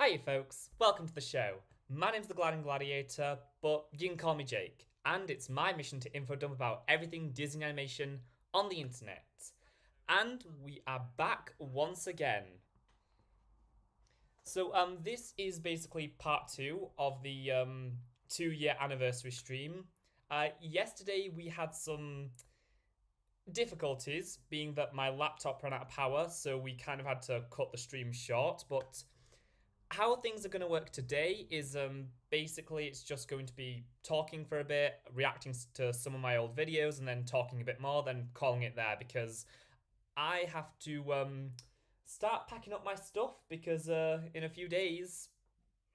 Hiya folks, welcome to the show. My name's the Gladiator, but you can call me Jake, and it's my mission to infodump about everything Disney animation on the internet. And we are back once again. So this is basically part 2 of the 2-year anniversary stream. Yesterday we had some difficulties, being that my laptop ran out of power, so we kind of had to cut the stream short, but how things are going to work today is basically it's just going to be talking for a bit, reacting to some of my old videos, and then talking a bit more, then calling it there, because I have to start packing up my stuff, because in a few days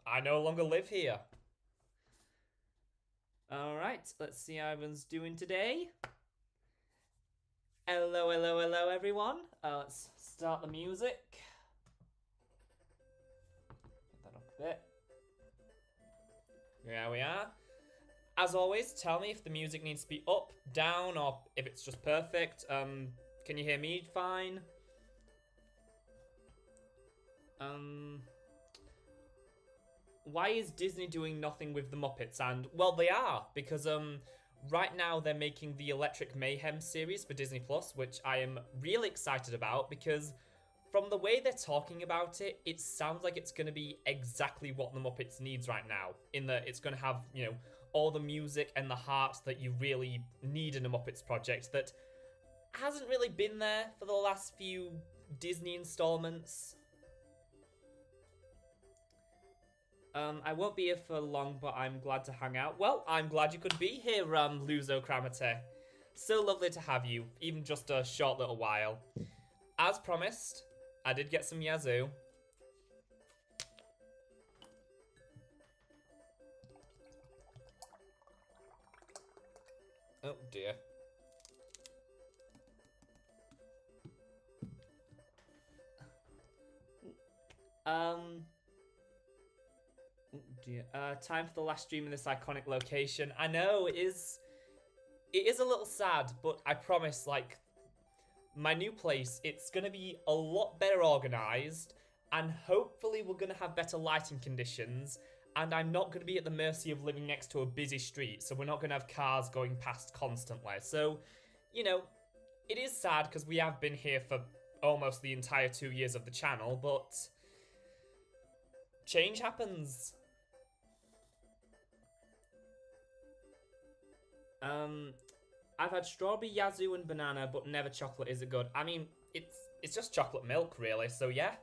I no longer live here. Alright, let's see how everyone's doing today. Hello, hello, hello everyone. Let's start the music. That up a bit. There we are. As always, tell me if the music needs to be up, down, or if it's just perfect. Can you hear me fine? Why is Disney doing nothing with the Muppets? And, well, they are, because right now they're making the Electric Mayhem series for Disney Plus, which I am really excited about, because from the way they're talking about it, it sounds like it's going to be exactly what the Muppets needs right now, in that it's going to have, you know, all the music and the heart that you really need in a Muppets project that hasn't really been there for the last few Disney installments. I won't be here for long, but I'm glad to hang out. Well, I'm glad you could be here, Luzo Kramate. So lovely to have you, even just a short little while. As promised, I did get some Yazoo. Oh dear. Oh dear. Time for the last stream in this iconic location. I know, it is a little sad, but I promise, like, my new place, it's going to be a lot better organised, and hopefully we're going to have better lighting conditions, and I'm not going to be at the mercy of living next to a busy street, so we're not going to have cars going past constantly. So, you know, it is sad because we have been here for almost the entire 2 years of the channel, but change happens. I've had strawberry, yazoo, and banana, but never chocolate. Is it good? I mean, it's just chocolate milk, really, so yeah.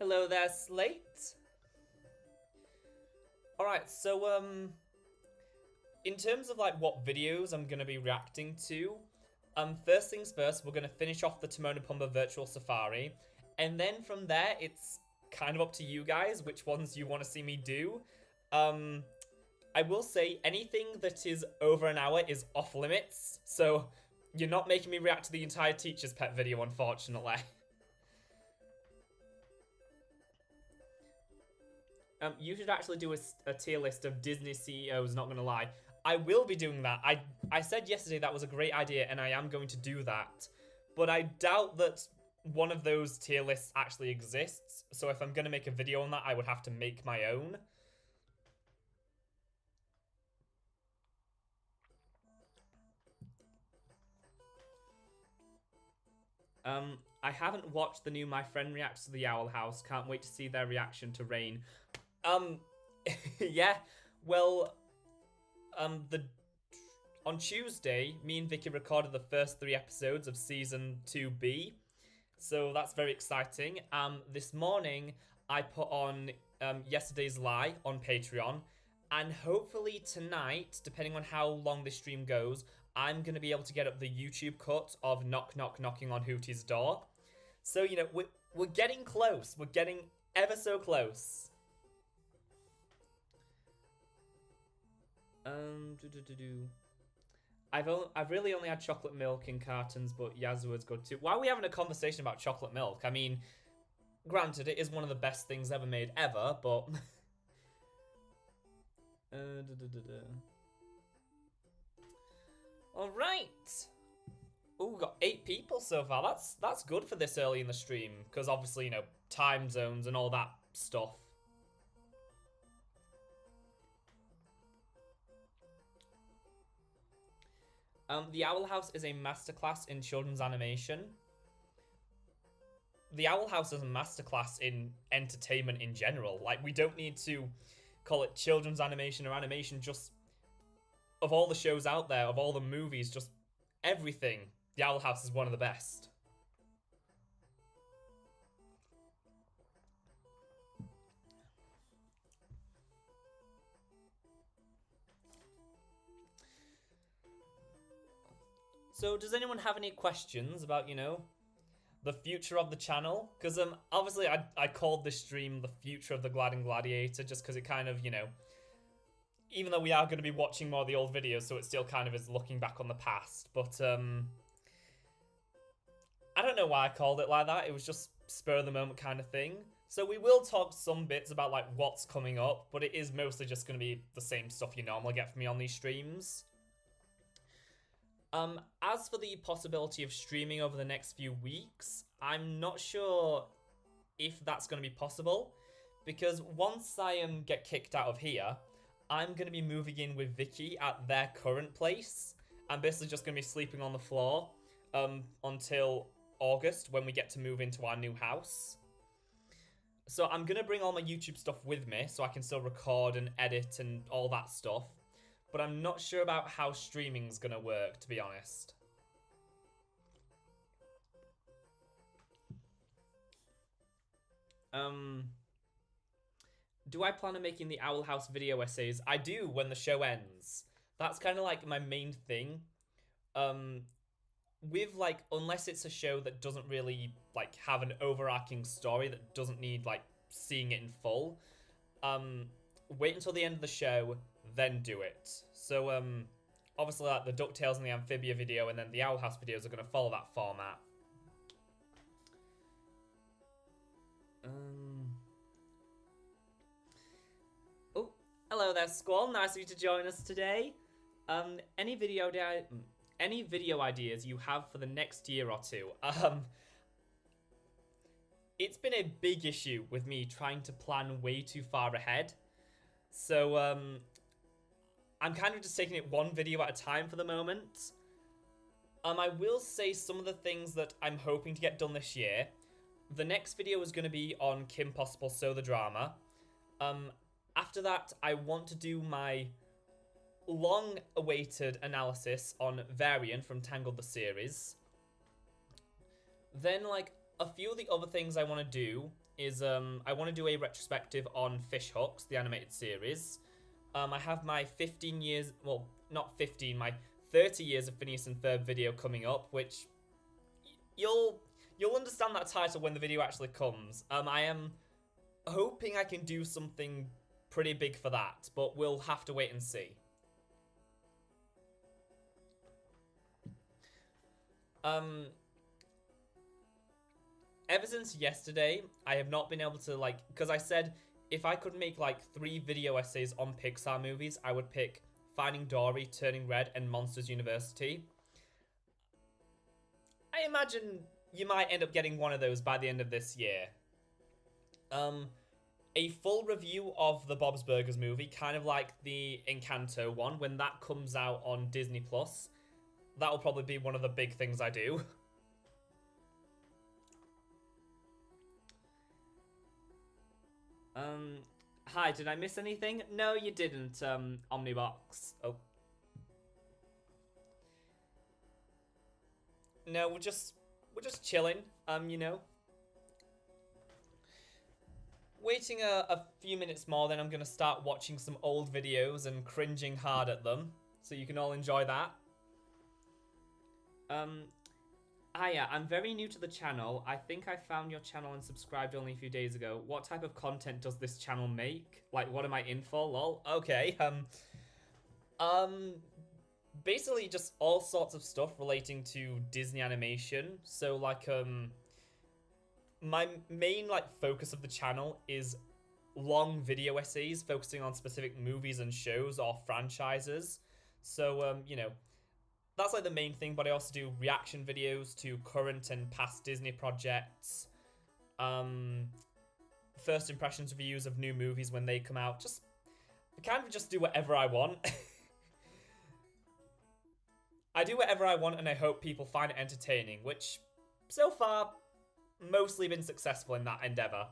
Hello there, Slate. Alright, so, in terms of, like, what videos I'm gonna be reacting to, first things first, we're gonna finish off the Timon and Pumbaa Virtual Safari, and then from there, it's kind of up to you guys which ones you want to see me do. I will say anything that is over an hour is off limits, so you're not making me react to the entire Teacher's Pet video, unfortunately. You should actually do a tier list of Disney CEOs, not gonna lie. I will be doing that. I said yesterday that was a great idea, and I am going to do that. But I doubt that one of those tier lists actually exists, so if I'm going to make a video on that, I would have to make my own. I haven't watched the new My Friend Reacts to the Owl House. Can't wait to see their reaction to Rain. Yeah, well, on Tuesday, me and Vicky recorded the first 3 episodes of Season 2B. So that's very exciting. This morning, I put on Yesterday's Lie on Patreon. And hopefully tonight, depending on how long this stream goes, I'm going to be able to get up the YouTube cut of Knock Knock Knocking on Hootie's Door. So, you know, we're getting close. We're getting ever so close. I've really only had chocolate milk in cartons, but Yazoo is good too. Why are we having a conversation about chocolate milk? I mean, granted, it is one of the best things ever made ever, but All right. Oh, we got 8 people so far. That's good for this early in the stream, because obviously, you know, time zones and all that stuff. The Owl House is a masterclass in children's animation. The Owl House is a masterclass in entertainment in general. Like, we don't need to call it children's animation or animation, just of all the shows out there, of all the movies, just everything. The Owl House is one of the best. So, does anyone have any questions about, you know, the future of the channel? Because obviously I called this stream the future of the Gladiator just because it kind of, you know, even though we are going to be watching more of the old videos, so it still kind of is looking back on the past. But I don't know why I called it like that. It was just spur of the moment kind of thing. So we will talk some bits about like what's coming up, but it is mostly just going to be the same stuff you normally get from me on these streams. As for the possibility of streaming over the next few weeks, I'm not sure if that's going to be possible, because once I get kicked out of here, I'm going to be moving in with Vicky at their current place. I'm basically just going to be sleeping on the floor until August, when we get to move into our new house. So I'm going to bring all my YouTube stuff with me so I can still record and edit and all that stuff. But I'm not sure about how streaming's going to work, to be honest. Do I plan on making the Owl House video essays? I do, when the show ends. That's kind of like my main thing. With like, unless it's a show that doesn't really like have an overarching story that doesn't need like seeing it in full, wait until the end of the show, then do it. So obviously like the DuckTales and the Amphibia video and then the Owl House videos are going to follow that format. Oh, hello there, Squall. Nice of you to join us today. Any video ideas you have for the next year or two? It's been a big issue with me trying to plan way too far ahead. So, I'm kind of just taking it one video at a time for the moment. I will say some of the things that I'm hoping to get done this year. The next video is going to be on Kim Possible So the Drama. After that, I want to do my long-awaited analysis on Varian from Tangled the series. Then, like, a few of the other things I want to do is, I want to do a retrospective on Fish Hooks, the animated series. I have my 15 years, well, not 15, my 30 years of Phineas and Ferb video coming up, which you'll understand that title when the video actually comes. I am hoping I can do something pretty big for that, but we'll have to wait and see. Ever since yesterday, I have not been able to, like, because I said if I could make, like, 3 video essays on Pixar movies, I would pick Finding Dory, Turning Red, and Monsters University. I imagine you might end up getting one of those by the end of this year. A full review of the Bob's Burgers movie, kind of like the Encanto one, when that comes out on Disney+, that will probably be one of the big things I do. Hi, did I miss anything? No, you didn't, Omnibox. Oh. No, we're just chilling, you know. Waiting a few minutes more, then I'm gonna start watching some old videos and cringing hard at them, so you can all enjoy that. Hiya, I'm very new to the channel. I think I found your channel and subscribed only a few days ago. What type of content does this channel make? Like, what am I in for? Lol. Okay, basically just all sorts of stuff relating to Disney animation. So, like, my main, like, focus of the channel is long video essays focusing on specific movies and shows or franchises. So, you know, that's like the main thing, but I also do reaction videos to current and past Disney projects. First impressions reviews of new movies when they come out. Just kind of just do whatever I want. I do whatever I want and I hope people find it entertaining, which so far mostly been successful in that endeavor.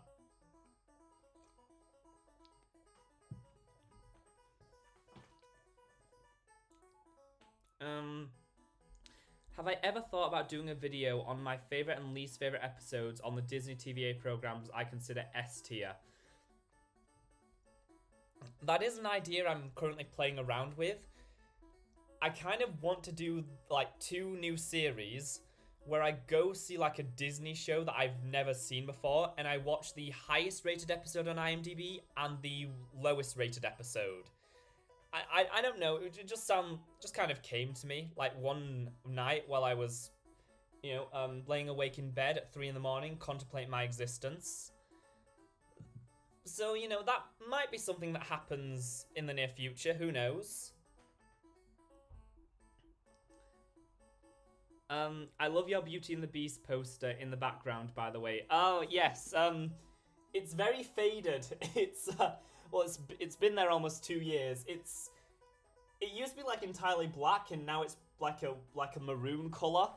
Have I ever thought about doing a video on my favorite and least favorite episodes on the Disney TVA programs I consider S tier? That is an idea I'm currently playing around with. I kind of want to do like 2 new series where I go see like a Disney show that I've never seen before, and I watch the highest rated episode on IMDb and the lowest rated episode. I don't know, it just kind of came to me like one night while I was, laying awake in bed at 3 in the morning, contemplating my existence. So, that might be something that happens in the near future, who knows? I love your Beauty and the Beast poster in the background, by the way. Oh, yes, it's very faded. It's been there almost 2 years. It used to be like entirely black, and now it's like a maroon color.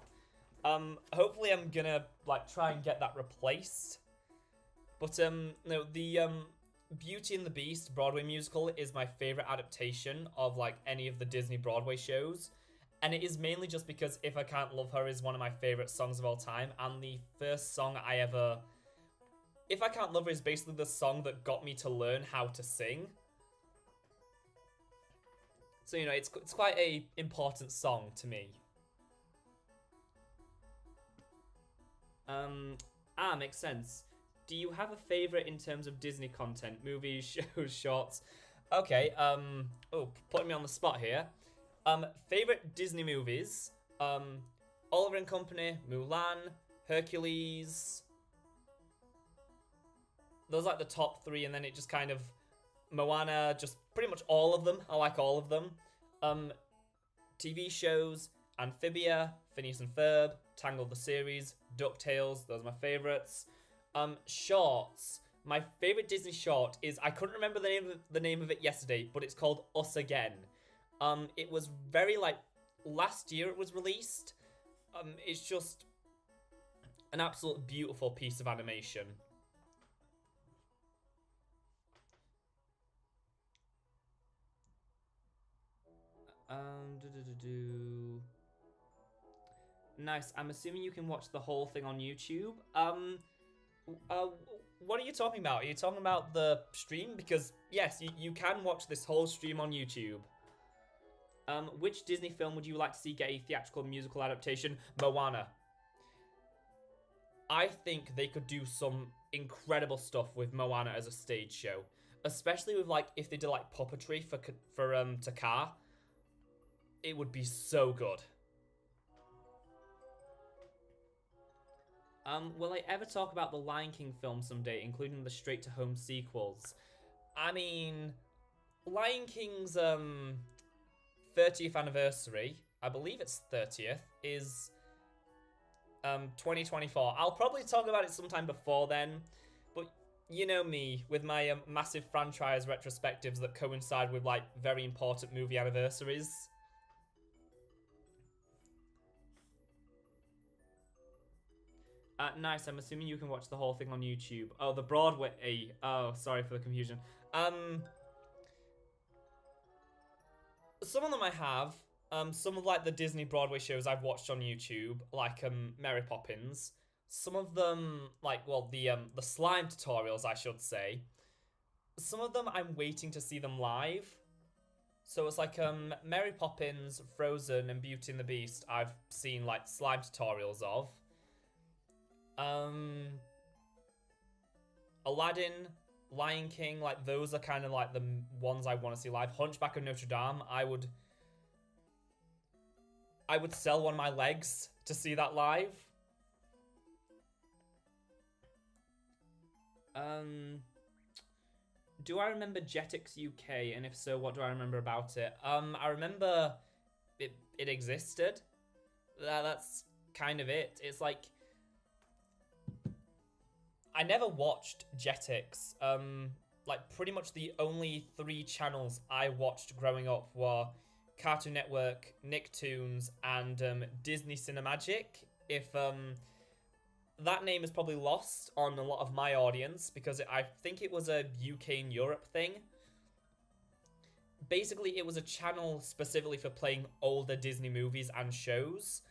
Hopefully I'm gonna like try and get that replaced. But no, the Beauty and the Beast Broadway musical is my favorite adaptation of like any of the Disney Broadway shows. And it is mainly just because If I Can't Love Her is one of my favorite songs of all time, and the first song If I Can't Love Her is basically the song that got me to learn how to sing. So, it's quite a important song to me. Makes sense. Do you have a favorite in terms of Disney content? Movies, shows, shorts? Okay, putting me on the spot here. Favorite Disney movies? Oliver and Company, Mulan, Hercules. Those are like the top 3, and then it just kind of Moana, just pretty much all of them. I like all of them. TV shows, Amphibia, Phineas and Ferb, Tangled the series, DuckTales, those are my favorites. Shorts. My favorite Disney short is, I couldn't remember the name of it yesterday, but it's called Us Again. It was very last year it was released. It's just an absolute beautiful piece of animation. Nice. I'm assuming you can watch the whole thing on YouTube. What are you talking about? Are you talking about the stream? Because yes, you can watch this whole stream on YouTube. Which Disney film would you like to see get a theatrical musical adaptation? Moana. I think they could do some incredible stuff with Moana as a stage show, especially with if they did puppetry for Takar. It would be so good. Will I ever talk about the Lion King film someday, including the straight-to-home sequels? I mean, Lion King's 30th anniversary, I believe it's 30th, is 2024. I'll probably talk about it sometime before then, but you know me, with my massive franchise retrospectives that coincide with very important movie anniversaries. Nice, I'm assuming you can watch the whole thing on YouTube. Oh, the Broadway. Oh, sorry for the confusion. Some of them I have. Some of the Disney Broadway shows I've watched on YouTube, like Mary Poppins. Some of them, the slime tutorials, I should say. Some of them I'm waiting to see them live. So it's Mary Poppins, Frozen, and Beauty and the Beast I've seen slime tutorials of. Aladdin, Lion King, those are kind of the ones I want to see live. Hunchback of Notre Dame, I would sell one of my legs to see that live. Do I remember Jetix UK, and if so, what do I remember about it? I remember it existed. That's kind of it. It's like I never watched Jetix. Like pretty much the only three channels I watched growing up were Cartoon Network, Nicktoons, and Disney Cinemagic. If that name is probably lost on a lot of my audience because I think it was a UK and Europe thing. Basically, it was a channel specifically for playing older Disney movies and shows.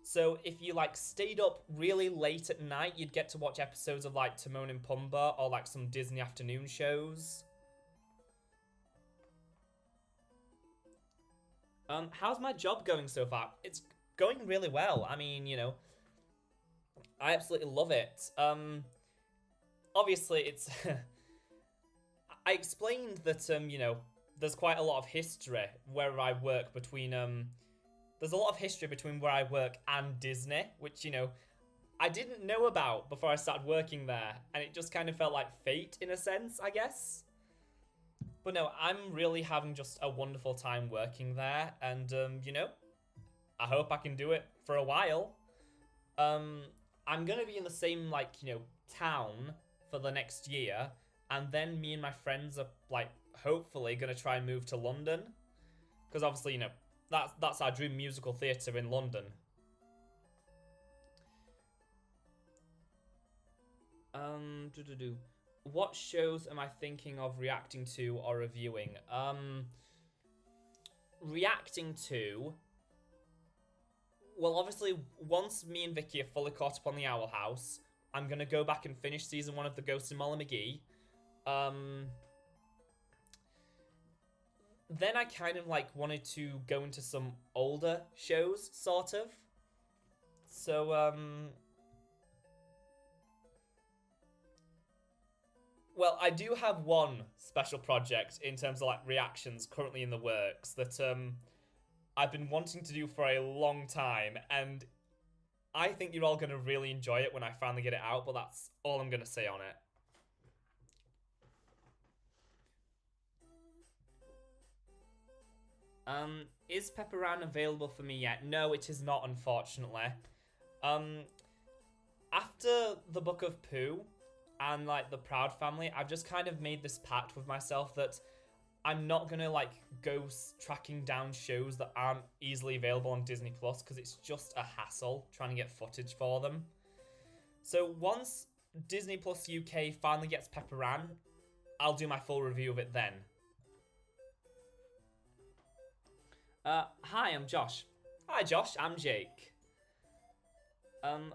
So if you like stayed up really late at night, you'd get to watch episodes of like Timon and Pumbaa or like some Disney afternoon shows. How's my job going so far? It's going really well. I mean, you know, I absolutely love it. Obviously it's I explained that you know, there's quite a lot of history where I work between there's a lot of history between where I work and Disney, which, you know, I didn't know about before I started working there, and it just kind of felt like fate in a sense, I guess. But no, I'm really having just a wonderful time working there, and you know, I hope I can do it for a while. I'm gonna be in the same, like, you know, town for the next year, and then me and my friends are like hopefully gonna try and move to London, because obviously, you know, that's our dream musical theatre in London. What shows am I thinking of reacting to or reviewing? Reacting to. Well, obviously, once me and Vicky are fully caught up on the Owl House, I'm gonna go back and finish season 1 of The Ghost in Molly McGee. Then I kind of like wanted to go into some older shows, sort of. So, well, I do have one special project in terms of like reactions currently in the works that I've been wanting to do for a long time, and I think you're all gonna really enjoy it when I finally get it out, but that's all I'm gonna say on it. Is Pepperan available for me yet? No, it is not, unfortunately. Um, After the Book of Pooh and, like, the Proud Family, I've just kind of made this pact with myself that I'm not gonna, like, go tracking down shows that aren't easily available on Disney Plus, because it's just a hassle trying to get footage for them. So once Disney Plus UK finally gets Pepperan, I'll do my full review of it then. Hi, I'm Josh. Hi, Josh, I'm Jake.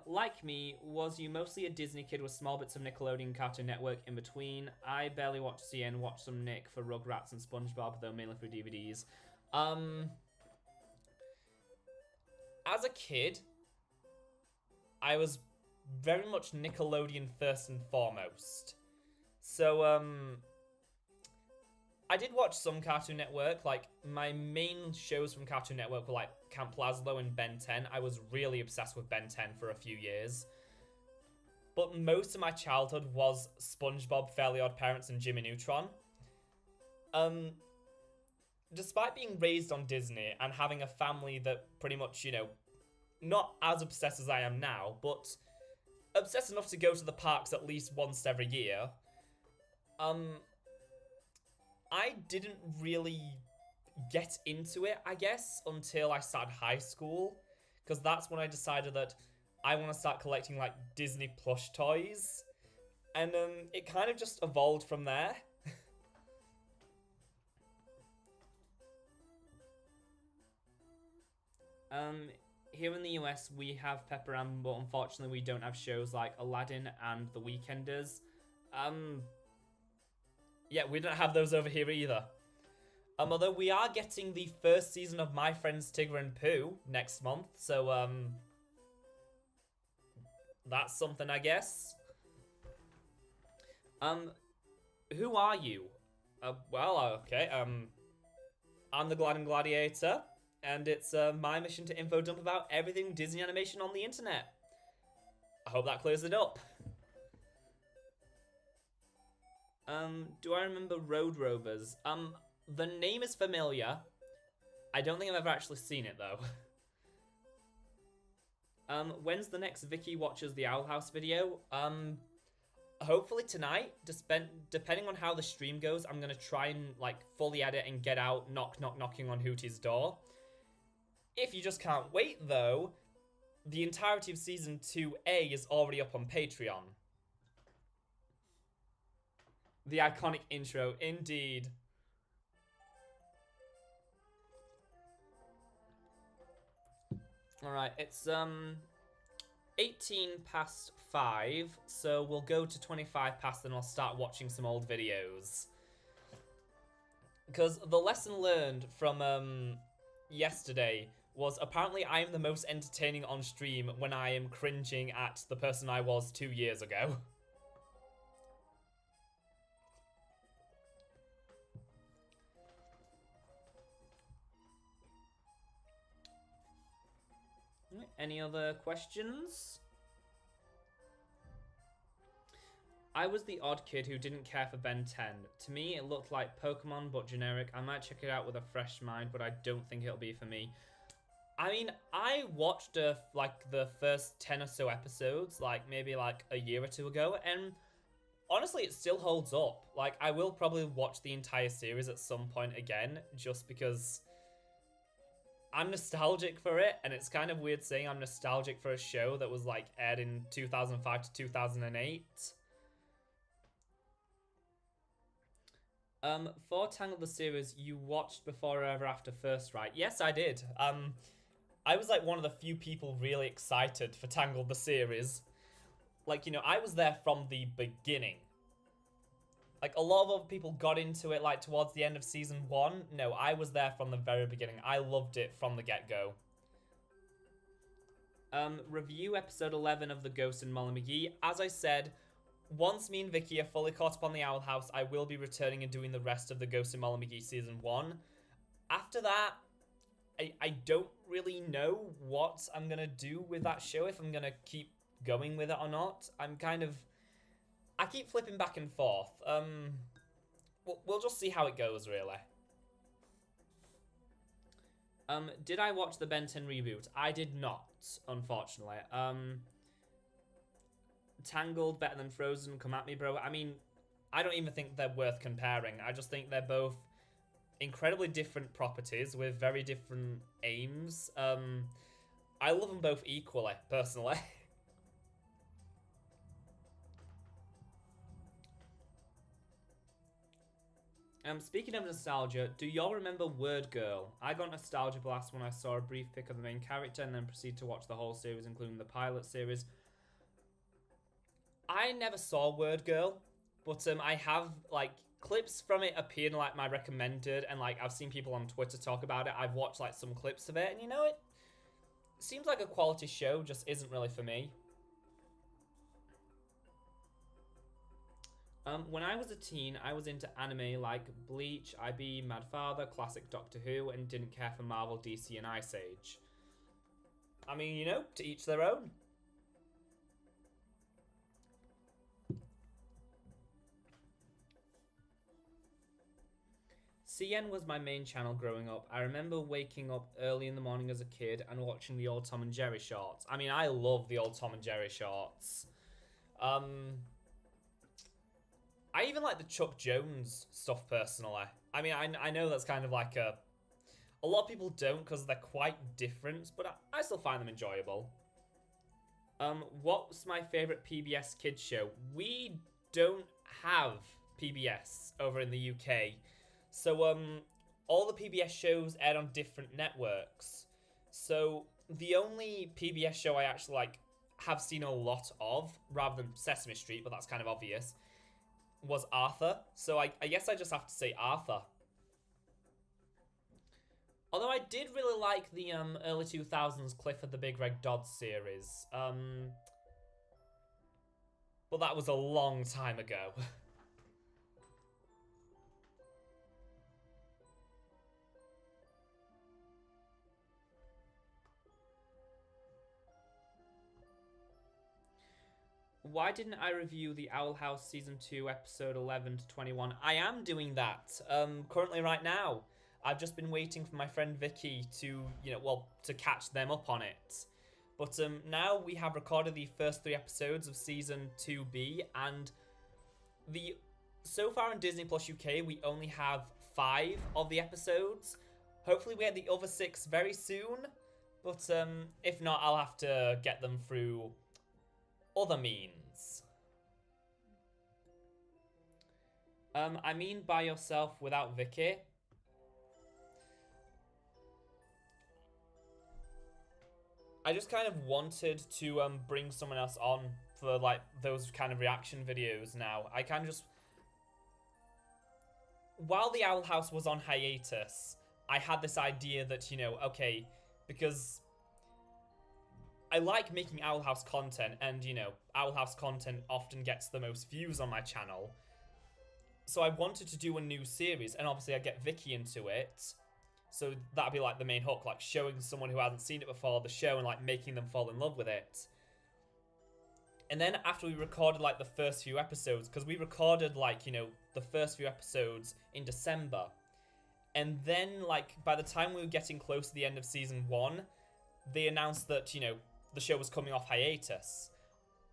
Like me, was you mostly a Disney kid with small bits of Nickelodeon and Cartoon Network in between? I barely watched CN, watched some Nick for Rugrats and SpongeBob, though mainly through DVDs. As a kid, I was very much Nickelodeon first and foremost. So, I did watch some Cartoon Network. Like, my main shows from Cartoon Network were like Camp Lazlo and Ben 10. I was really obsessed with Ben 10 for a few years. But most of my childhood was SpongeBob, Fairly Odd Parents, and Jimmy Neutron. Despite being raised on Disney and having a family that pretty much, you know, not as obsessed as I am now, but obsessed enough to go to the parks at least once every year, I didn't really get into it, I guess, until I started high school, because that's when I decided that I want to start collecting, like, Disney plush toys, and it kind of just evolved from there. Here in the US, we have Pepperan, but unfortunately we don't have shows like Aladdin and The Weekenders. Yeah, we don't have those over here either. Although we are getting the first season of My Friends Tigger and Pooh next month, so, that's something, I guess. Who are you? Well, okay, I'm the Gladiator, and it's, my mission to info dump about everything Disney animation on the internet. I hope that clears it up. Do I remember Road Rovers? The name is familiar. I don't think I've ever actually seen it though. When's the next Vicky Watches the Owl House video? Hopefully tonight. Depending on how the stream goes, I'm gonna try and like fully edit and get out knocking on Hootie's door. If you just can't wait though, the entirety of season 2A is already up on Patreon. The iconic intro, indeed. Alright, it's 18 past 5, so we'll go to 25 past and I'll start watching some old videos. Because the lesson learned from yesterday was apparently I am the most entertaining on stream when I am cringing at the person I was 2 years ago. Any other questions? I was the odd kid who didn't care for Ben 10. To me, it looked like Pokemon, but generic. I might check it out with a fresh mind, but I don't think it'll be for me. I mean, I watched like the first 10 or so episodes, like maybe like a year or two ago, and honestly, it still holds up. Like, I will probably watch the entire series at some point again, just because I'm nostalgic for it, and it's kind of weird saying I'm nostalgic for a show that was like aired in 2005 to 2008. For Tangled the series, you watched Before or Ever After first, right? Yes, I did. I was like one of the few people really excited for Tangled the series. Like, you know, I was there from the beginning. Like, a lot of other people got into it, like, towards the end of Season 1. No, I was there from the very beginning. I loved it from the get-go. Review episode 11 of The Ghost in Molly McGee. As I said, once me and Vicky are fully caught up on the Owl House, I will be returning and doing the rest of The Ghost in Molly McGee Season 1. After that, I don't really know what I'm going to do with that show, if I'm going to keep going with it or not. I keep flipping back and forth. We'll just see how it goes, really. Did I watch the Ben 10 reboot? I did not, unfortunately. Tangled, better than Frozen, come at me, bro. I mean, I don't even think they're worth comparing. I just think they're both incredibly different properties with very different aims. I love them both equally, personally. Speaking of nostalgia, do y'all remember Word Girl? I got nostalgia blast when I saw a brief pic of the main character and then proceeded to watch the whole series, including the pilot series. I never saw Word Girl, but I have like clips from it appear in like my recommended, and like I've seen people on Twitter talk about it. I've watched like some clips of it, and you know, it seems like a quality show, just isn't really for me. When I was a teen, I was into anime like Bleach, IB, Mad Father, classic Doctor Who, and didn't care for Marvel, DC, and Ice Age. I mean, you know, to each their own. CN was my main channel growing up. I remember waking up early in the morning as a kid and watching the old Tom and Jerry shorts. I mean, I love the old Tom and Jerry shorts. I even like the Chuck Jones stuff personally. I mean, I know that's kind of like a lot of people don't because they're quite different, but I still find them enjoyable. What's my favorite PBS kids show? We don't have PBS over in the UK. So, all the PBS shows aired on different networks. So, the only PBS show I actually, like, have seen a lot of, rather than Sesame Street, but that's kind of obvious, was Arthur. So, I guess I just have to say Arthur. Although I did really like the, early 2000s Clifford the Big Red Dog series. But that was a long time ago. Why didn't I review the Owl House Season 2, Episode 11 to 21? I am doing that, currently right now. I've just been waiting for my friend Vicky to, to catch them up on it. But now we have recorded the first 3 episodes of Season 2B, and so far in Disney Plus UK, we only have 5 of the episodes. Hopefully we get the other 6 very soon, but if not, I'll have to get them through other means. I mean by yourself without Vicky. I just kind of wanted to bring someone else on for like those kind of reaction videos now. I kind of just... While the Owl House was on hiatus, I had this idea that, okay, because I like making Owl House content, and, Owl House content often gets the most views on my channel. So I wanted to do a new series, and obviously I'd get Vicky into it. So that'd be like the main hook, like showing someone who hasn't seen it before the show and like making them fall in love with it. And then after we recorded like the first few episodes, because we recorded like, the first few episodes in December. And then like by the time we were getting close to the end of season 1, they announced that, the show was coming off hiatus.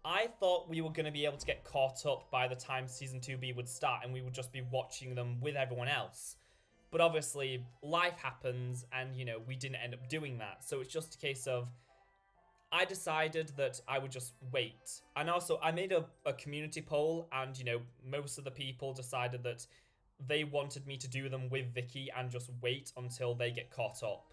I thought we were going to be able to get caught up by the time season 2B would start, and we would just be watching them with everyone else. But obviously, life happens, and, we didn't end up doing that. So it's just a case of, I decided that I would just wait. And also, I made a community poll, and, most of the people decided that they wanted me to do them with Vicky and just wait until they get caught up.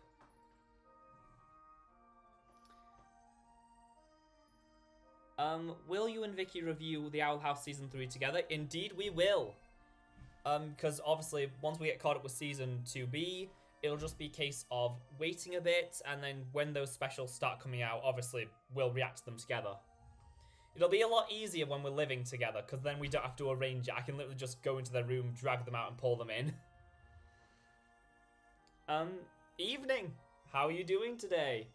Will you and Vicky review the Owl House Season 3 together? Indeed, we will. Because obviously, once we get caught up with Season 2B, it'll just be a case of waiting a bit, and then when those specials start coming out, obviously, we'll react to them together. It'll be a lot easier when we're living together, because then we don't have to arrange it. I can literally just go into their room, drag them out, and pull them in. Evening! How are you doing today?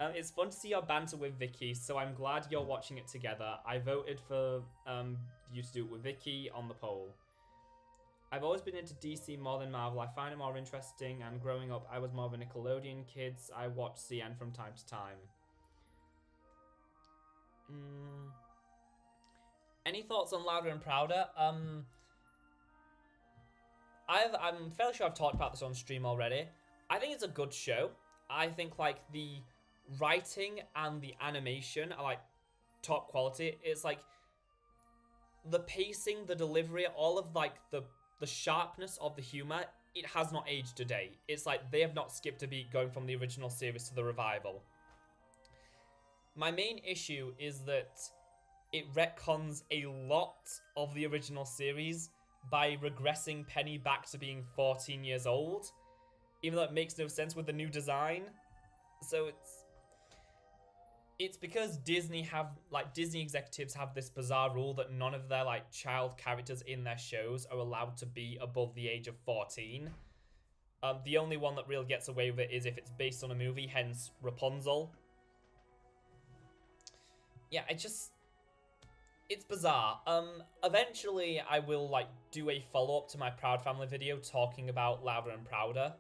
It's fun to see your banter with Vicky, so I'm glad you're watching it together. I voted for you to do it with Vicky on the poll. I've always been into DC more than Marvel. I find it more interesting, and growing up, I was more of a Nickelodeon kid. I watched CN from time to time. Any thoughts on Louder and Prouder? I'm fairly sure I've talked about this on stream already. I think it's a good show. I think, like, the writing and the animation are, like, top quality. It's, like, the pacing, the delivery, all of, like, the sharpness of the humor, it has not aged today. It's like they have not skipped a beat going from the original series to the revival. My main issue is that it retcons a lot of the original series by regressing Penny back to being 14 years old, even though it makes no sense with the new design. So it's because Disney executives have this bizarre rule that none of their like child characters in their shows are allowed to be above the age of 14. The only one that really gets away with it is if it's based on a movie, hence Rapunzel. Yeah, it's bizarre. Eventually I will like do a follow-up to my Proud Family video talking about Louder and Prouder.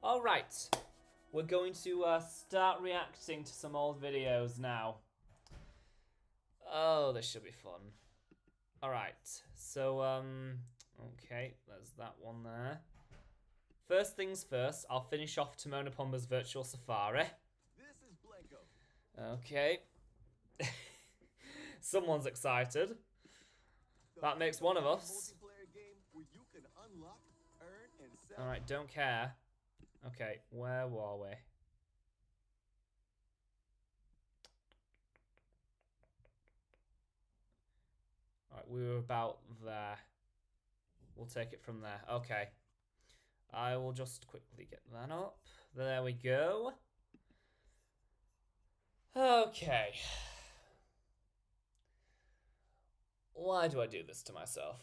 Alright, we're going to start reacting to some old videos now. Oh, this should be fun. Alright, so, okay, there's that one there. First things first, I'll finish off Timon and Pumbaa's Virtual Safari. This is Blanco. Okay. Someone's excited. That makes one of us. Alright, don't care. Okay, where were we? Alright, we were about there. We'll take it from there. Okay. I will just quickly get that up. There we go. Okay. Why do I do this to myself?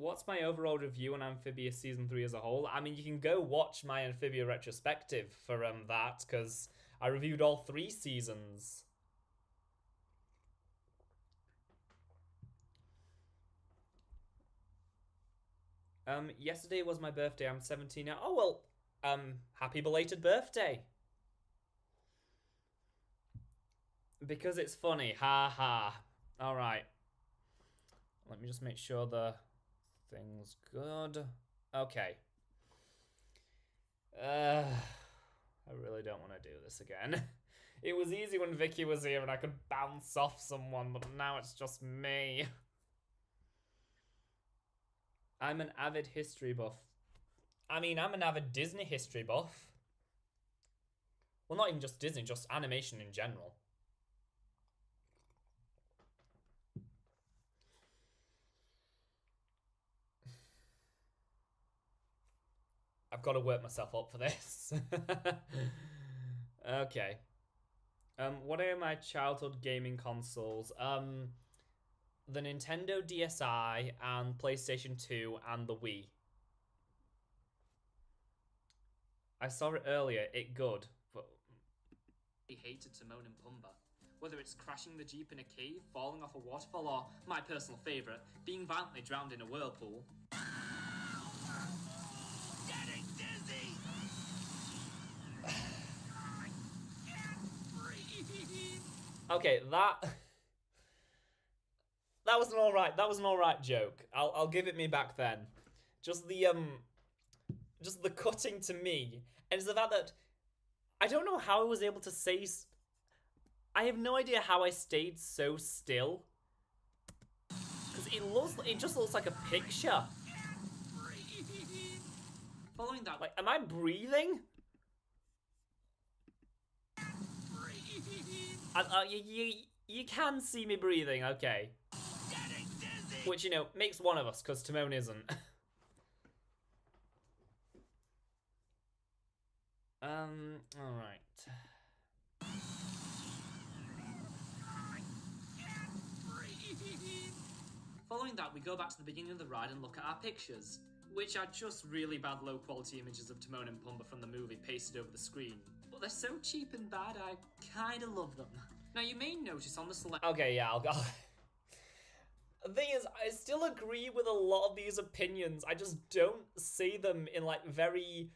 what's my overall review on Amphibia Season 3 as a whole? I mean, you can go watch my Amphibia retrospective for that, because I reviewed all 3 seasons. Yesterday was my birthday. I'm 17 now. Oh, well, happy belated birthday. Because it's funny. Ha ha. Alright. Let me just make sure the thing's good. Okay. I really don't want to do this again. It was easy when Vicky was here and I could bounce off someone, but now it's just me. I'm an avid history buff. I mean, I'm an avid Disney history buff. Well, not even just Disney, just animation in general. I've got to work myself up for this. Okay. What are my childhood gaming consoles? The Nintendo DSi and PlayStation 2 and the Wii. I saw it earlier, it good, but... He hated Timon and Pumbaa. Whether it's crashing the Jeep in a cave, falling off a waterfall, or, my personal favourite, being violently drowned in a whirlpool. Getting dizzy! I can't breathe! Okay, that was an alright joke. I'll give it me back then. Just the cutting to me, and it's the fact that I don't know how I was able to say. I have no idea how I stayed so still, because it just looks like a picture. Following that, Like, am I breathing? You can see me breathing, okay. Which, you know, makes one of us, because Timon isn't. Alright. Following that, we go back to the beginning of the ride and look at our pictures, which are just really bad low-quality images of Timon and Pumbaa from the movie pasted over the screen. But they're so cheap and bad, I kinda love them. Now, you may notice on the select... Okay, yeah, I'll go. The thing is, I still agree with a lot of these opinions. I just don't say them in, like, very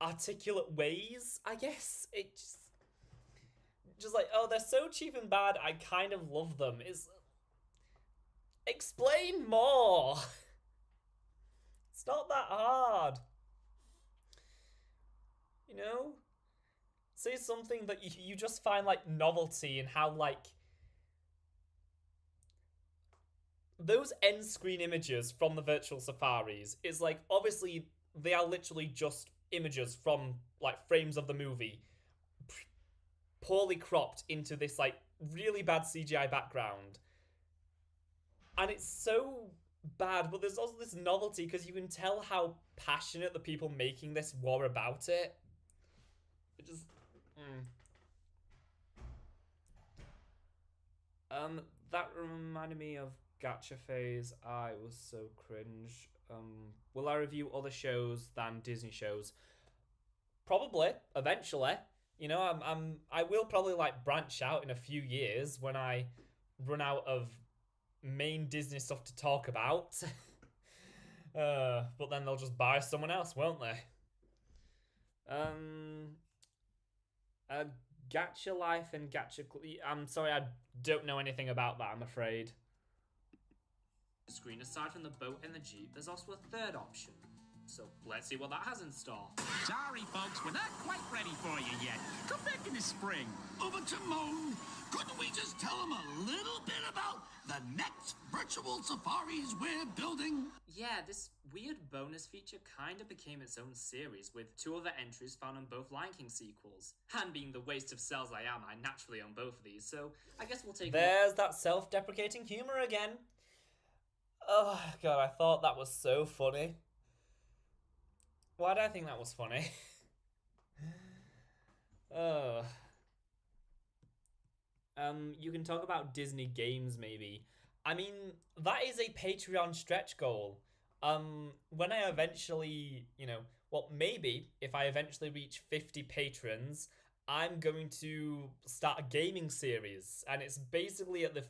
articulate ways, I guess. It just like, oh, they're so cheap and bad, I kind of love them. Explain more. It's not that hard. You know? Say something that you just find, like, novelty in how, like... Those end screen images from the virtual safaris is, like, obviously, they are literally just images from, like, frames of the movie. Poorly cropped into this, like, really bad CGI background. And it's so bad, but there's also this novelty because you can tell how passionate the people making this were about it. It just... That reminded me of Gacha Phase. I was so cringe. Will I review other shows than Disney shows? Probably, eventually. You know, I will probably, like, branch out in a few years when I run out of main Disney stuff to talk about. But then they'll just buy someone else, won't they? Gacha Life and Gacha... I'm sorry, I don't know anything about that, I'm afraid. Screen, aside from the boat and the Jeep, there's also a third option. So let's see what that has in store. Sorry, folks, we're not quite ready for you yet. Come back in the spring. Over Timon, couldn't we just tell him a little bit about the next virtual safaris we're building? Yeah, this weird bonus feature kind of became its own series, with 2 other entries found on both Lion King sequels. And being the waste of cells I am, I naturally own both of these, so I guess we'll take... There's that self-deprecating humor again. Oh, God, I thought that was so funny. Why did I think that was funny? You can talk about Disney games, maybe. I mean, that is a Patreon stretch goal. When I eventually, well, maybe if I eventually reach 50 patrons, I'm going to start a gaming series, and it's basically at the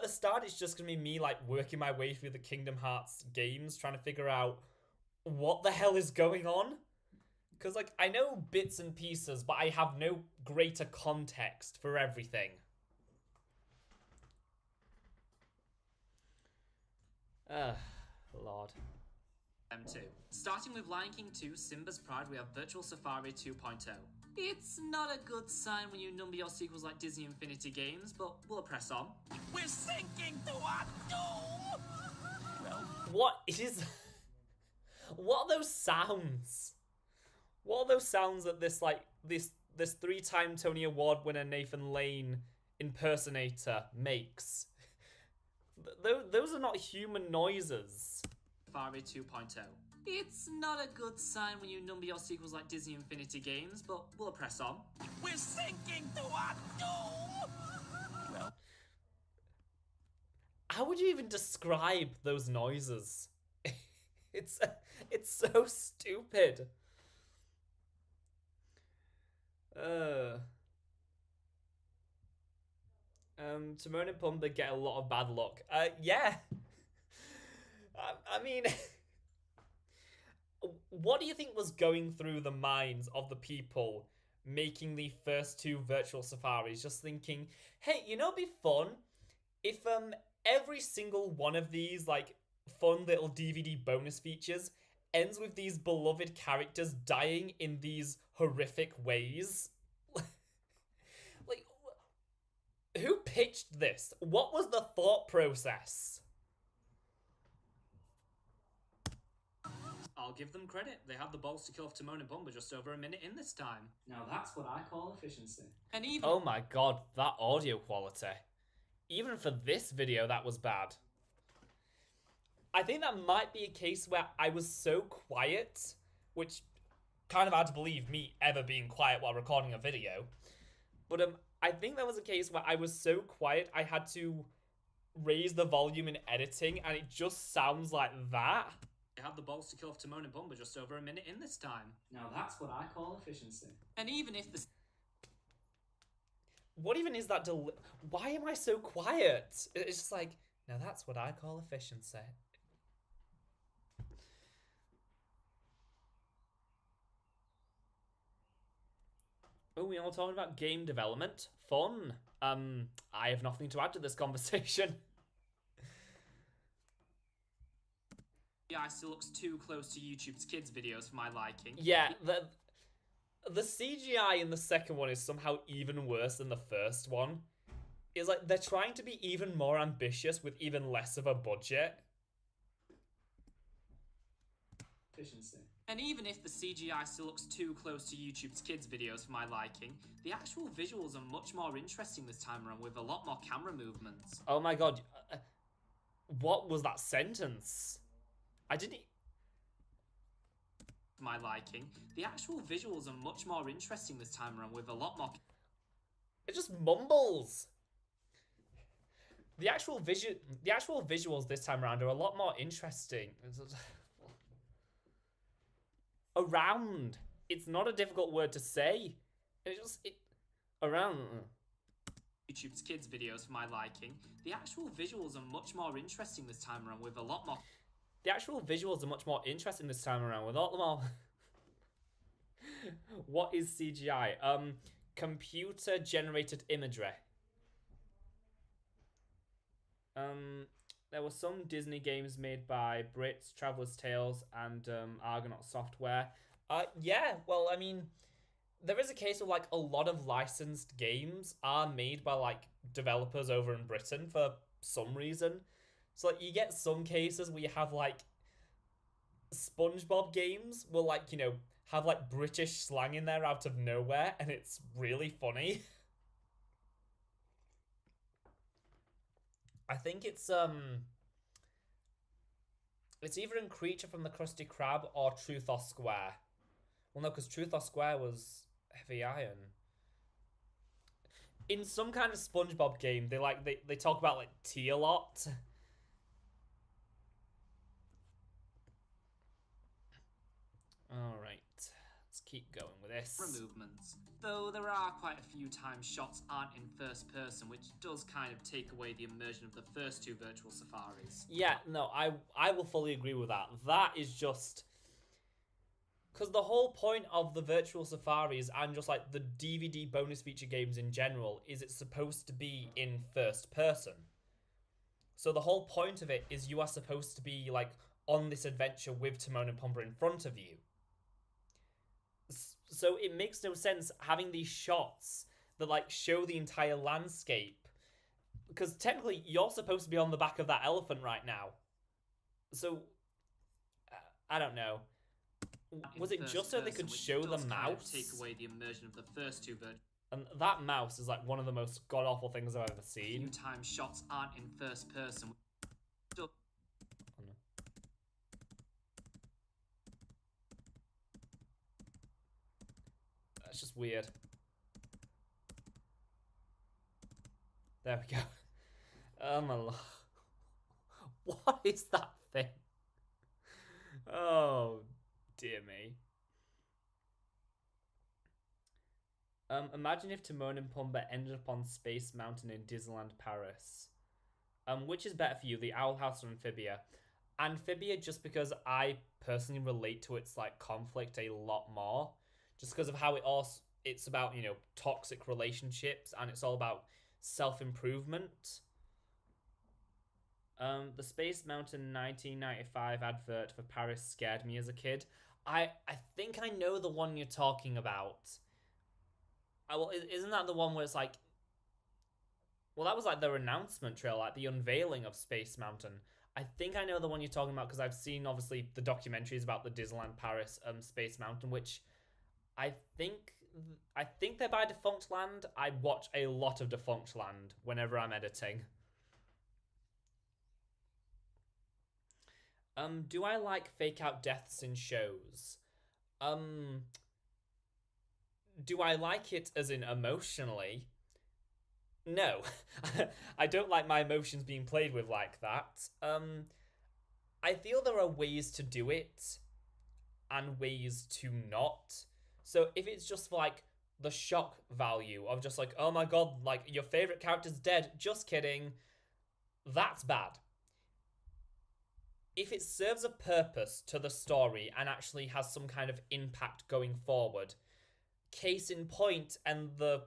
start, it's just gonna be me like working my way through the Kingdom Hearts games, trying to figure out what the hell is going on. Because like I know bits and pieces, but I have no greater context for everything. Lord. M2. Starting with Lion King 2, Simba's Pride, we have Virtual Safari 2.0. It's not a good sign when you number your sequels like Disney Infinity Games, but we'll press on. We're sinking to our doom! Well, What is... What are those sounds? What are those sounds that this three-time Tony Award winner Nathan Lane impersonator makes? Those are not human noises. Safari 2.0. It's not a good sign when you number your sequels like Disney Infinity Games, but we'll press on. we're sinking to our doom! Well, How would you even describe those noises? It's so stupid. Timon and Pumbaa get a lot of bad luck. Yeah. I mean, what do you think was going through the minds of the people making the first two virtual safaris? Just thinking, hey, it'd be fun if every single one of these like fun little DVD bonus features ends with these beloved characters dying in these horrific ways. Like, who pitched this? What was the thought process? I'll give them credit. They had the balls to kill off Timon and Pumbaa just over a minute in this time. Now that's what I call efficiency. And even... Oh my god, that audio quality. Even for this video, that was bad. I think that might be a case where I was so quiet, which kind of hard to believe me ever being quiet while recording a video. But I think that was a case where I was so quiet I had to raise the volume in editing, and it just sounds like that. They had the balls to kill off Timon and Pumbaa just over a minute in this time. Now that's what I call efficiency. And even if the... What even is that why am I so quiet? It's just like, now that's what I call efficiency. Oh, we all talking about game development. Fun. I have nothing to add to this conversation. Yeah, it still looks too close to YouTube's kids videos for my liking. Yeah, the CGI in the second one is somehow even worse than the first one. It's like they're trying to be even more ambitious with even less of a budget. Efficiency. And even if the CGI still looks too close to YouTube's kids videos for my liking, the actual visuals are much more interesting this time around with a lot more camera movements. Oh my god. What was that sentence? I didn't... For my liking, the actual visuals are much more interesting this time around with a lot more... It just mumbles. The actual visuals this time around are a lot more interesting. Around. It's not a difficult word to say. Around. YouTube's kids videos for my liking. The actual visuals are much more interesting this time around with a lot more... The actual visuals are much more interesting this time around with all the more... What is CGI? Computer generated imagery. There were some Disney games made by Brits, Traveller's Tales, and Argonaut Software. Yeah, well, I mean, there is a case of like a lot of licensed games are made by like developers over in Britain for some reason. So like you get some cases where you have like SpongeBob games will like, have like British slang in there out of nowhere, and it's really funny. I think it's either in Creature from the Krusty Krab or Truth or Square. Well, no, because Truth or Square was Heavy Iron. in some kind of SpongeBob game, they talk about like tea a lot. All right, let's keep going with this. Movements. Though there are quite a few times shots aren't in first person, which does kind of take away the immersion of the first two virtual safaris. Yeah, no, I will fully agree with that. That is just... Because the whole point of the virtual safaris and just like the DVD bonus feature games in general is it's supposed to be in first person. So the whole point of it is you are supposed to be like on this adventure with Timon and Pumbaa in front of you. So it makes no sense having these shots that like show the entire landscape, because technically you're supposed to be on the back of that elephant right now. So I don't know. Was it just so they could show the mouse? Take away the immersion of the first two virtual. And that mouse is like one of the most god awful things I've ever seen. Few times shots aren't in first person. Oh, no. That's just weird. There we go. Oh my lord. What is that thing? Oh dear me. Imagine if Timon and Pumbaa ended up on Space Mountain in Disneyland Paris. Which is better for you, the Owl House or Amphibia? Amphibia, just because I personally relate to its like conflict a lot more, just because of how it's about, you know, toxic relationships and it's all about self-improvement. The Space Mountain 1995 advert for Paris scared me as a kid. I think I know the one you're talking about. Well, isn't that the one where it's like... Well, that was like their announcement trail, like the unveiling of Space Mountain. I think I know the one you're talking about because I've seen, obviously, the documentaries about the Disneyland Paris Space Mountain, which I think they're by Defunctland. I watch a lot of Defunctland whenever I'm editing. Do I like fake out deaths in shows? Do I like it as in emotionally? No. I don't like my emotions being played with like that. I feel there are ways to do it and ways to not. So if it's just like the shock value of just like, oh my god, like your favorite character's dead, just kidding, that's bad. If it serves a purpose to the story and actually has some kind of impact going forward, case in point, and the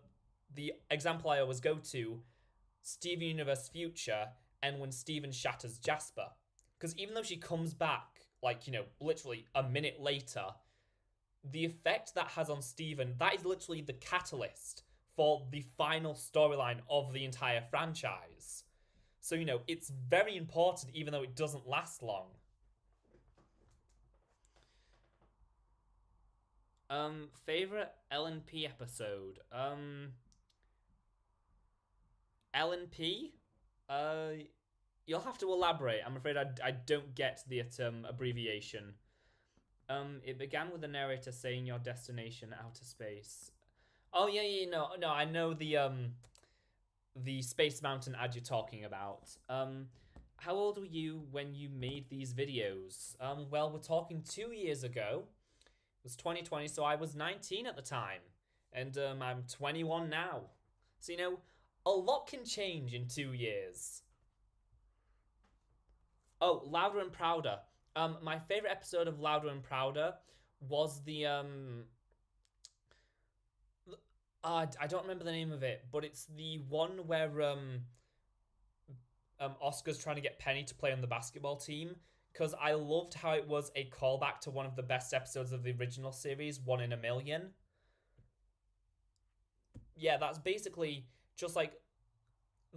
example I always go to, Steven Universe Future, and when Steven shatters Jasper. Because even though she comes back, like, you know, literally a minute later, the effect that has on Steven, that is literally the catalyst for the final storyline of the entire franchise. So, you know, it's very important even though it doesn't last long. Favorite LNP episode? LNP? You'll have to elaborate. I'm afraid I don't get the abbreviation. It began with the narrator saying your destination, outer space. Oh yeah, no, I know the Space Mountain ad you're talking about. How old were you when you made these videos? Well, we're talking 2 years ago. It was 2020, so I was 19 at the time. And I'm 21 now. So, you know, a lot can change in 2 years. Oh, Louder and Prouder. My favorite episode of Louder and Prouder was the I don't remember the name of it, but it's the one where Oscar's trying to get Penny to play on the basketball team, because I loved how it was a callback to one of the best episodes of the original series, 1 in a Million. Yeah, that's basically just like,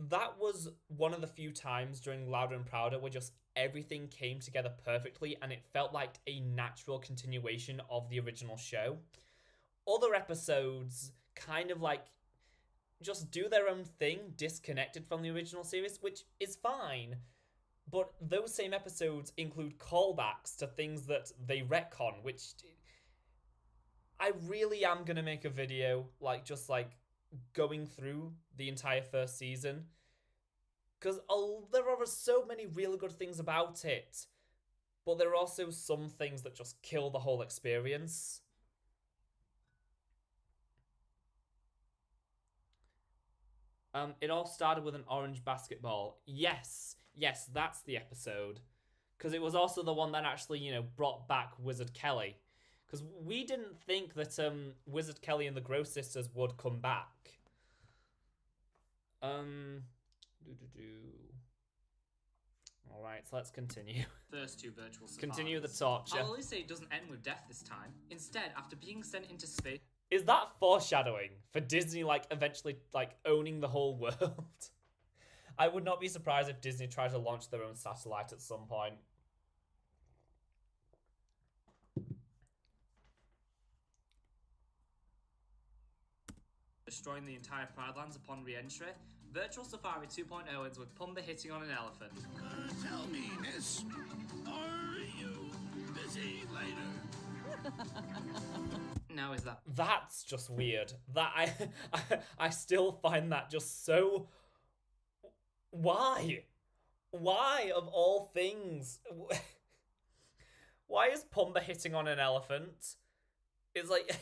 that was one of the few times during Louder and Prouder where just everything came together perfectly and it felt like a natural continuation of the original show. Other episodes kind of like just do their own thing, disconnected from the original series, which is fine. But those same episodes include callbacks to things that they retcon, which I really am going to make a video, like, just like going through the entire first season. Because there are so many really good things about it, but there are also some things that just kill the whole experience. It all started with an orange basketball. Yes, that's the episode. Because it was also the one that actually, brought back Wizard Kelly. Because we didn't think that Wizard Kelly and the Grow Sisters would come back. Alright, so let's continue. First two virtual safaris. Continue the torture. I'll only say it doesn't end with death this time. Instead, after being sent into space... Is that foreshadowing for Disney, eventually, owning the whole world? I would not be surprised if Disney tried to launch their own satellite at some point. Destroying the entire Pride Lands upon re-entry, Virtual Safari 2.0 ends with Pumbaa hitting on an elephant. Tell me, miss, are you busy later? Now is that... That's just weird. That I still find that just so... Why? Why, of all things? Why is Pumbaa hitting on an elephant? It's like...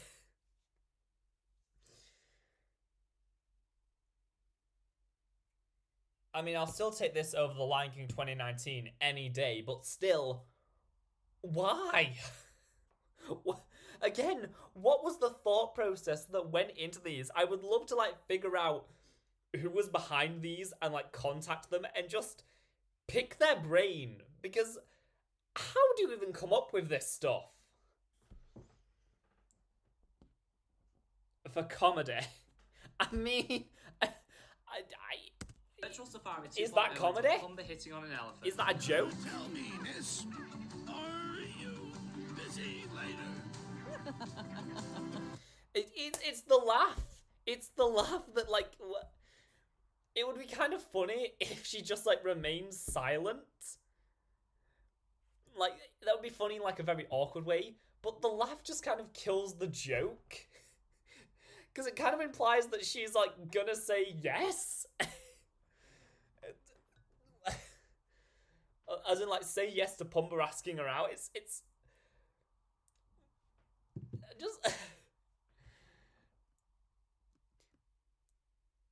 I mean, I'll still take this over The Lion King 2019 any day, but still, why? Again, what was the thought process that went into these? I would love to, figure out who was behind these and, contact them and just pick their brain. Because how do you even come up with this stuff? For comedy. I mean, Virtual Safari 2.0 is that comedy? Pumbaa hitting on an elephant. Is that a joke? Tell me, miss, are you busy later? It's the laugh. It's the laugh that, it would be kind of funny if she just, remains silent. That would be funny in, a very awkward way, but the laugh just kind of kills the joke. Because it kind of implies that she's, gonna say yes. As in, say yes to Pumbaa asking her out. It's just...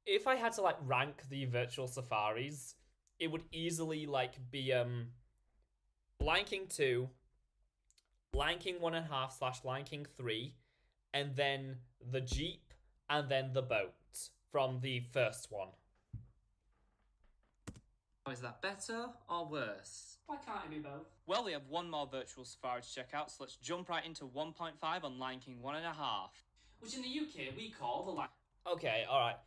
If I had to, rank the virtual safaris, it would easily, be, Lion King 2, Lion King 1.5 / Lion King 3, and then the Jeep, and then the boat from the first one. Is that better or worse? Why can't it be both? Well, we have one more virtual safari to check out, so let's jump right into 1.5 on Lion King 1.5. Which in the UK we call the Lion... Okay, alright.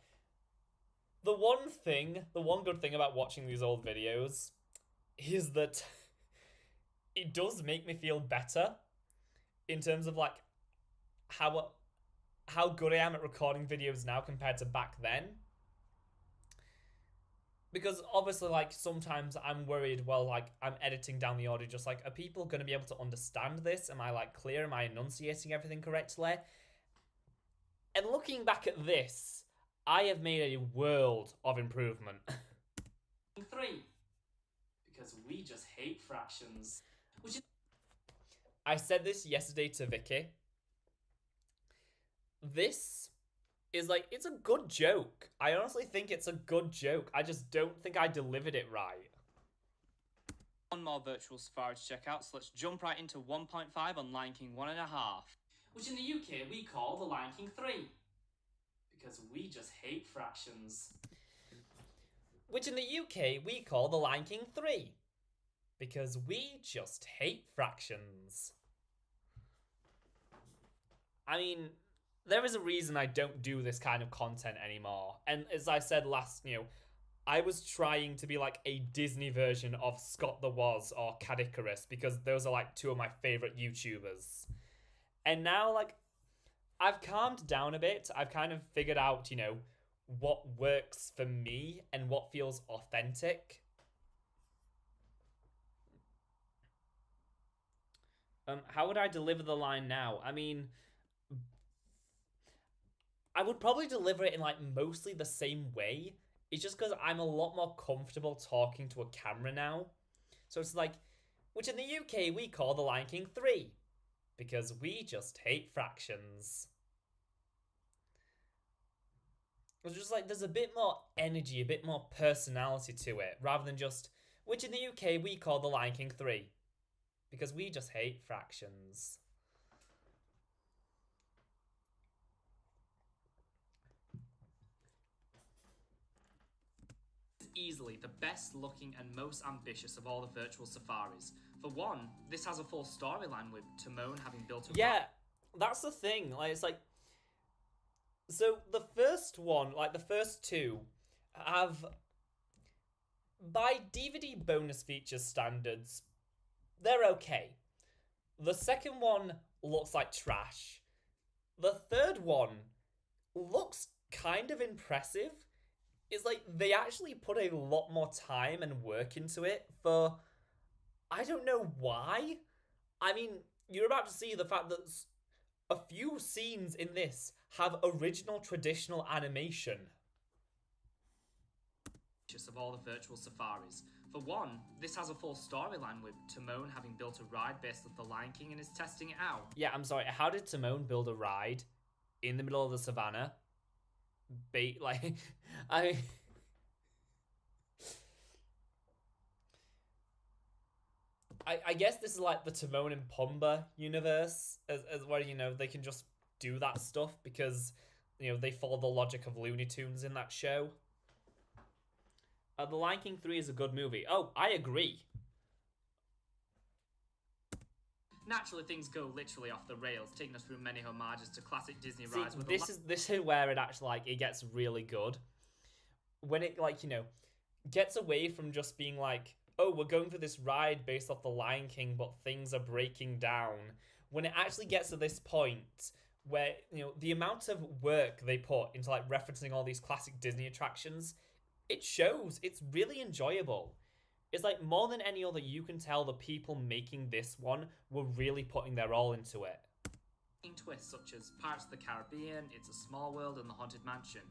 The one good thing about watching these old videos is that it does make me feel better in terms of, how good I am at recording videos now compared to back then. Because obviously, sometimes I'm worried, I'm editing down the audio, just are people going to be able to understand this? Am I, clear? Am I enunciating everything correctly? And looking back at this, I have made a world of improvement. 3. Because we just hate fractions. Which is... I said this yesterday to Vicky. This is it's a good joke. I honestly think it's a good joke. I just don't think I delivered it right. One more virtual safari to check out, so let's jump right into 1.5 on Lion King 1.5. Which in the UK we call the Lion King 3. Because we just hate fractions. Which in the UK we call the Lion King 3. Because we just hate fractions. I mean... There is a reason I don't do this kind of content anymore. And as I said last, I was trying to be a Disney version of Scott the Woz or Cad Icarus because those are two of my favourite YouTubers. And now, I've calmed down a bit. I've kind of figured out, what works for me and what feels authentic. How would I deliver the line now? I mean... I would probably deliver it in like mostly the same way. It's just because I'm a lot more comfortable talking to a camera now. So it's like, which in the UK we call The Lion King 3. Because we just hate fractions. It's just like there's a bit more energy, a bit more personality to it, rather than just, which in the UK we call The Lion King 3. Because we just hate fractions. Easily the best looking and most ambitious of all the virtual safaris. For one, this has a full storyline with Timon having built a... Yeah, that's the thing. Like, it's like, so the first one, like the first two, have, by DVD bonus features standards, they're okay. The second one looks like trash. The third one looks kind of impressive. It's like they actually put a lot more time and work into it for, I don't know why. I mean, you're about to see the fact that a few scenes in this have original traditional animation. Of all the virtual safaris. For one, this has a full storyline with Timon having built a ride based on The Lion King and is testing it out. Yeah, I'm sorry, how did Timon build a ride in the middle of the savannah? I guess this is like the Timon and Pumbaa universe, as where, you know, they can just do that stuff because, you know, they follow the logic of Looney Tunes in that show. The Lion King 3 is a good movie. Oh, I agree. Naturally, things go literally off the rails, taking us through many homages to classic Disney See, rides. This is where it actually, like, it gets really good. When it, like, you know, gets away from just being like, oh, we're going for this ride based off The Lion King, but things are breaking down. When it actually gets to this point where, you know, the amount of work they put into, like, referencing all these classic Disney attractions, it shows. It's really enjoyable. It's like more than any other, you can tell the people making this one were really putting their all into it. Twists such as Pirates of the Caribbean, It's a Small World, and The Haunted Mansion.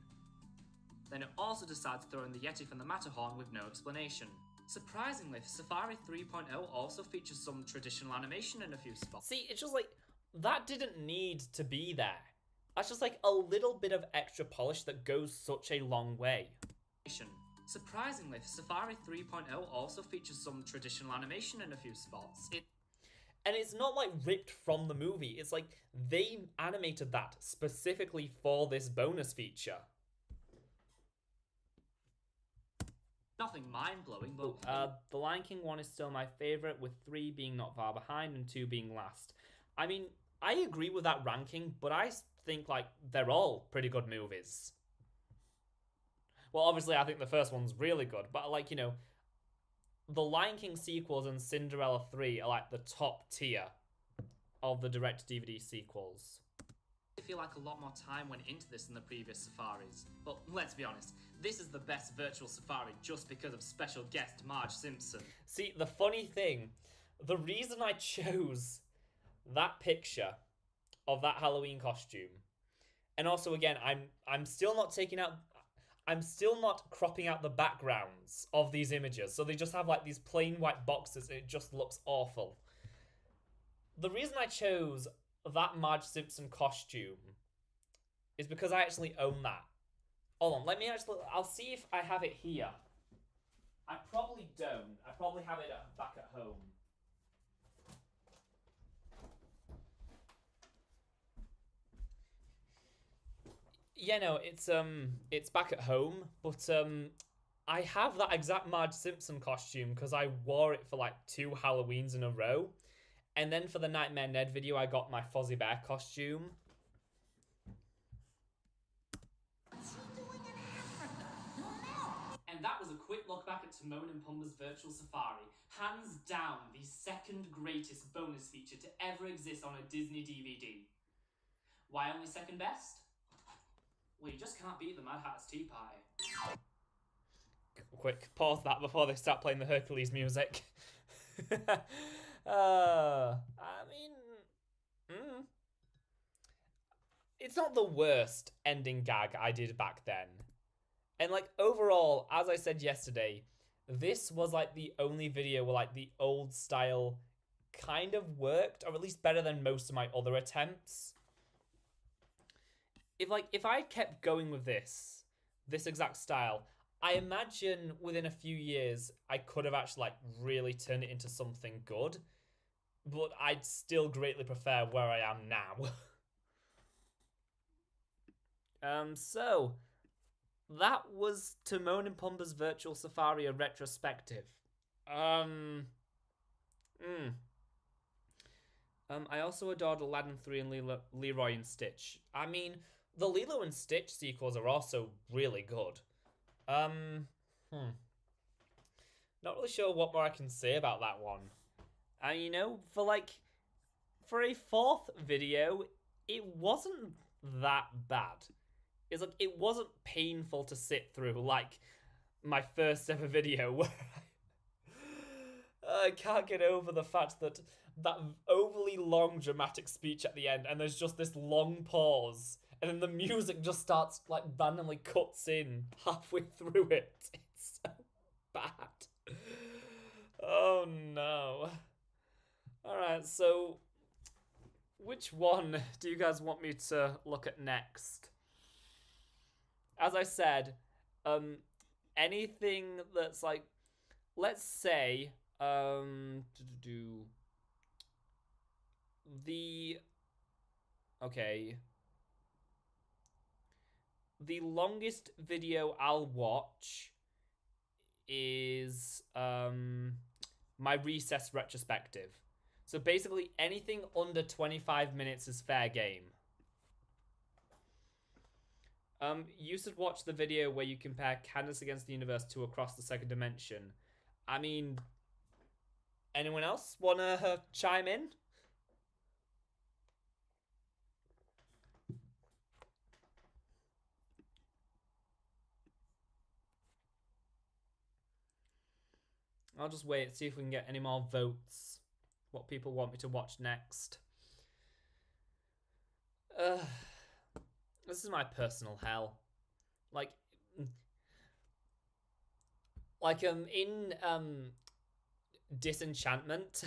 Then it also decides to throw in the Yeti from the Matterhorn with no explanation. Surprisingly, Safari 3.0 also features some traditional animation in a few spots. See, it's just like, that didn't need to be there. That's just like a little bit of extra polish that goes such a long way. Surprisingly, Safari 3.0 also features some traditional animation in a few spots. And it's not like ripped from the movie. It's like they animated that specifically for this bonus feature. Nothing mind-blowing, but... The Lion King 1 is still my favourite, with 3 being not far behind and 2 being last. I mean, I agree with that ranking, but I think, like, they're all pretty good movies. Well, obviously, I think the first one's really good, but, like, you know, the Lion King sequels and Cinderella 3 are, like, the top tier of the direct-to-DVD sequels. I feel like a lot more time went into this than the previous safaris. But let's be honest, this is the best virtual safari just because of special guest Marge Simpson. See, the funny thing, the reason I chose that picture of that Halloween costume, and also, again, I'm still not cropping out the backgrounds of these images, so they just have, like, these plain white boxes, and it just looks awful. The reason I chose that Marge Simpson costume is because I actually own that. Hold on, I'll see if I have it here. I probably don't. I probably have it back at home. Yeah, no, it's back at home, but I have that exact Marge Simpson costume because I wore it for like 2 Halloweens in a row. And then for the Nightmare Ned video, I got my Fozzie Bear costume. And that was a quick look back at Timon and Pumbaa's Virtual Safari. Hands down, the second greatest bonus feature to ever exist on a Disney DVD. Why only second best? Well, you just can't beat the Mad Hatter's Tea Pie. Quick, pause that before they start playing the Hercules music. I mean... it's not the worst ending gag I did back then. And like overall, as I said yesterday, this was like the only video where like the old style kind of worked, or at least better than most of my other attempts. If I kept going with this exact style, I imagine within a few years I could have actually like really turned it into something good. But I'd still greatly prefer where I am now. So that was Timon and Pumbaa's Virtual Safari, a retrospective. I also adored Aladdin 3 and Leroy and Stitch. I mean, the Lilo and Stitch sequels are also really good. Not really sure what more I can say about that one. And you know, for a fourth video, it wasn't that bad. It's like, it wasn't painful to sit through like my first ever video where I can't get over the fact that overly long dramatic speech at the end, and there's just this long pause, and then the music just starts like randomly cuts in halfway through it. It's so bad. Oh no. Alright, so which one do you guys want me to look at next? As I said, anything that's like, let's say, the longest video I'll watch is my recess retrospective. So basically anything under 25 minutes is fair game. You should watch the video where you compare Candace Against the Universe to Across the Second Dimension. I mean, anyone else wanna chime in? I'll just wait, see if we can get any more votes. What people want me to watch next. This is my personal hell. In Disenchantment,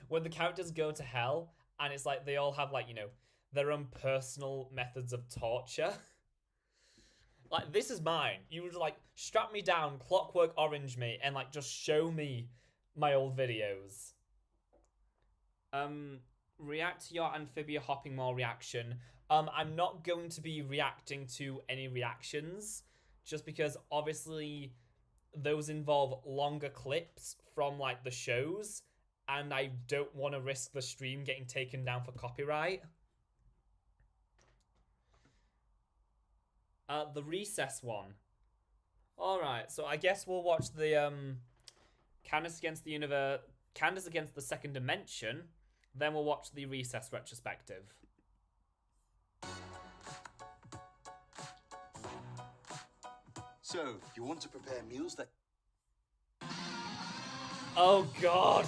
when the characters go to hell, and it's like they all have like, you know, their own personal methods of torture. Like, this is mine. You would like strap me down, Clockwork Orange me, and like just show me my old videos. React to your Amphibia Hopping Mall reaction. I'm not going to be reacting to any reactions, just because obviously those involve longer clips from like the shows, and I don't want to risk the stream getting taken down for copyright. The recess one. Alright, so I guess we'll watch the Candace Against the Universe, Candace Against the Second Dimension, then we'll watch the recess retrospective. So, you want to prepare meals that... Oh god!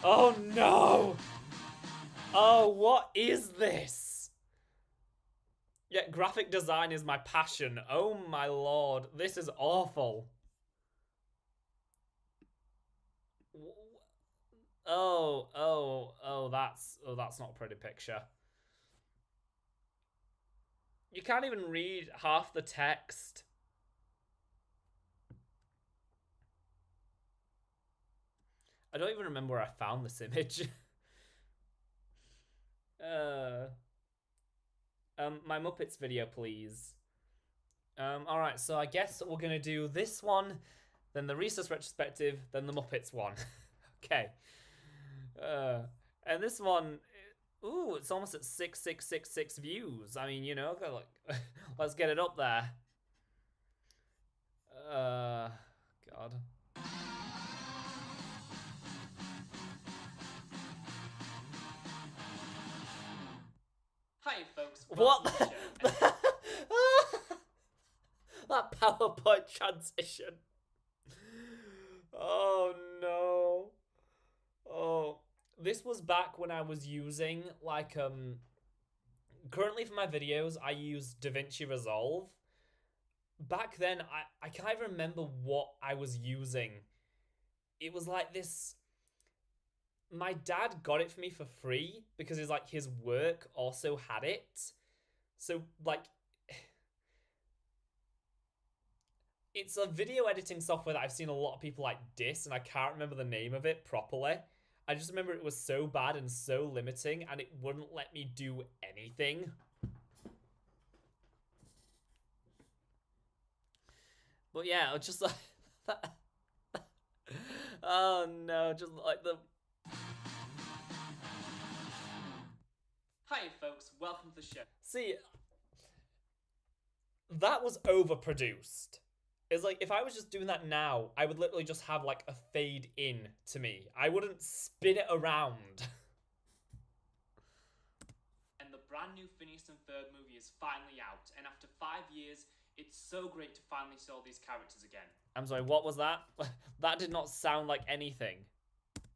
Oh no! Oh, what is this? Yeah, graphic design is my passion. Oh my lord, this is awful. That's not a pretty picture. You can't even read half the text. I don't even remember where I found this image. My Muppets video, please. Alright, so I guess we're gonna do this one, then the recess retrospective, then the Muppets one. Okay. And this one, ooh, it's almost at 6,666 views. I mean, you know, like, let's get it up there. God. Hi, folks. What? Welcome to the show. That PowerPoint transition. Oh no. Oh, this was back when I was using like currently for my videos, I use DaVinci Resolve. Back then, I can't even remember what I was using. It was like this... My dad got it for me for free because it's like his work also had it. So, like... It's a video editing software that I've seen a lot of people like diss, and I can't remember the name of it properly. I just remember it was so bad and so limiting, and it wouldn't let me do anything. But yeah, it's just like that. Oh no, just like the... Hi folks, welcome to the show. See, that was overproduced. It's like, if I was just doing that now, I would literally just have like a fade in to me. I wouldn't spin it around. And the brand new Phineas and Ferb movie is finally out, and after 5 years, it's so great to finally see all these characters again. I'm sorry, what was that? That did not sound like anything.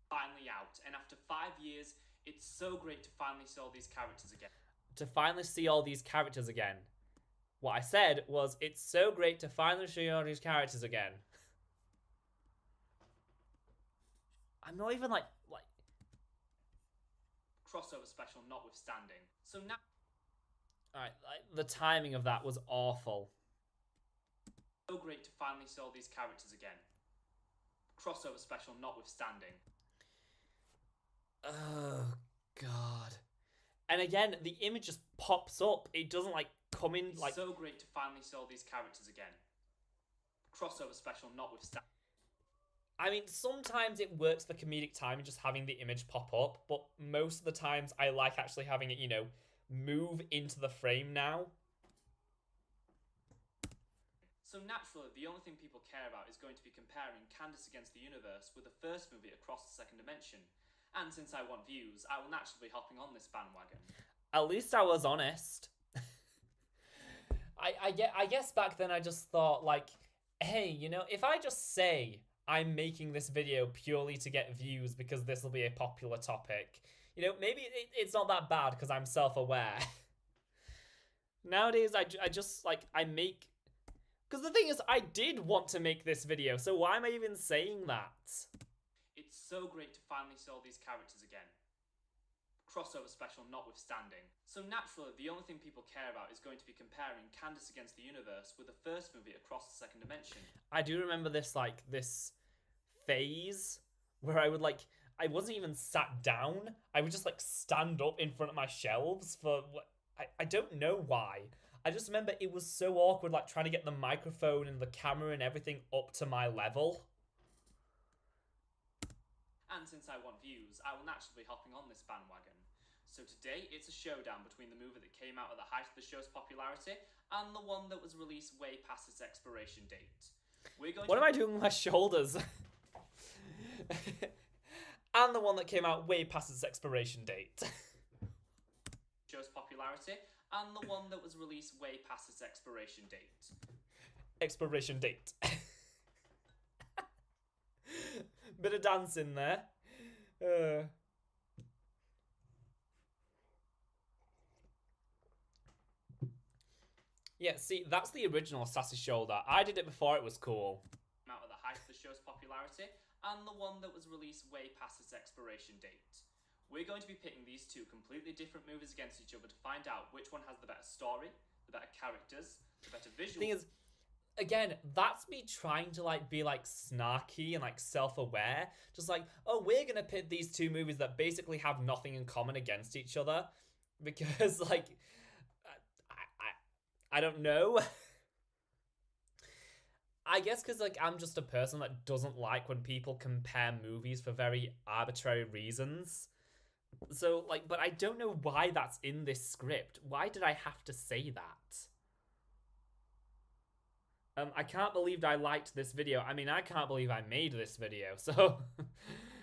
Finally out, and after 5 years, it's so great to finally see all these characters again. To finally see all these characters again. What I said was, it's so great to finally see all these characters again. I'm not even like... Crossover special notwithstanding. So now... Alright, like, the timing of that was awful. So great to finally see all these characters again. Crossover special notwithstanding. Oh, God. And again, the image just pops up. It doesn't, like, come in, like... It's so great to finally see all these characters again. Crossover special notwithstanding. I mean, sometimes it works for comedic timing, just having the image pop up, but most of the times I like actually having it, you know, move into the frame now. So naturally, the only thing people care about is going to be comparing Candace against the universe with the first movie across the second dimension. And since I want views, I will naturally be hopping on this bandwagon. At least I was honest. I guess back then I just thought, like, hey, you know, if I just say I'm making this video purely to get views because this will be a popular topic, you know, maybe it's not that bad because I'm self-aware. Nowadays, I just, like, I make... Because the thing is, I did want to make this video, so why am I even saying that? It's so great to finally see all these characters again. Crossover special notwithstanding. So naturally, the only thing people care about is going to be comparing Candace against the universe with the first movie across the second dimension. I do remember this, like, this phase where I would, like, I wasn't even sat down. I would just, like, stand up in front of my shelves for, I don't know why. I just remember it was so awkward, like, trying to get the microphone and the camera and everything up to my level. And since I want views, I will naturally be hopping on this bandwagon. So today, it's a showdown between the movie that came out at the height of the show's popularity and the one that was released way past its expiration date. What am I doing with my shoulders? And the one that came out way past its expiration date. Show's popularity and the one that was released way past its expiration date. Expiration date. Bit of dance in there. Yeah, see, that's the original Sassy Shoulder. I did it before it was cool. Out at the height of the show's popularity and the one that was released way past its expiration date. We're going to be pitting these two completely different movies against each other to find out which one has the better story, the better characters, the better visual... Thing is, again, that's me trying to, like, be, like, snarky and, like, self-aware. Just like, oh, we're gonna pit these two movies that basically have nothing in common against each other. Because, like, I don't know. I guess because, like, I'm just a person that doesn't like when people compare movies for very arbitrary reasons. So, like, but I don't know why that's in this script. Why did I have to say that? I can't believe I liked this video. I mean, I can't believe I made this video, so...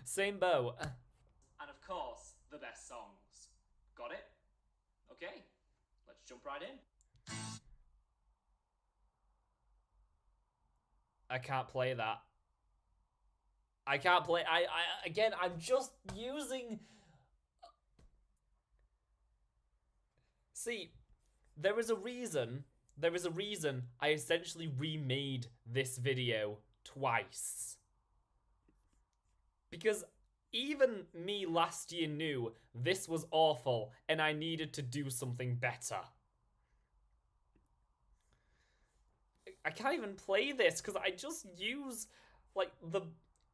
Same boat. And of course, the best songs. Got it? Okay, let's jump right in. I can't play that. I can't play... Again, I'm just using... See, there is a reason I essentially remade this video twice. Because even me last year knew this was awful and I needed to do something better. I can't even play this because I just use, like, the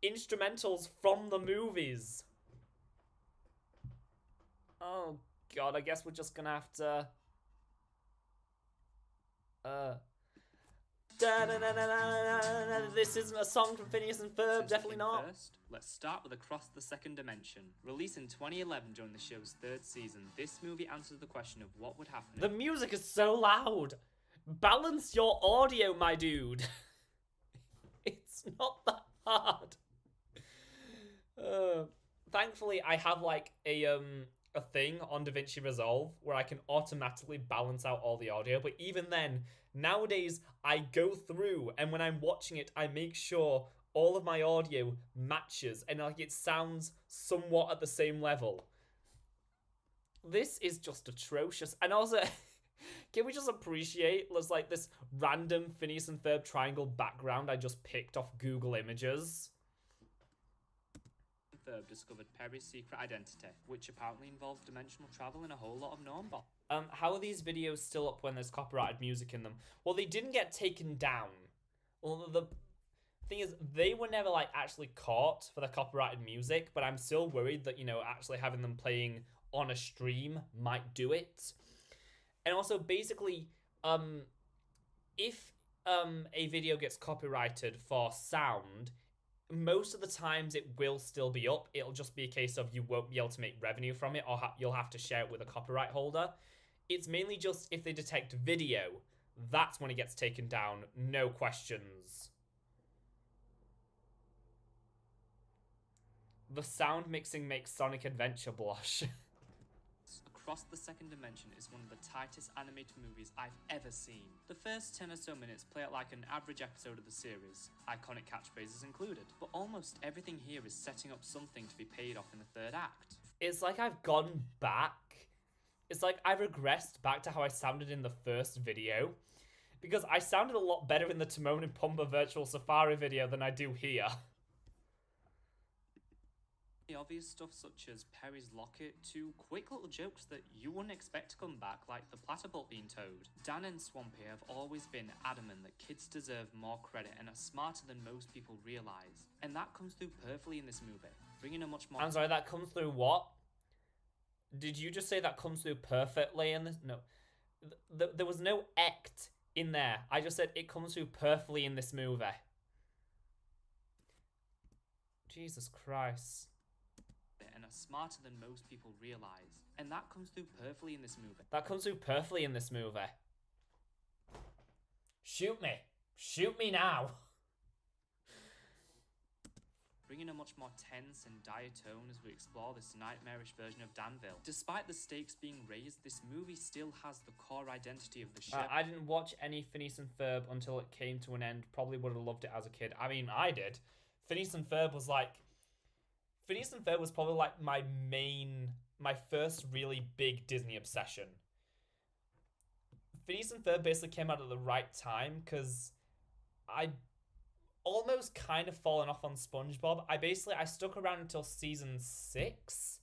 instrumentals from the movies. Oh god, I guess we're just gonna have to... This isn't a song from Phineas and Ferb, definitely not. First, let's start with Across the Second Dimension. Released in 2011 during the show's third season, this movie answers the question of what would happen. The music is so loud. Balance your audio, my dude. It's not that hard. Thankfully, I have like a thing on DaVinci Resolve where I can automatically balance out all the audio. But even then, nowadays I go through and when I'm watching it, I make sure all of my audio matches and like it sounds somewhat at the same level. This is just atrocious. And also, can we just appreciate there's like this random Phineas and Ferb triangle background I just picked off Google Images? Ferb discovered Perry's secret identity, which apparently involved dimensional travel and a whole lot of non-bot. How are these videos still up when there's copyrighted music in them? Well, they didn't get taken down. Well, the thing is, they were never like actually caught for the copyrighted music, but I'm still worried that, you know, actually having them playing on a stream might do it. And also, basically, if a video gets copyrighted for sound, most of the times it will still be up. It'll just be a case of you won't be able to make revenue from it, or you'll have to share it with a copyright holder. It's mainly just if they detect video, that's when it gets taken down, no questions. The sound mixing makes Sonic Adventure blush. Across the Second Dimension is one of the tightest animated movies I've ever seen. The first 10 or so minutes play out like an average episode of the series, iconic catchphrases included, but almost everything here is setting up something to be paid off in the third act. It's like I've gone back. It's like I regressed back to how I sounded in the first video, because I sounded a lot better in the Timon and Pumbaa Virtual Safari video than I do here. The obvious stuff such as Perry's locket to quick little jokes that you wouldn't expect to come back, like the platypult being towed. Dan and Swampy have always been adamant that kids deserve more credit and are smarter than most people realise. And that comes through perfectly in this movie, bringing a much more... I'm sorry, that comes through what? Did you just say that comes through perfectly in this? No. There was no act in there. I just said it comes through perfectly in this movie. Jesus Christ. And are smarter than most people realise. And that comes through perfectly in this movie. That comes through perfectly in this movie. Shoot me. Shoot me now. Bringing a much more tense and dire tone as we explore this nightmarish version of Danville. Despite the stakes being raised, this movie still has the core identity of the show. I didn't watch any Phineas and Ferb until it came to an end. Probably would have loved it as a kid. I mean, I did. Phineas and Ferb was probably like my first really big Disney obsession. Phineas and Ferb basically came out at the right time because I'd almost kind of fallen off on SpongeBob. I stuck around until season 6,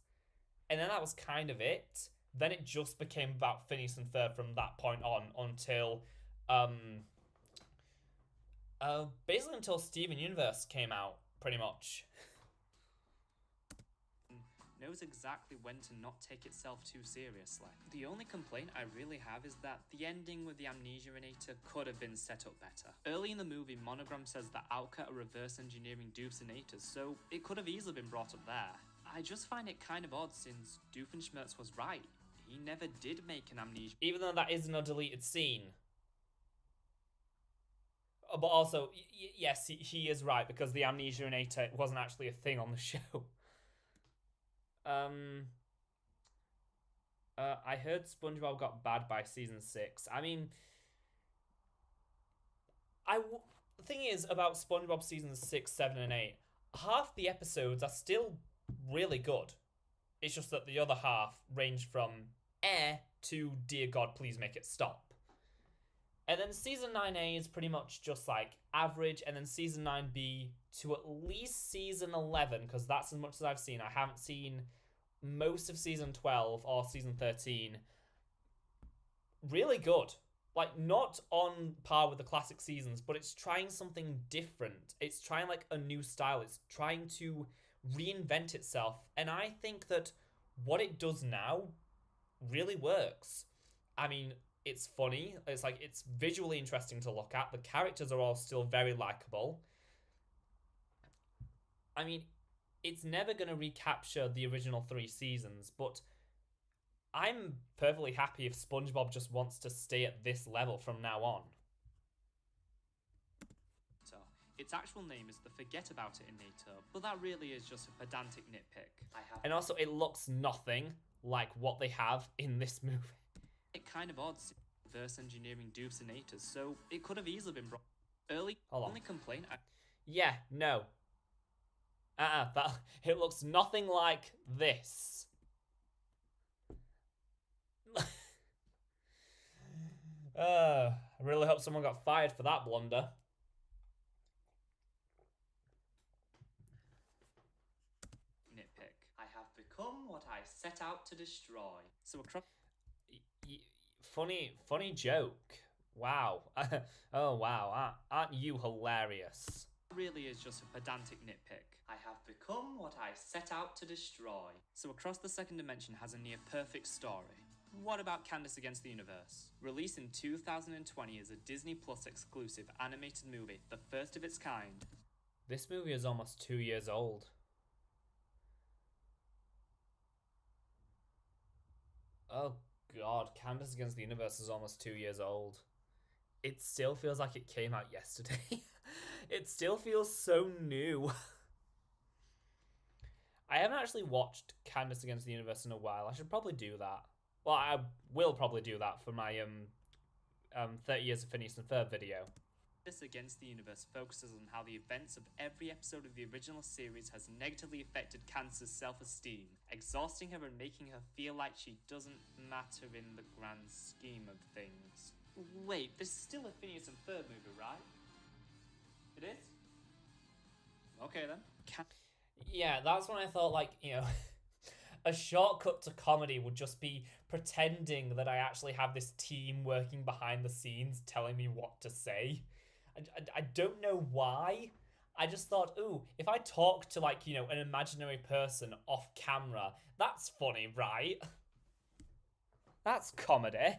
and then that was kind of it. Then it just became about Phineas and Ferb from that point on until basically until Steven Universe came out, pretty much. Knows exactly when to not take itself too seriously. The only complaint I really have is that the ending with the Amnesianator could have been set up better. Early in the movie, Monogram says that Owlcat are reverse engineering Doofenators, so it could have easily been brought up there. I just find it kind of odd since Doofenshmirtz was right. He never did make an amnesia. Even though that isn't a deleted scene. But also, yes, he is right, because the Amnesianator wasn't actually a thing on the show. I heard SpongeBob got bad by season 6. I mean, the thing is about SpongeBob seasons 6, 7, and 8, half the episodes are still really good. It's just that the other half range from to dear God, please make it stop. And then season 9A is pretty much just like average, and then season 9B to at least season 11, because that's as much as I've seen. I haven't seen most of season 12 or season 13. Really good. Like, not on par with the classic seasons, but it's trying something different. It's trying, like, a new style. It's trying to reinvent itself. And I think that what it does now really works. I mean, it's funny. It's, like, it's visually interesting to look at. The characters are all still very likable. I mean, it's never going to recapture the original 3 seasons, but I'm perfectly happy if SpongeBob just wants to stay at this level from now on. Its actual name is the Forget About It Inator, but that really is just a pedantic nitpick. And also, it looks nothing like what they have in this movie. It kind of odd seeing reverse engineering Dupes Inators, so it could have easily been brought. Only complaint. Yeah, no. That it looks nothing like this. I really hope someone got fired for that blunder. Nitpick. I have become what I set out to destroy. So across. Funny joke. Wow. Oh wow. Aren't you hilarious? Really is just a pedantic nitpick. I have become what I set out to destroy. So Across the Second Dimension has a near perfect story. What about Candace Against the Universe? Released in 2020 as a Disney Plus exclusive animated movie, the first of its kind. This movie is almost 2 years old. Oh God, Candace Against the Universe is almost 2 years old. It still feels like it came out yesterday. It still feels so new. I haven't actually watched Candace Against the Universe in a while. I should probably do that. Well, I will probably do that for my 30 Years of Phineas and Ferb video. Candace Against the Universe focuses on how the events of every episode of the original series has negatively affected Candace's self-esteem, exhausting her and making her feel like she doesn't matter in the grand scheme of things. Wait, this is still a Phineas and Ferb movie, right? It is? Okay then. Yeah, that's when I thought, like, you know, a shortcut to comedy would just be pretending that I actually have this team working behind the scenes telling me what to say. I don't know why. I just thought, ooh, if I talk to, like, you know, an imaginary person off camera, that's funny, right? That's comedy.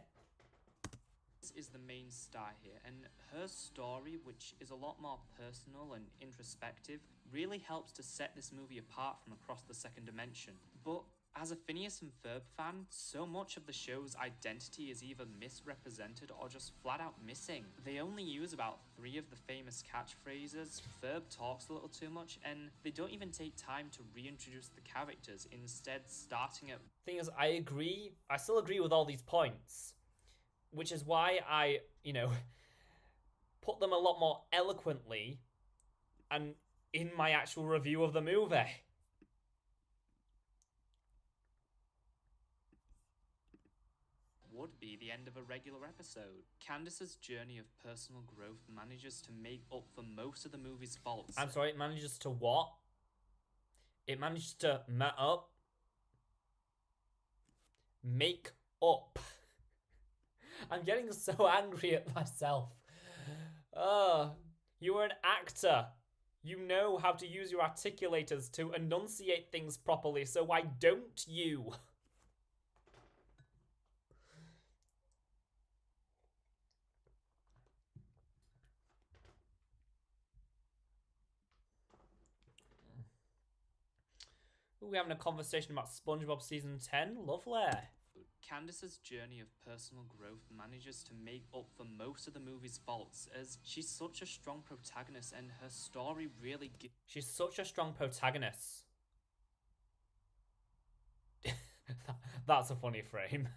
Is the main star here, and her story, which is a lot more personal and introspective, really helps to set this movie apart from Across the Second Dimension. But as a Phineas and Ferb fan, so much of the show's identity is either misrepresented or just flat out missing. They only use about 3 of the famous catchphrases, Ferb talks a little too much, and they don't even take time to reintroduce the characters, instead starting at... Thing is, I agree. I still agree with all these points. Which is why I, you know, put them a lot more eloquently and in my actual review of the movie. Would be the end of a regular episode. Candace's journey of personal growth manages to make up for most of the movie's faults. I'm sorry, it manages to what? It manages to make up. I'm getting so angry at myself. You are an actor. You know how to use your articulators to enunciate things properly, so why don't you? We're having a conversation about SpongeBob Season 10. Lovely. Candace's journey of personal growth manages to make up for most of the movie's faults, as she's such a strong protagonist and her story really gives... She's such a strong protagonist. That's a funny frame.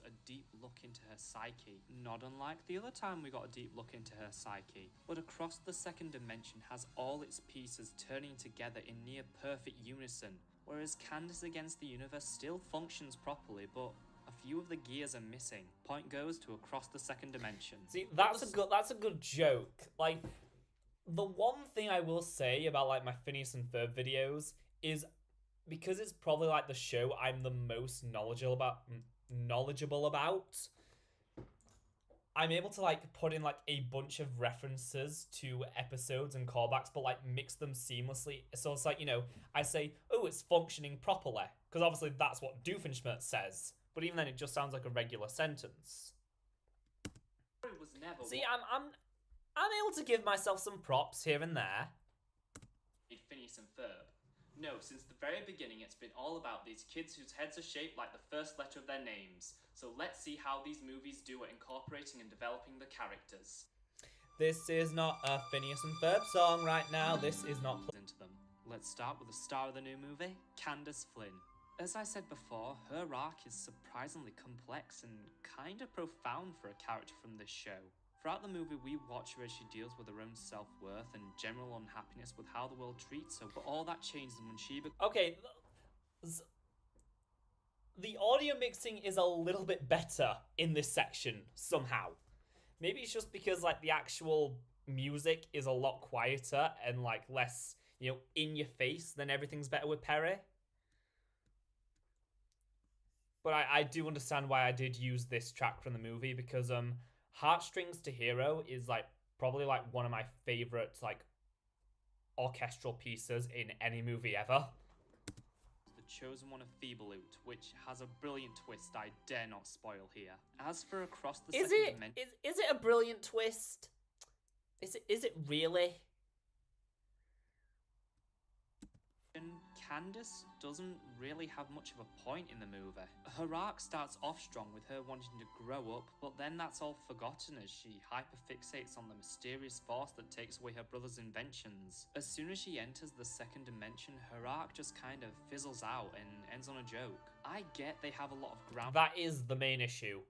A deep look into her psyche, not unlike the other time we got a deep look into her psyche. But Across the Second Dimension has all its pieces turning together in near perfect unison. whereas Candace Against the Universe still functions properly, but a few of the gears are missing. Point goes to Across the Second Dimension. See, that's a good joke. Like, the one thing I will say about like my Phineas and Ferb videos is because it's probably like the show I'm the most knowledgeable about. I'm able to like put in like a bunch of references to episodes and callbacks, but like mix them seamlessly. So it's like, you know, I say, oh, it's functioning properly, because obviously that's what Doofenshmirtz says. But even then, it just sounds like a regular sentence. It was never See, I'm able to give myself some props here and there. Phineas and Ferb. No, since the very beginning, it's been all about these kids whose heads are shaped like the first letter of their names. So let's see how these movies do at incorporating and developing the characters. This is not a Phineas and Ferb song right now. This is not... Into them. Let's start with the star of the new movie, Candace Flynn. As I said before, her arc is surprisingly complex and kinda profound for a character from this show. Throughout the movie, we watch her as she deals with her own self-worth and general unhappiness with how the world treats her, but all that changes when she... Okay, the audio mixing is a little bit better in this section, somehow. Maybe it's just because, like, the actual music is a lot quieter and, like, less, you know, in your face, then everything's better with Perry. But I do understand why I did use this track from the movie, because Heartstrings to Hero is like probably like one of my favorite like orchestral pieces in any movie ever. The chosen one of Feebleoot, which has a brilliant twist I dare not spoil here. As for Across the Second Dimension... Is it a brilliant twist? Is it really? Candace doesn't really have much of a point in the movie. Her arc starts off strong with her wanting to grow up, but then that's all forgotten as she hyperfixates on the mysterious force that takes away her brother's inventions. As soon as she enters the second dimension, her arc just kind of fizzles out and ends on a joke. I get they have a lot of ground... That is the main issue.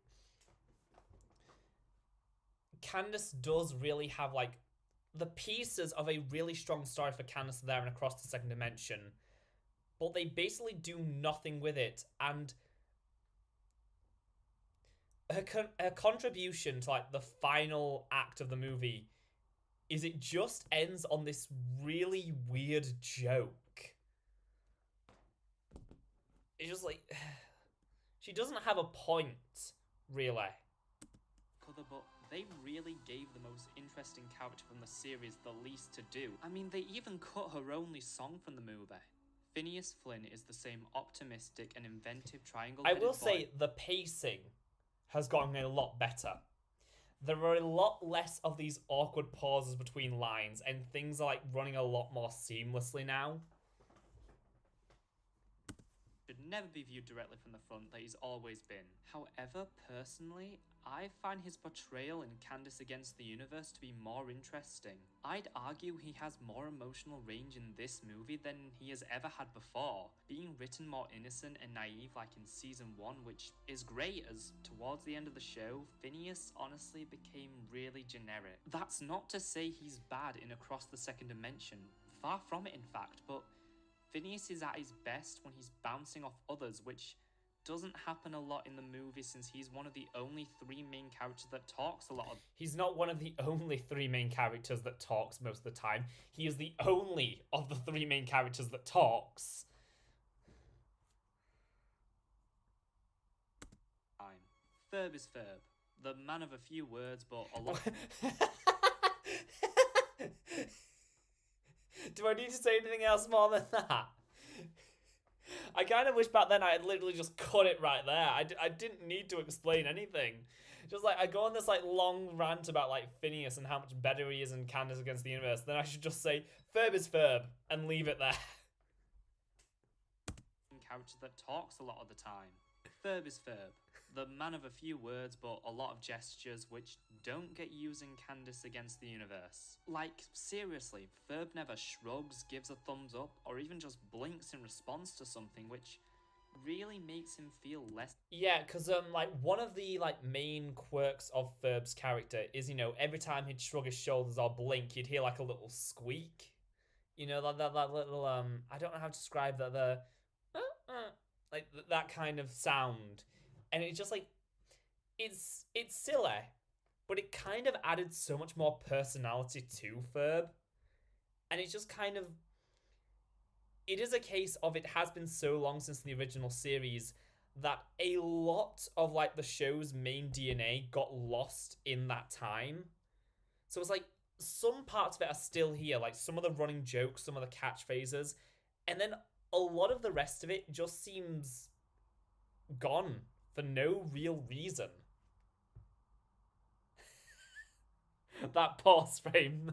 Candace does really have like the pieces of a really strong story for Candace there and Across the Second Dimension, but they basically do nothing with it, and her contribution to like the final act of the movie is it just ends on this really weird joke. It's just like she doesn't have a point, really. But they really gave the most interesting character from the series the least to do. I mean, they even cut her only song from the movie. Phineas Flynn is the same optimistic and inventive triangle. I will say the pacing has gotten a lot better. There are a lot less of these awkward pauses between lines, and things are like running a lot more seamlessly now. Should never be viewed directly from the front that he's always been. However, personally, I find his portrayal in Candace Against the Universe to be more interesting. I'd argue he has more emotional range in this movie than he has ever had before, being written more innocent and naive like in season 1, which is great as towards the end of the show, Phineas honestly became really generic. That's not to say he's bad in Across the Second Dimension, far from it in fact, but Phineas is at his best when he's bouncing off others, which doesn't happen a lot in the movie since he's one of the only three main characters that talks a lot. He's not one of the only three main characters that talks most of the time. He is the only of the three main characters that talks. Ferb is Ferb. The man of a few words, but a lot... Do I need to say anything else more than that? I kind of wish back then I had literally just cut it right there. I didn't need to explain anything. Just like, I go on this like long rant about like Phineas and how much better he is in Candace Against the Universe. Then I should just say, Ferb is Ferb, and leave it there. Character that talks a lot of the time. Ferb is Ferb. The man of a few words but a lot of gestures which don't get used in Candace Against the Universe. Like, seriously, Ferb never shrugs, gives a thumbs up, or even just blinks in response to something, which really makes him feel less... Yeah, because like one of the like main quirks of Ferb's character is, you know, every time he'd shrug his shoulders or blink, you'd hear like a little squeak. You know, that little, I don't know how to describe that, like that kind of sound, and it's just like it's silly, but it kind of added so much more personality to Ferb, and it's just kind of it is a case of it has been so long since the original series that a lot of like the show's main DNA got lost in that time. So it's like some parts of it are still here, like some of the running jokes, some of the catchphrases, and then a lot of the rest of it just seems gone for no real reason. That pause frame.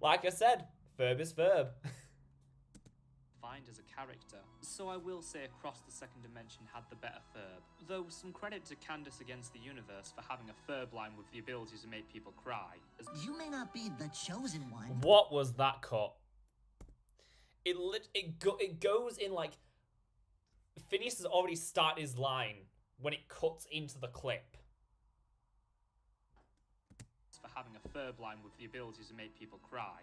Like I said, Ferb is Ferb. Defined as a character, so I will say Across the Second Dimension had the better Ferb. Though some credit to Candace Against the Universe for having a Ferb line with the ability to make people cry. You may not be the chosen one. What was that cut? It goes in like Phineas has already started his line when it cuts into the clip. For having a Ferb line with the ability to make people cry.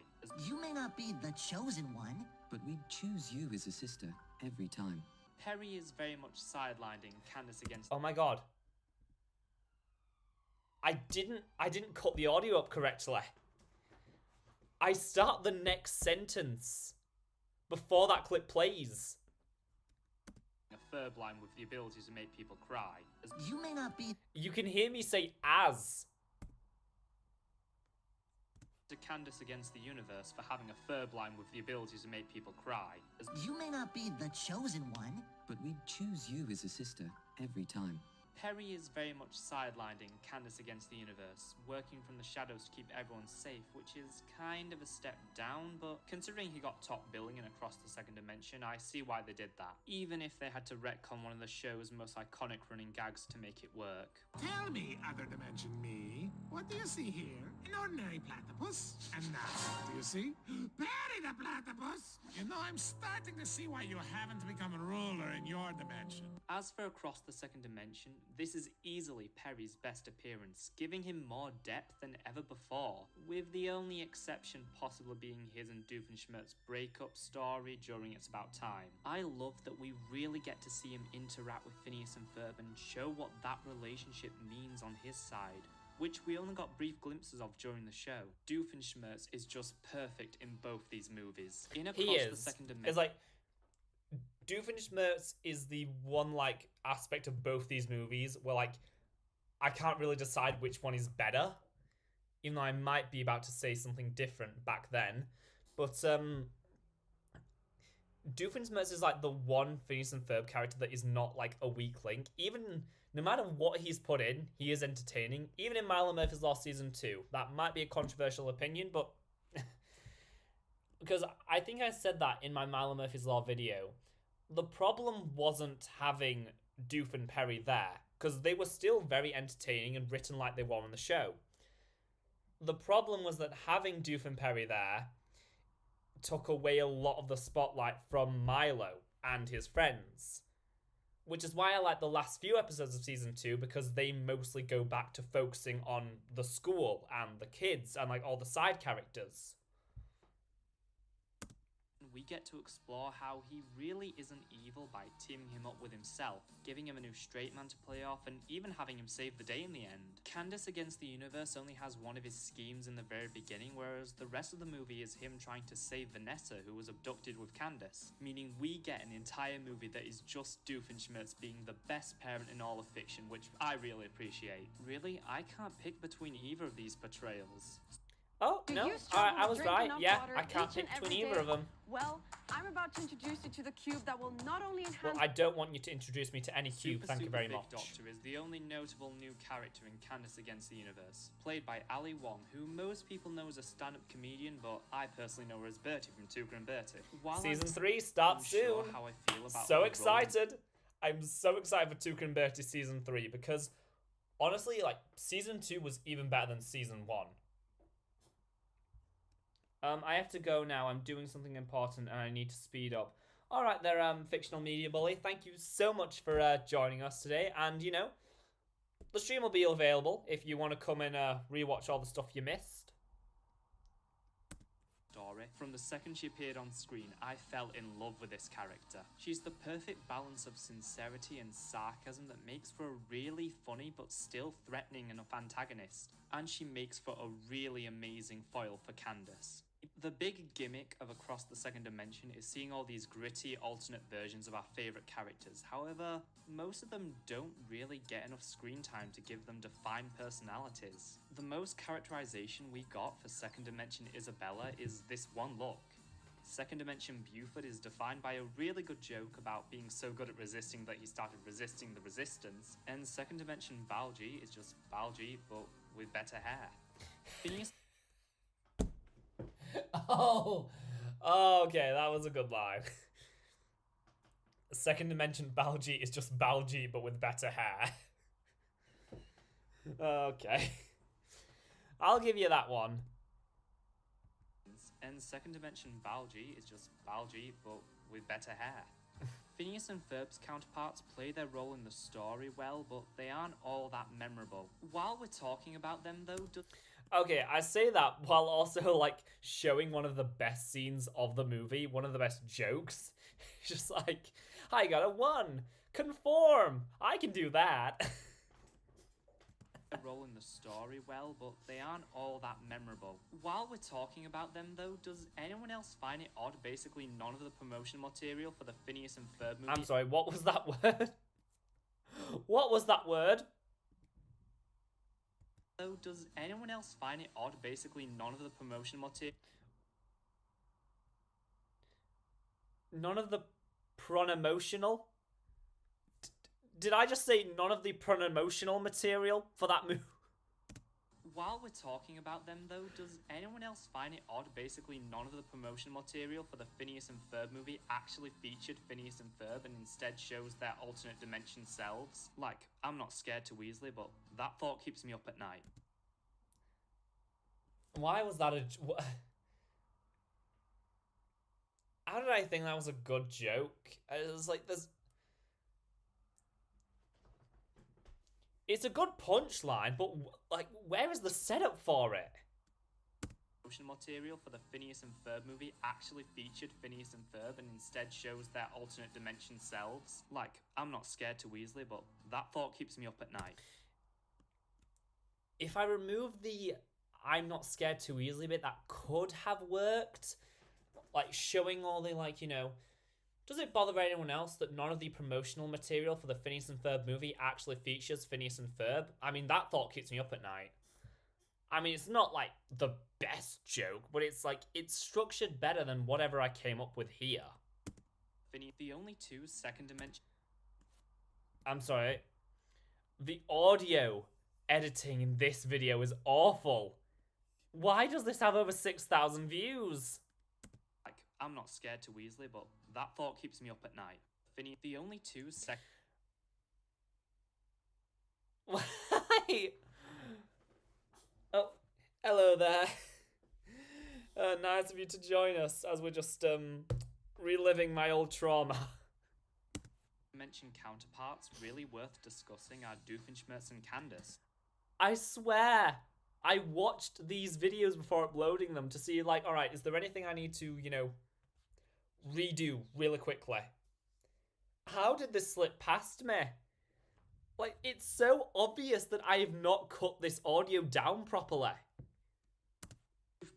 You may not be the chosen one. But we'd choose you as a sister every time. Perry is very much sidelined in Candace Against. Oh my god. I didn't cut the audio up correctly. I start the next sentence before that clip plays. A Ferb line with the ability to make people cry. You may not be. You can hear me say as. To Candace Against the Universe for having a Ferb line with the ability to make people cry. You may not be the chosen one. But we'd choose you as a sister every time. Perry is very much sidelined in Candace Against the Universe, working from the shadows to keep everyone safe, which is kind of a step down, but considering he got top billing in Across the Second Dimension, I see why they did that, even if they had to retcon one of the show's most iconic running gags to make it work. Tell me, other dimension me, what do you see here? An ordinary platypus? And now, what do you see? Perry the platypus! You know, I'm starting to see why you haven't become a ruler in your dimension. As for Across the Second Dimension, this is easily Perry's best appearance, giving him more depth than ever before, with the only exception possibly being his and Doofenshmirtz's breakup story during It's About Time. I love that we really get to see him interact with Phineas and Ferb and show what that relationship means on his side, which we only got brief glimpses of during the show. Doofenshmirtz is just perfect in both these movies. In Across the Second Dimension, It's like Doofenshmirtz is the one like aspect of both these movies where like I can't really decide which one is better, even though I might be about to say something different back then. But Doofenshmirtz is like the one Phineas and Ferb character that is not like a weak link. Even no matter what he's put in, he is entertaining. Even in Milo Murphy's Law Season 2. That might be a controversial opinion, but because I think I said that in my Milo Murphy's Law video. The problem wasn't having Doof and Perry there, because they were still very entertaining and written like they were on the show. The problem was that having Doof and Perry there took away a lot of the spotlight from Milo and his friends. Which is why I like the last few episodes of Season 2, because they mostly go back to focusing on the school and the kids and like all the side characters. we get to explore how he really isn't evil by teaming him up with himself, giving him a new straight man to play off, and even having him save the day in the end. Candace Against the Universe only has one of his schemes in the very beginning, whereas the rest of the movie is him trying to save Vanessa, who was abducted with Candace, meaning we get an entire movie that is just Doofenshmirtz being the best parent in all of fiction, which I really appreciate. Really, I can't pick between either of these portrayals. Oh, Do no, you struggle I to was drink right. enough Yeah, water I can't each and pick between every either day? of them. Well, I'm about to introduce you to the cube that will not only enhance... Well, I don't want you to introduce me to any cube, thank you Super very Big much. Doctor is the only notable new character in Candace Against the Universe, played by Ali Wong, who most people know as a stand-up comedian, but I personally know her as Bertie from Tuca and Bertie. While Season I'm 3 starts unsure soon. how I feel about So her role- excited. I'm so excited for Tuca and Bertie Season 3 because, honestly, like, Season 2 was even better than Season 1. I have to go now. I'm doing something important and I need to speed up. Alright there, Fictional Media Bully. Thank you so much for joining us today. And, you know, the stream will be available if you want to come and rewatch all the stuff you missed. story. From the second she appeared on screen, I fell in love with this character. She's the perfect balance of sincerity and sarcasm that makes for a really funny but still threatening enough antagonist. And she makes for a really amazing foil for Candace. The big gimmick of Across the Second Dimension is seeing all these gritty alternate versions of our favourite characters. However, most of them don't really get enough screen time to give them defined personalities. The most characterization we got for Second Dimension Isabella is this one look. Second Dimension Buford is defined by a really good joke about being so good at resisting that he started resisting the resistance, and Second Dimension Balji is just Balji but with better hair. Phineas Oh, okay, that was a good line. Second Dimension Balji is just Balji, but with better hair. Okay. I'll give you that one. And Second Dimension Balji is just Balji, but with better hair. Phineas and Ferb's counterparts play their role in the story well, but they aren't all that memorable. While we're talking about them though, Okay, I say that while also, like, showing one of the best scenes of the movie, one of the best jokes. Just like, I got a 1! Conform! I can do that! role in the story well, but they aren't all that memorable. While we're talking about them though, does anyone else find it odd basically none of the promotional material for the Phineas and Ferb movie? I'm sorry, what was that word? What was that word? So does anyone else find it odd basically none of the promotional material? None of the promotional? Did I just say none of the promotional material for that movie? While we're talking about them though, does anyone else find it odd basically none of the promotional material for the Phineas and Ferb movie actually featured Phineas and Ferb and instead shows their alternate dimension selves? Like, I'm not scared to Weasley, but that thought keeps me up at night. Why was that a... How did I think that was a good joke? It was like, there's... It's a good punchline, but, like, where is the setup for it? Promotional material for the Phineas and Ferb movie actually featured Phineas and Ferb and instead shows their alternate dimension selves. Like, I'm not scared to Weasley, but that thought keeps me up at night. If I remove the I'm not scared too easily bit, that could have worked. Like, showing all the, like, you know... Does it bother anyone else that none of the promotional material for the Phineas and Ferb movie actually features Phineas and Ferb? I mean, that thought keeps me up at night. I mean, it's not, like, the best joke, but it's, like, it's structured better than whatever I came up with here. The only two second dimension... I'm sorry. The audio editing in this video is awful. Why does this have over 6,000 views? Like, I'm not scared to Weasley, but that thought keeps me up at night. The only two second... Why? Oh, hello there. Nice of you to join us as we're just reliving my old trauma. Mention counterparts really worth discussing are Doofenshmirtz and Candace. I swear, I watched these videos before uploading them to see, like, alright, is there anything I need to, you know, redo really quickly? How did this slip past me? Like, it's so obvious that I have not cut this audio down properly.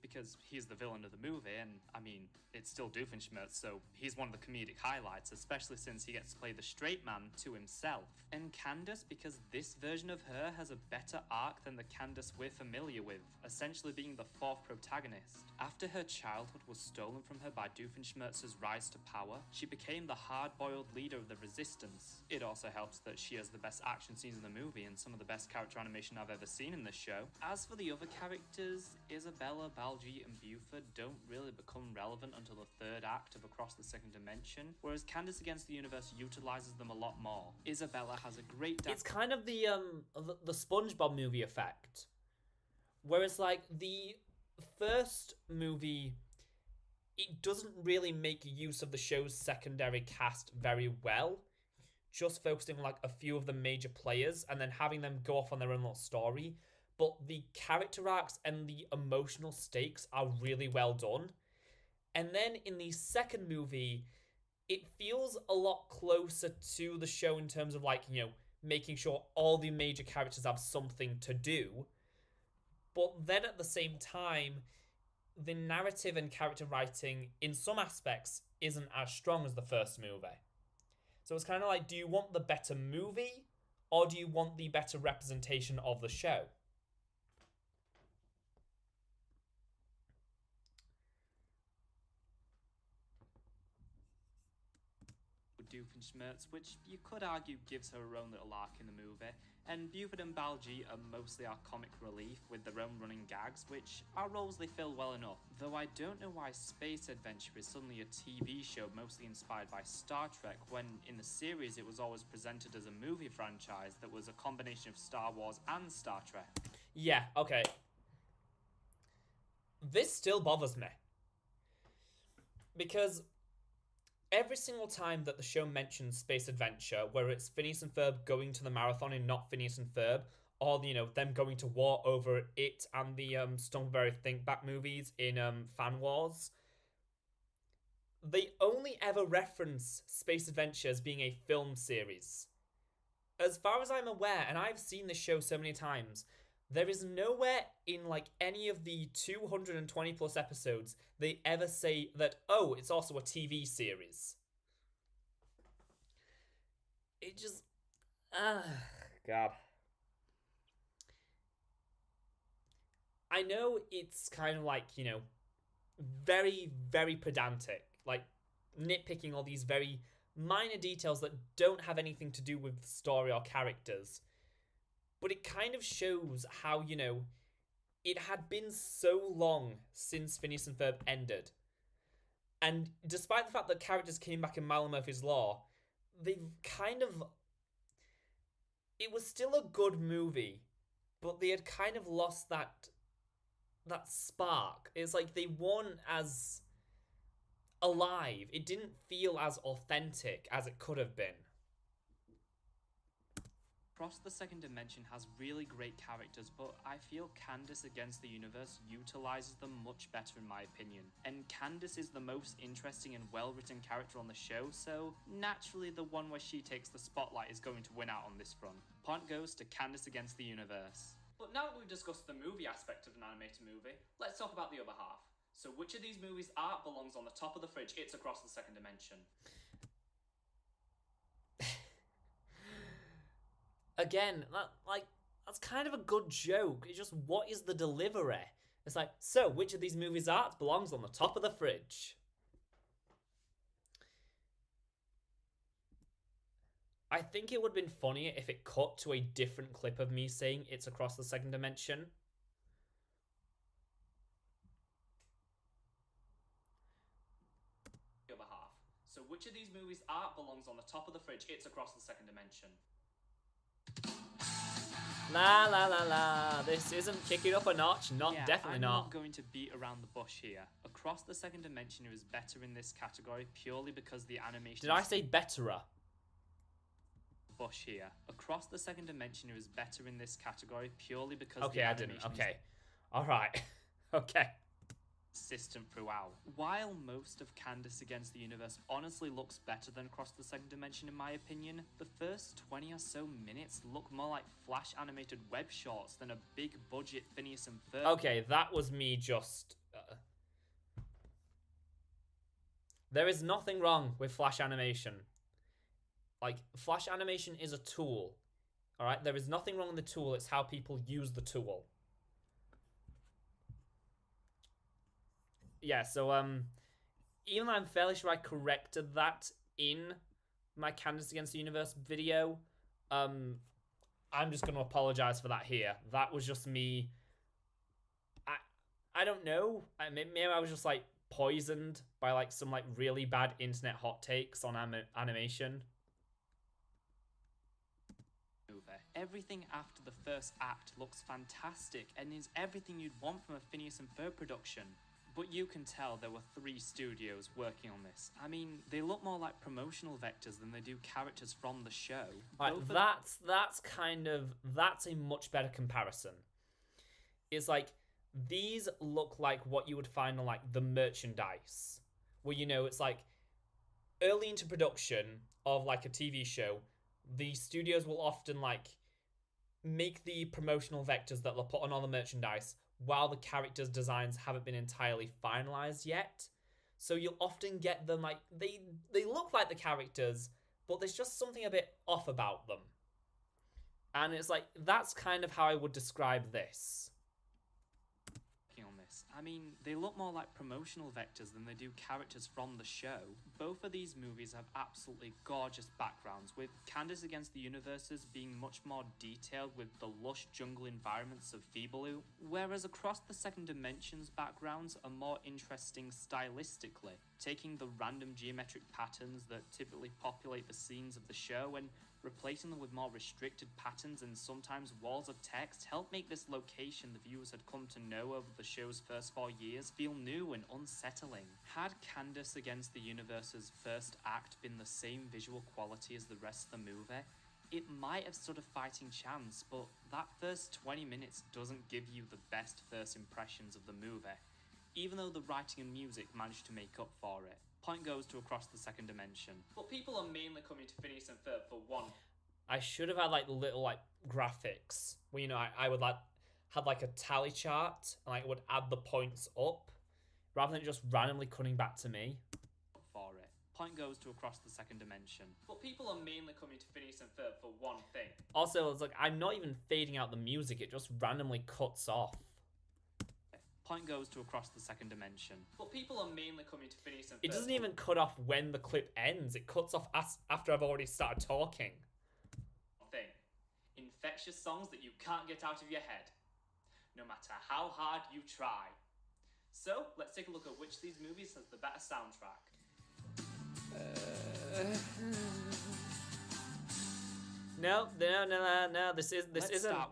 Because he's the villain of the movie, and, I mean, it's still Doofenshmirtz, so he's one of the comedic highlights, especially since he gets to play the straight man to himself. And Candace, because this version of her has a better arc than the Candace we're familiar with, essentially being the fourth protagonist. After her childhood was stolen from her by Doofenshmirtz's rise to power, she became the hard-boiled leader of the Resistance. It also helps that she has the best action scenes in the movie and some of the best character animation I've ever seen in this show. As for the other characters, Isabella, Balji, and Buford don't really become relevant until the third act of Across the Second Dimension, whereas Candace Against the Universe utilizes them a lot more. Isabella has a great... It's kind of the SpongeBob movie effect. Whereas, like, the first movie, it doesn't really make use of the show's secondary cast very well. Just focusing on, like, a few of the major players and then having them go off on their own little story. But the character arcs and the emotional stakes are really well done. And then in the second movie, it feels a lot closer to the show in terms of, like, making sure all the major characters have something to do. But then at the same time, the narrative and character writing in some aspects isn't as strong as the first movie. So it's kind of like, do you want the better movie or do you want the better representation of the show? Doofenshmirtz, which you could argue gives her her own little arc in the movie, and Buford and Baljeet are mostly our comic relief with their own running gags, which are roles they fill well enough, though I don't know why Space Adventure is suddenly a TV show mostly inspired by Star Trek, when in the series it was always presented as a movie franchise that was a combination of Star Wars and Star Trek. Yeah, okay. This still bothers me. Because every single time that the show mentions Space Adventure, whether it's Phineas and Ferb going to the marathon and not Phineas and Ferb, or, them going to war over it and the Stumpberry Think Back movies in Fan Wars, they only ever reference Space Adventure as being a film series. As far as I'm aware, and I've seen this show so many times, there is nowhere in, like, any of the 220 plus episodes they ever say that, oh, it's also a TV series. It just... God. I know it's kind of like, very, very pedantic. Like, nitpicking all these very minor details that don't have anything to do with the story or characters. But it kind of shows how, it had been so long since Phineas and Ferb ended. And despite the fact that characters came back in Mile and Murphy's Law, they've kind of... It was still a good movie, but they had kind of lost that spark. It's like they weren't as alive. It didn't feel as authentic as it could have been. Across the Second Dimension has really great characters, but I feel Candace Against the Universe utilizes them much better in my opinion. And Candace is the most interesting and well-written character on the show, so naturally the one where she takes the spotlight is going to win out on this front. Point goes to Candace Against the Universe. But now that we've discussed the movie aspect of an animated movie, let's talk about the other half. So which of these movies' art belongs on the top of the fridge? It's Across the Second Dimension. Again, that's kind of a good joke. It's just, what is the delivery? It's like, so, which of these movies' art belongs on the top of the fridge? I think it would have been funnier if it cut to a different clip of me saying it's Across the Second Dimension. The other half. So which of these movies' art belongs on the top of the fridge? It's Across the Second Dimension. La la la la. This isn't kicking up a notch. Definitely I'm not. not going to beat around the bush here. Across the Second Dimension is better in this category purely because the animation... Did I say betterer? Bush here. Across the Second Dimension is better in this category purely because Okay, the I animation didn't. Okay. Alright. Okay. Consistent throughout. While most of Candace Against the Universe honestly looks better than Across the Second Dimension in my opinion, the first 20 or so minutes look more like flash animated web shorts than a big budget Phineas and Ferb. Okay, that was me just... There is nothing wrong with flash animation. Like, flash animation is a tool. Alright, there is nothing wrong with the tool, it's how people use the tool. Yeah, so, even though I'm fairly sure I corrected that in my Candace Against the Universe video, I'm just going to apologize for that here. That was just me. I don't know. Maybe I was just, like, poisoned by, like, some, like, really bad internet hot takes on animation. Everything after the first act looks fantastic and is everything you'd want from a Phineas and Ferb production. But you can tell there were 3 studios working on this. I mean, they look more like promotional vectors than they do characters from the show. Right, that's a much better comparison. It's like, these look like what you would find on, like, the merchandise where, you know, it's like early into production of like a TV show, the studios will often like make the promotional vectors that they'll put on all the merchandise while the characters' designs haven't been entirely finalized yet. So you'll often get them like they look like the characters, but there's just something a bit off about them. And it's like that's kind of how I would describe this. On this. I mean, they look more like promotional vectors than they do characters from the show. Both of these movies have absolutely gorgeous backgrounds, with Candace Against the Universes being much more detailed with the lush jungle environments of Feebaloo, whereas Across the Second Dimension's backgrounds are more interesting stylistically, taking the random geometric patterns that typically populate the scenes of the show and replacing them with more restricted patterns and sometimes walls of text help make this location the viewers had come to know over the show's first 4 years feel new and unsettling. Had Candace Against the Universe's first act been the same visual quality as the rest of the movie, it might have stood a fighting chance, but that first 20 minutes doesn't give you the best first impressions of the movie, even though the writing and music managed to make up for it. Point goes to Across the Second Dimension. But people are mainly coming to Phineas and Ferb for one. I should have had like little like graphics where, you know, I would like had like a tally chart and like would add the points up rather than just randomly cutting back to me. For it. Point goes to Across the Second Dimension. But people are mainly coming to Phineas and Ferb for one thing. Also, it's like I'm not even fading out the music, it just randomly cuts off. Point goes to Across the Second Dimension. But people are mainly coming to Phineas and Ferb. It doesn't even cut off when the clip ends, it cuts off after I've already started talking. Thing. Infectious songs that you can't get out of your head, no matter how hard you try. So, let's take a look at which of these movies has the better soundtrack. No, this isn't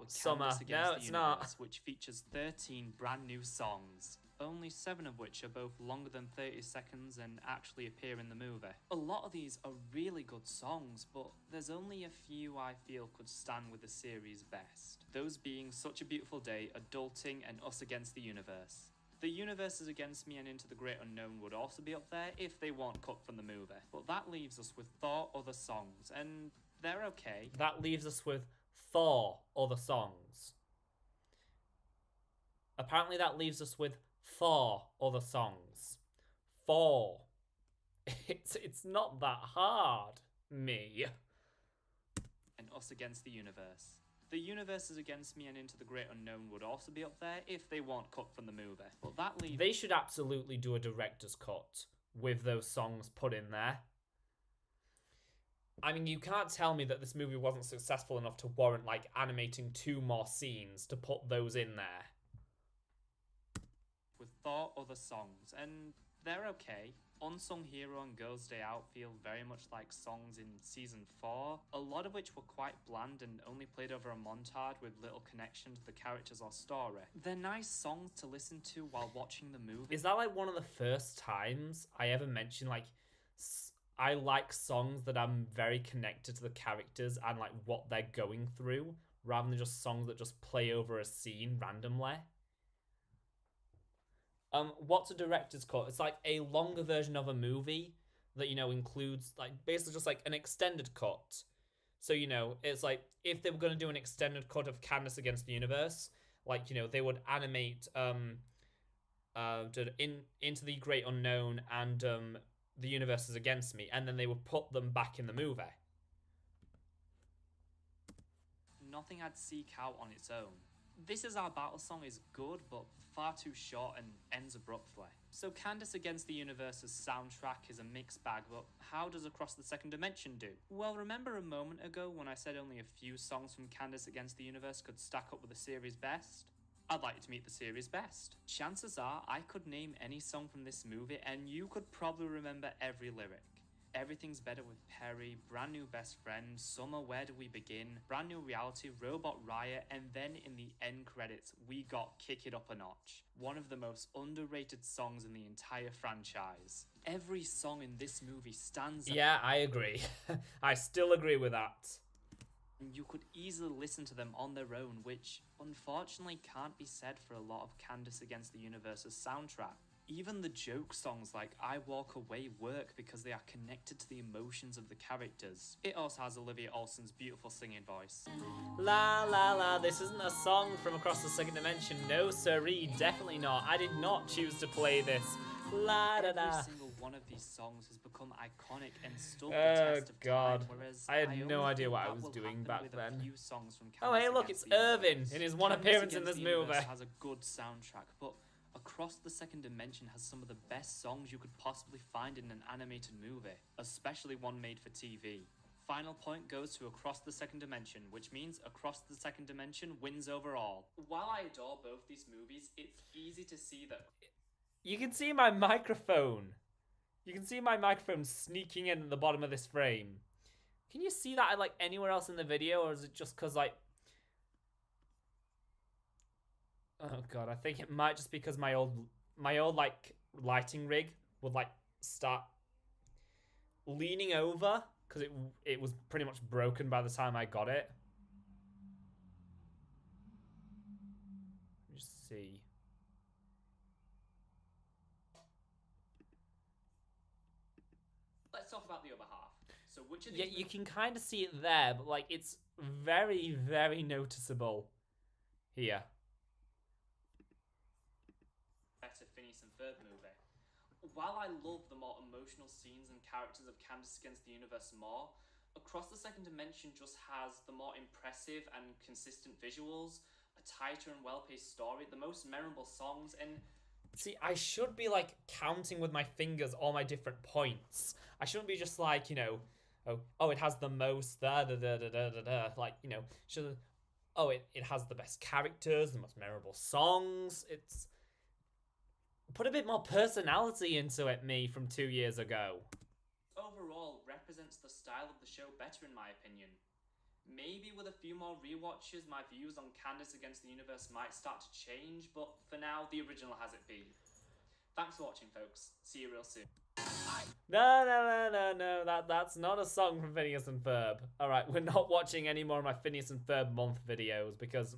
summer. No, it's not. Which features 13 brand new songs, only 7 of which are both longer than 30 seconds and actually appear in the movie. A lot of these are really good songs, but there's only a few I feel could stand with the series best. Those being Such a Beautiful Day, Adulting, and Us Against the Universe. The Universe is Against Me and Into the Great Unknown would also be up there if they weren't cut from the movie. But that leaves us with Thor Other Songs, and they're okay. That leaves us with Thor Other Songs. Apparently that leaves us with 4 other songs. 4. It's not that hard, me. And Us Against the Universe. The Universe is Against Me and Into the Great Unknown would also be up there if they weren't cut from the movie. But that leaves... They should absolutely do a director's cut with those songs put in there. I mean, you can't tell me that this movie wasn't successful enough to warrant, like, animating 2 more scenes to put those in there. With Thor Other Songs, and they're okay. Unsung Hero and Girls Day Out feel very much like songs in Season 4, a lot of which were quite bland and only played over a montage with little connection to the characters or story. They're nice songs to listen to while watching the movie. Is that like one of the first times I ever mentioned, like, I like songs that I'm very connected to the characters and like what they're going through, rather than just songs that just play over a scene randomly? What's a director's cut? It's like a longer version of a movie that, you know, includes like basically just like an extended cut. So, you know, it's like if they were going to do an extended cut of Candace Against the Universe, like, you know, they would animate Into the Great Unknown and The Universe is Against Me, and then they would put them back in the movie. Nothing I'd seek out on its own. This Is Our Battle song is good, but far too short and ends abruptly. So Candace Against the Universe's soundtrack is a mixed bag, but how does Across the Second Dimension do? Well, remember a moment ago when I said only a few songs from Candace Against the Universe could stack up with the series best? I'd like you to meet the series best. Chances are I could name any song from this movie and you could probably remember every lyric. Everything's Better with Perry, Brand New Best Friend, Summer, Where Do We Begin, Brand New Reality, Robot Riot, and then in the end credits, we got Kick It Up a Notch. One of the most underrated songs in the entire franchise. Every song in this movie stands out. Yeah, I agree. I still agree with that. You could easily listen to them on their own, which unfortunately can't be said for a lot of Candace Against the Universe's soundtrack. Even the joke songs like I Walk Away work because they are connected to the emotions of the characters. It also has Olivia Olsen's beautiful singing voice. La la la, this isn't a song from across the second dimension. No siree, definitely not. I did not choose to play this. La da da. Every single one of these songs has become iconic and stood the test of God. time, whereas I had no only idea think what I that was will doing happen back with then. A few songs from Oh, Candace hey, look, Against it's the Irvin Universe. in his one Candace appearance in Against this the Universe movie. has a good soundtrack, but Across the Second Dimension has some of the best songs you could possibly find in an animated movie, especially one made for TV. Final point goes to Across the Second Dimension, which means Across the Second Dimension wins overall. While I adore both these movies, it's easy to see that You can see my microphone. You can see my microphone sneaking in at the bottom of this frame. Can you see that like anywhere else in the video, or is it just because like... Oh god, I think it might just because my old like lighting rig would like start leaning over because it was pretty much broken by the time I got it. Let me just see. let's talk about the other half. So which of these Yeah, you can kind of see it there, but like it's very, very noticeable here. better Phineas and Ferb movie? While I love the more emotional scenes and characters of Candace Against the Universe more, Across the Second Dimension just has the more impressive and consistent visuals, a tighter and well-paced story, the most memorable songs, and See, I should be like counting with my fingers all my different points. I shouldn't be just like, you know, oh, it has the most da da da da da da da. Like, you know, should it has the best characters, the most memorable songs. It's put a bit more personality into it, me from 2 years ago. overall represents the style of the show better in my opinion. Maybe with a few more rewatches, my views on Candace Against the Universe might start to change, but for now, the original has it beat. Thanks for watching, folks. See you real soon. No. That's not a song from Phineas and Ferb. All right, we're not watching any more of my Phineas and Ferb month videos because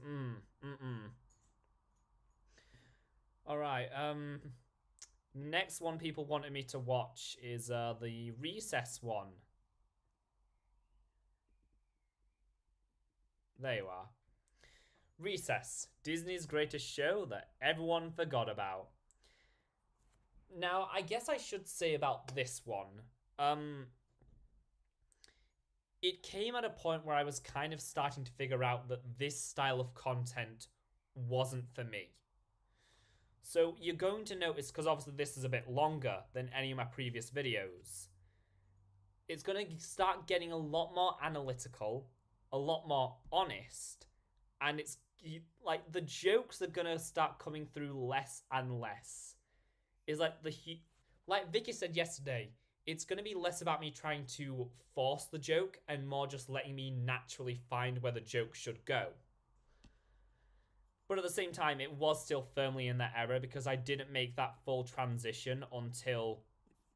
All right. Next one people wanted me to watch is the Recess one. There you are. Recess, Disney's greatest show that everyone forgot about. Now, I guess I should say about this one. It came at a point where I was kind of starting to figure out that this style of content wasn't for me. So you're going to notice, because obviously this is a bit longer than any of my previous videos, it's going to start getting a lot more analytical, a lot more honest, and it's like the jokes are going to start coming through less and less. Is like like Vicky said yesterday, it's going to be less about me trying to force the joke and more just letting me naturally find where the joke should go. But at the same time, it was still firmly in that era because I didn't make that full transition until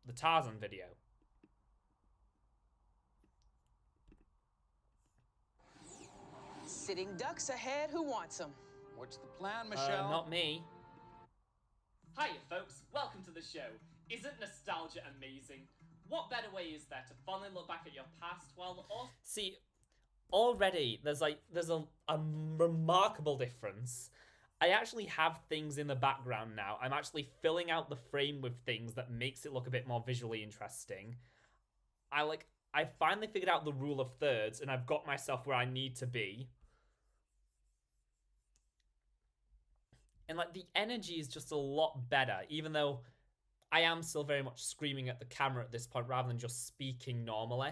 the Tarzan video. Sitting ducks ahead, who wants them? What's the plan, Michelle? Not me. Hiya, folks. Welcome to the show. Isn't nostalgia amazing? What better way is there to fondly look back at your past while also... See, already there's a remarkable difference. I actually have things in the background now. I'm actually filling out the frame with things that makes it look a bit more visually interesting. I finally figured out the rule of thirds and I've got myself where I need to be. And like the energy is just a lot better, even though I am still very much screaming at the camera at this point rather than just speaking normally.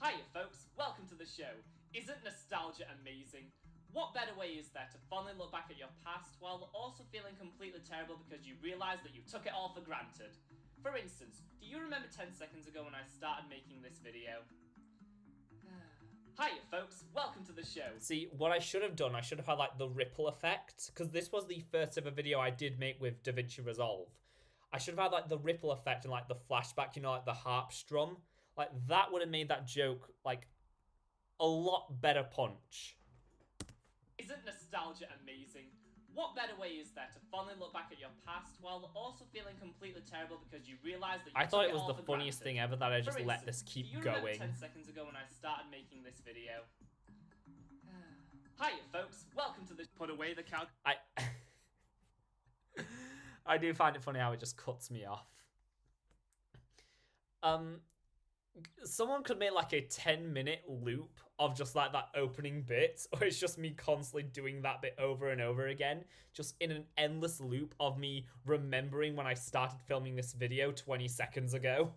Hiya, folks. Welcome to the show. Isn't nostalgia amazing? What better way is there to fondly look back at your past while also feeling completely terrible because you realise that you took it all for granted? For instance, do you remember 10 seconds ago when I started making this video? Hiya, folks. Welcome to the show. See, what I should have done, I should have had like the ripple effect, because this was the first ever video I did make with DaVinci Resolve. I should have had like the ripple effect and like the flashback, you know, like the harp strum. Like that would have made that joke like a lot better punch. Isn't nostalgia amazing? What better way is there to fondly look back at your past while also feeling completely terrible because you realise that you I thought took it was all the for funniest granted? thing ever that I just For let instance, this keep do you remember going. 10 seconds ago when I started making this video? Hiya folks, welcome to the put away the couch. I do find it funny how it just cuts me off. Someone could make like a 10-minute loop of just like that opening bit, or it's just me constantly doing that bit over and over again, just in an endless loop of me remembering when I started filming this video 20 seconds ago.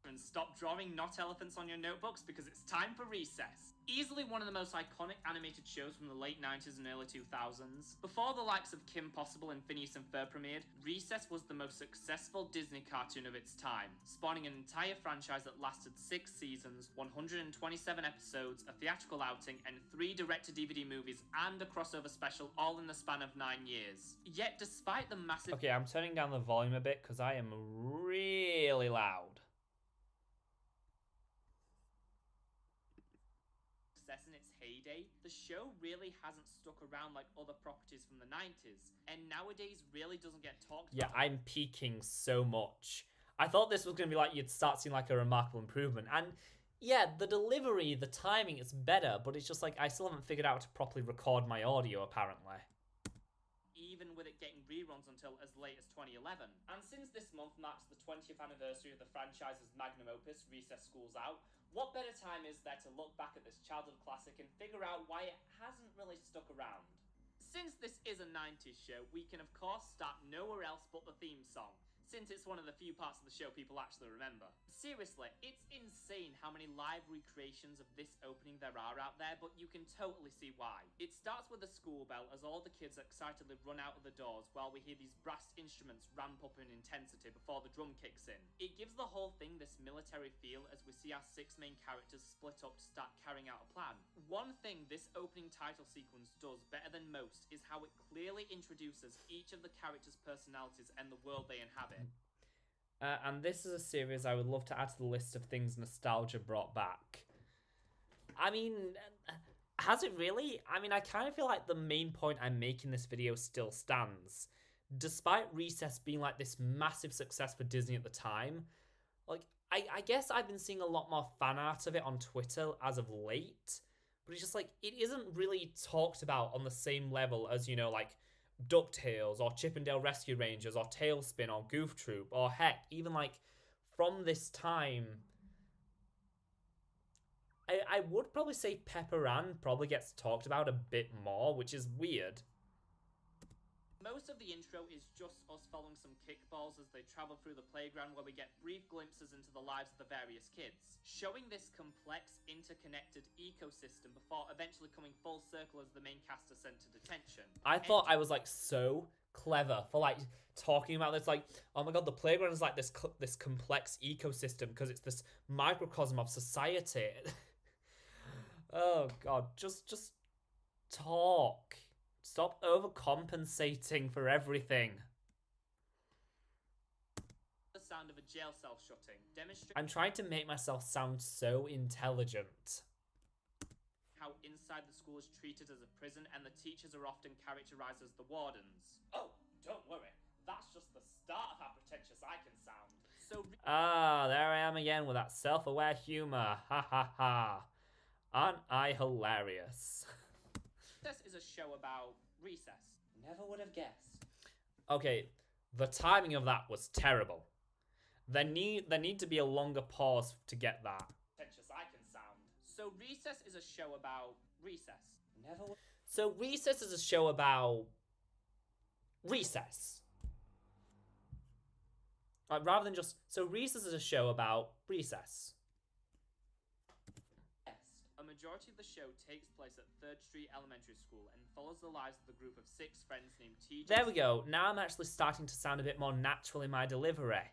And stop drawing not elephants on your notebooks because it's time for recess. Easily one of the most iconic animated shows from the late 90s and early 2000s. Before the likes of Kim Possible and Phineas and Ferb premiered, Recess was the most successful Disney cartoon of its time, spawning an entire franchise that lasted 6 seasons, 127 episodes, a theatrical outing, and 3 direct-to-DVD movies and a crossover special all in the span of 9 years. Yet despite the massive... Okay, I'm turning down the volume a bit because I am really loud. In its heyday, the show really hasn't stuck around like other properties from the 90s, and nowadays really doesn't get talked Yeah, about. I'm peaking so much. I thought this was going to be like, you'd start seeing like a remarkable improvement, and yeah, the delivery, the timing, it's better, but it's just like, I still haven't figured out how to properly record my audio, apparently. Even with it getting reruns until as late as 2011. And since this month marks the 20th anniversary of the franchise's magnum opus, Recess School's Out, what better time is there to look back at this childhood classic and figure out why it hasn't really stuck around? Since this is a 90s show, we can of course start nowhere else but the theme song, since it's one of the few parts of the show people actually remember. Seriously, it's insane how many live recreations of this opening there are out there, but you can totally see why. It starts with a school bell as all the kids excitedly run out of the doors while we hear these brass instruments ramp up in intensity before the drum kicks in. It gives the whole thing this military feel as we see our 6 main characters split up to start carrying out a plan. One thing this opening title sequence does better than most is how it clearly introduces each of the characters' personalities and the world they inhabit. And this is a series I would love to add to the list of things nostalgia brought back. I mean, has it really? I mean, I kind of feel like the main point I'm making this video still stands. Despite Recess being like this massive success for Disney at the time, like, I guess I've been seeing a lot more fan art of it on Twitter as of late, but it's just like, it isn't really talked about on the same level as, you know, like, DuckTales or Chippendale Rescue Rangers or Tailspin or Goof Troop, or heck, even like from this time, I would probably say Pepper Ann probably gets talked about a bit more, which is weird. Most of the intro is just us following some kickballs as they travel through the playground, where we get brief glimpses into the lives of the various kids, showing this complex, interconnected ecosystem before eventually coming full circle as the main cast are sent to detention. I thought I was like so clever for like talking about this, like, oh my god, the playground is like this complex ecosystem because it's this microcosm of society. Oh god, just talk. Stop overcompensating for everything. The sound of a jail cell shutting, I'm trying to make myself sound so intelligent. How inside the school is treated as a prison, and the teachers are often characterized as the wardens. Oh, don't worry, that's just the start of how pretentious I can sound. So there I am again with that self-aware humor. Ha ha ha. Aren't I hilarious? This is a show about recess. Never would have guessed. Okay, the timing of that was terrible. There need to be a longer pause to get that. Pretentious I can sound. So Recess is a show about recess. So Recess is a show about recess. Rather than just... So Recess is a show about recess. A majority of the show takes place at 3rd Street Elementary School and follows the lives of the group of 6 friends named TJ. There we go. Now I'm actually starting to sound a bit more natural in my delivery.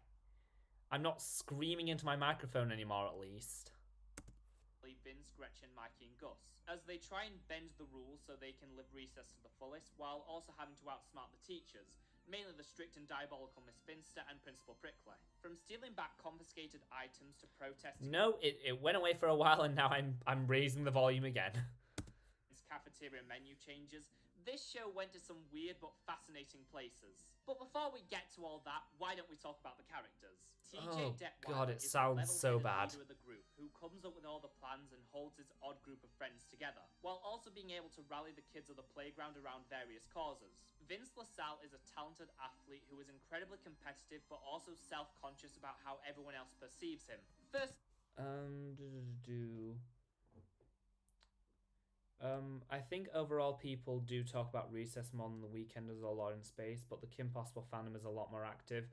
I'm not screaming into my microphone anymore, at least. Vince, Gretchen, Mikey, and Gus, as they try and bend the rules so they can live recess to the fullest, while also having to outsmart the teachers, mainly the strict and diabolical Miss Finster and Principal Prickly. From stealing back confiscated items to protesting... No, it went away for a while and now I'm raising the volume again. Cafeteria menu changes, This show went to some weird but fascinating places. But before we get to all that, why don't we talk about the characters? Oh, TJ God, Detweiler it is sounds the so level-headed bad. leader of the group who comes up with all the plans and holds his odd group of friends together, while also being able to rally the kids of the playground around various causes. Vince LaSalle is a talented athlete who is incredibly competitive but also self-conscious about how everyone else perceives him. First, I think overall people do talk about Recess more than The Weeknd as a lot in space, but the Kim Possible fandom is a lot more active.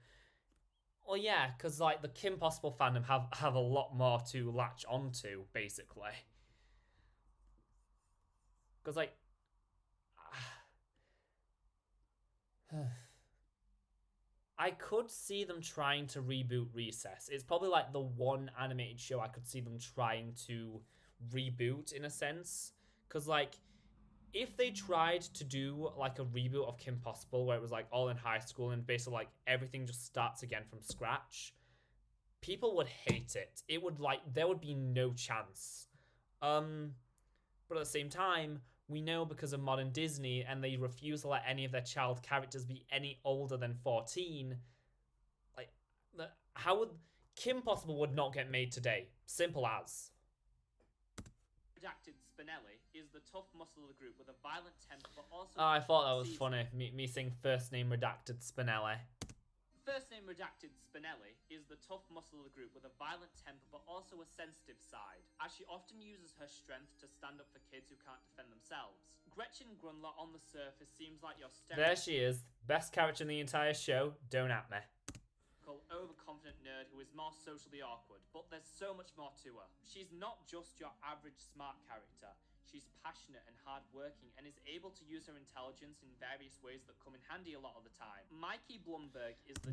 Well, yeah, because like the Kim Possible fandom have a lot more to latch onto, basically. Because like, I could see them trying to reboot Recess. It's probably like the one animated show I could see them trying to reboot in a sense. Because like, if they tried to do like a reboot of Kim Possible where it was like all in high school and basically like everything just starts again from scratch, people would hate it. It would like, there would be no chance. But at the same time, we know because of modern Disney and they refuse to let any of their child characters be any older than 14, like, how would Kim Possible would not get made today? Simple as. Redacted Spinelli is the tough muscle of the group with a violent temper but also... Oh, I thought that was funny. Me saying first name redacted Spinelli. First name redacted Spinelli is the tough muscle of the group with a violent temper but also a sensitive side, as she often uses her strength to stand up for kids who can't defend themselves. Gretchen Grunler on the surface seems like your There she is. Best character in the entire show. Don't at me. Overconfident nerd who is more socially awkward, but there's so much more to her. She's not just your average smart character. She's passionate and hardworking and is able to use her intelligence in various ways that come in handy a lot of the time. Mikey Blumberg is the...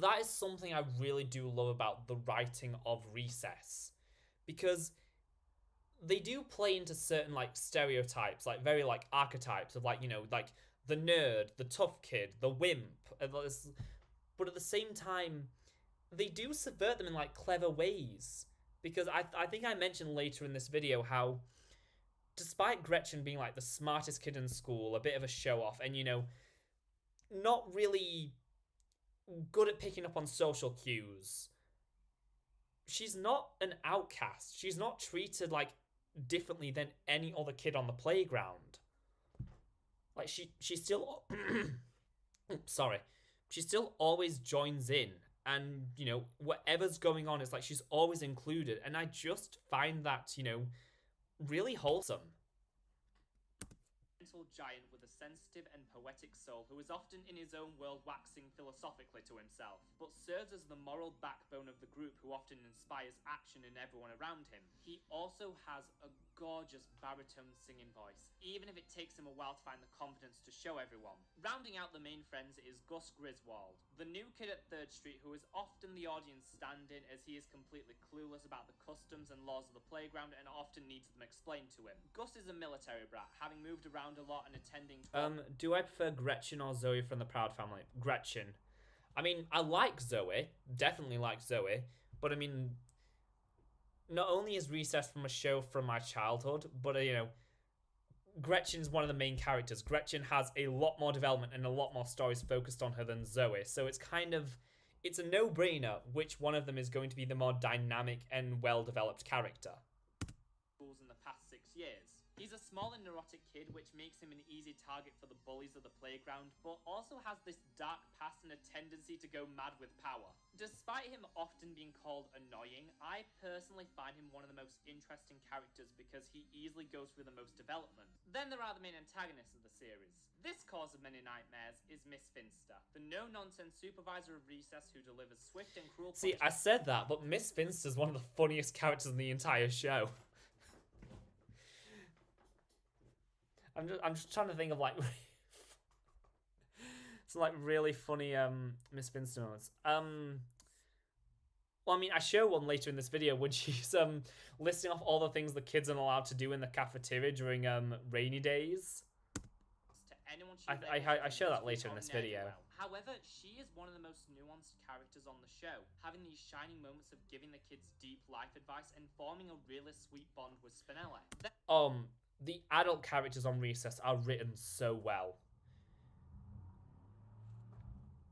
That is something I really do love about the writing of Recess. Because they do play into certain, like, stereotypes, like, very, like, archetypes of, like, you know, like, the nerd, the tough kid, the wimp. But at the same time, they do subvert them in, like, clever ways. Because I think I mentioned later in this video how... despite Gretchen being like the smartest kid in school, a bit of a show-off, and, you know, not really good at picking up on social cues, she's not an outcast. She's not treated, like, differently than any other kid on the playground. Like, she still... sorry. She still always joins in. And, you know, whatever's going on, it's like she's always included. And I just find that, you know, really wholesome. Giant with a sensitive and poetic soul who is often in his own world waxing philosophically to himself, but serves as the moral backbone of the group who often inspires action in everyone around him. He also has a gorgeous baritone singing voice, even if it takes him a while to find the confidence to show everyone. Rounding out the main friends is Gus Griswold, the new kid at 3rd Street who is often the audience stand-in as he is completely clueless about the customs and laws of the playground and often needs them explained to him. Gus is a military brat, having moved around a lot and attending... Do I prefer Gretchen or Zoe from the Proud Family? Gretchen. I mean, I like Zoe. Definitely like Zoe. But I mean, not only is Recess from a show from my childhood, but, you know, Gretchen's one of the main characters. Gretchen has a lot more development and a lot more stories focused on her than Zoe. So it's kind of... it's a no-brainer which one of them is going to be the more dynamic and well-developed character. ...in the past 6 years. He's a small and neurotic kid, which makes him an easy target for the bullies of the playground, but also has this dark past and a tendency to go mad with power. Despite him often being called annoying, I personally find him one of the most interesting characters because he easily goes through the most development. Then there are the main antagonists of the series. This cause of many nightmares is Miss Finster, the no-nonsense supervisor of Recess who delivers swift and cruel punishment. See, I said that, but Miss Finster's one of the funniest characters in the entire show. I'm just trying to think of, like, some, like, really funny Miss Finster moments. Well, I mean, I show one later in this video when she's listing off all the things the kids are allowed to do in the cafeteria during rainy days. I show that later in this video. However, she is one of the most nuanced characters on the show, having these shining moments of giving the kids deep life advice and forming a really sweet bond with Spinelli. the adult characters on Recess are written so well.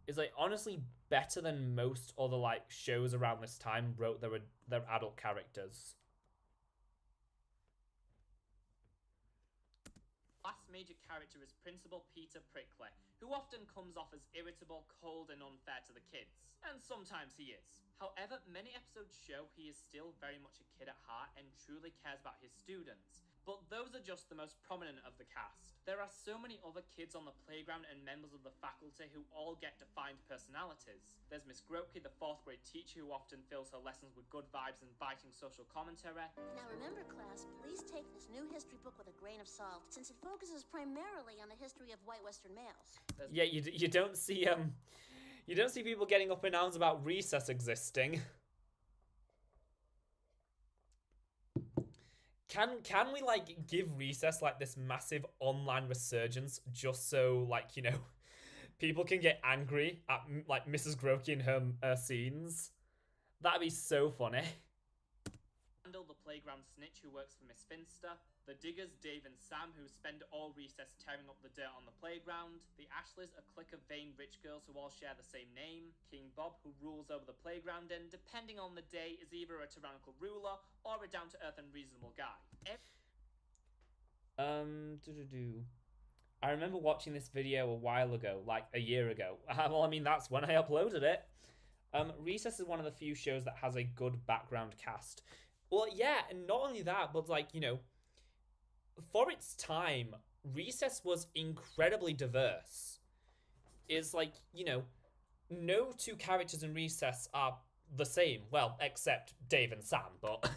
It's like honestly better than most other like shows around this time wrote their adult characters. Last major character is Principal Peter Prickly, who often comes off as irritable, cold, and unfair to the kids. And sometimes he is. However, many episodes show he is still very much a kid at heart and truly cares about his students. But those are just the most prominent of the cast. There are so many other kids on the playground and members of the faculty who all get defined personalities. There's Miss Gropke, the 4th grade teacher who often fills her lessons with good vibes and biting social commentary. Now remember, class, please take this new history book with a grain of salt, since it focuses primarily on the history of white Western males. Yeah, you don't see people getting up in arms about Recess existing. Can we like give Recess like this massive online resurgence just so like, you know, people can get angry at like Mrs. Grokey and her scenes? That'd be so funny. Randall, the playground snitch who works for Miss Finster. The Diggers, Dave and Sam, who spend all recess tearing up the dirt on the playground. The Ashleys, a clique of vain rich girls who all share the same name. King Bob, who rules over the playground and, depending on the day, is either a tyrannical ruler or a down-to-earth and reasonable guy. I remember watching this video a while ago, like a year ago. Well, I mean, that's when I uploaded it. Recess is one of the few shows that has a good background cast. Well, yeah, and not only that, but like, you know, for its time, Recess was incredibly diverse. It's like, you know, no two characters in Recess are the same. Well, except Dave and Sam, but...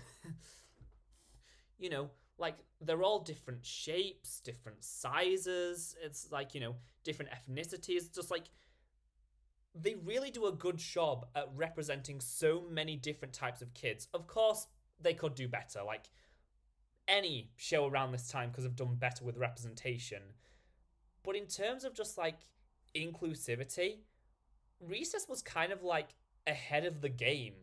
you know, like, they're all different shapes, different sizes. It's like, you know, different ethnicities. Just like, they really do a good job at representing so many different types of kids. Of course, they could do better. Like, any show around this time could have done better with representation. But in terms of just, like, inclusivity, Recess was kind of, like, ahead of the game.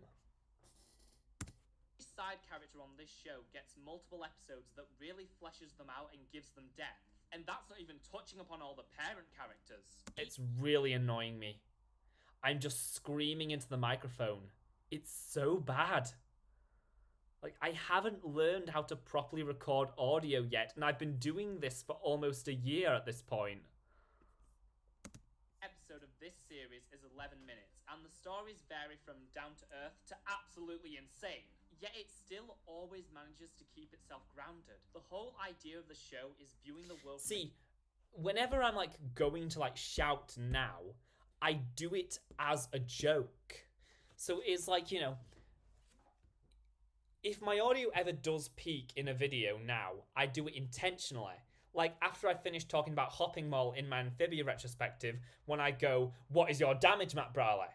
Each side character on this show gets multiple episodes that really fleshes them out and gives them depth. And that's not even touching upon all the parent characters. It's really annoying me. I'm just screaming into the microphone. It's so bad. Like, I haven't learned how to properly record audio yet, and I've been doing this for almost a year at this point. Episode of this series is 11 minutes, and the stories vary from down to earth to absolutely insane. Yet it still always manages to keep itself grounded. The whole idea of the show is viewing the world... See, whenever I'm, like, going to, like, shout now, I do it as a joke. So it's like, you know... if my audio ever does peak in a video now, I do it intentionally. Like, after I finish talking about Hopping Mall in my Amphibia retrospective, when I go, "What is your damage, Matt Brawley?"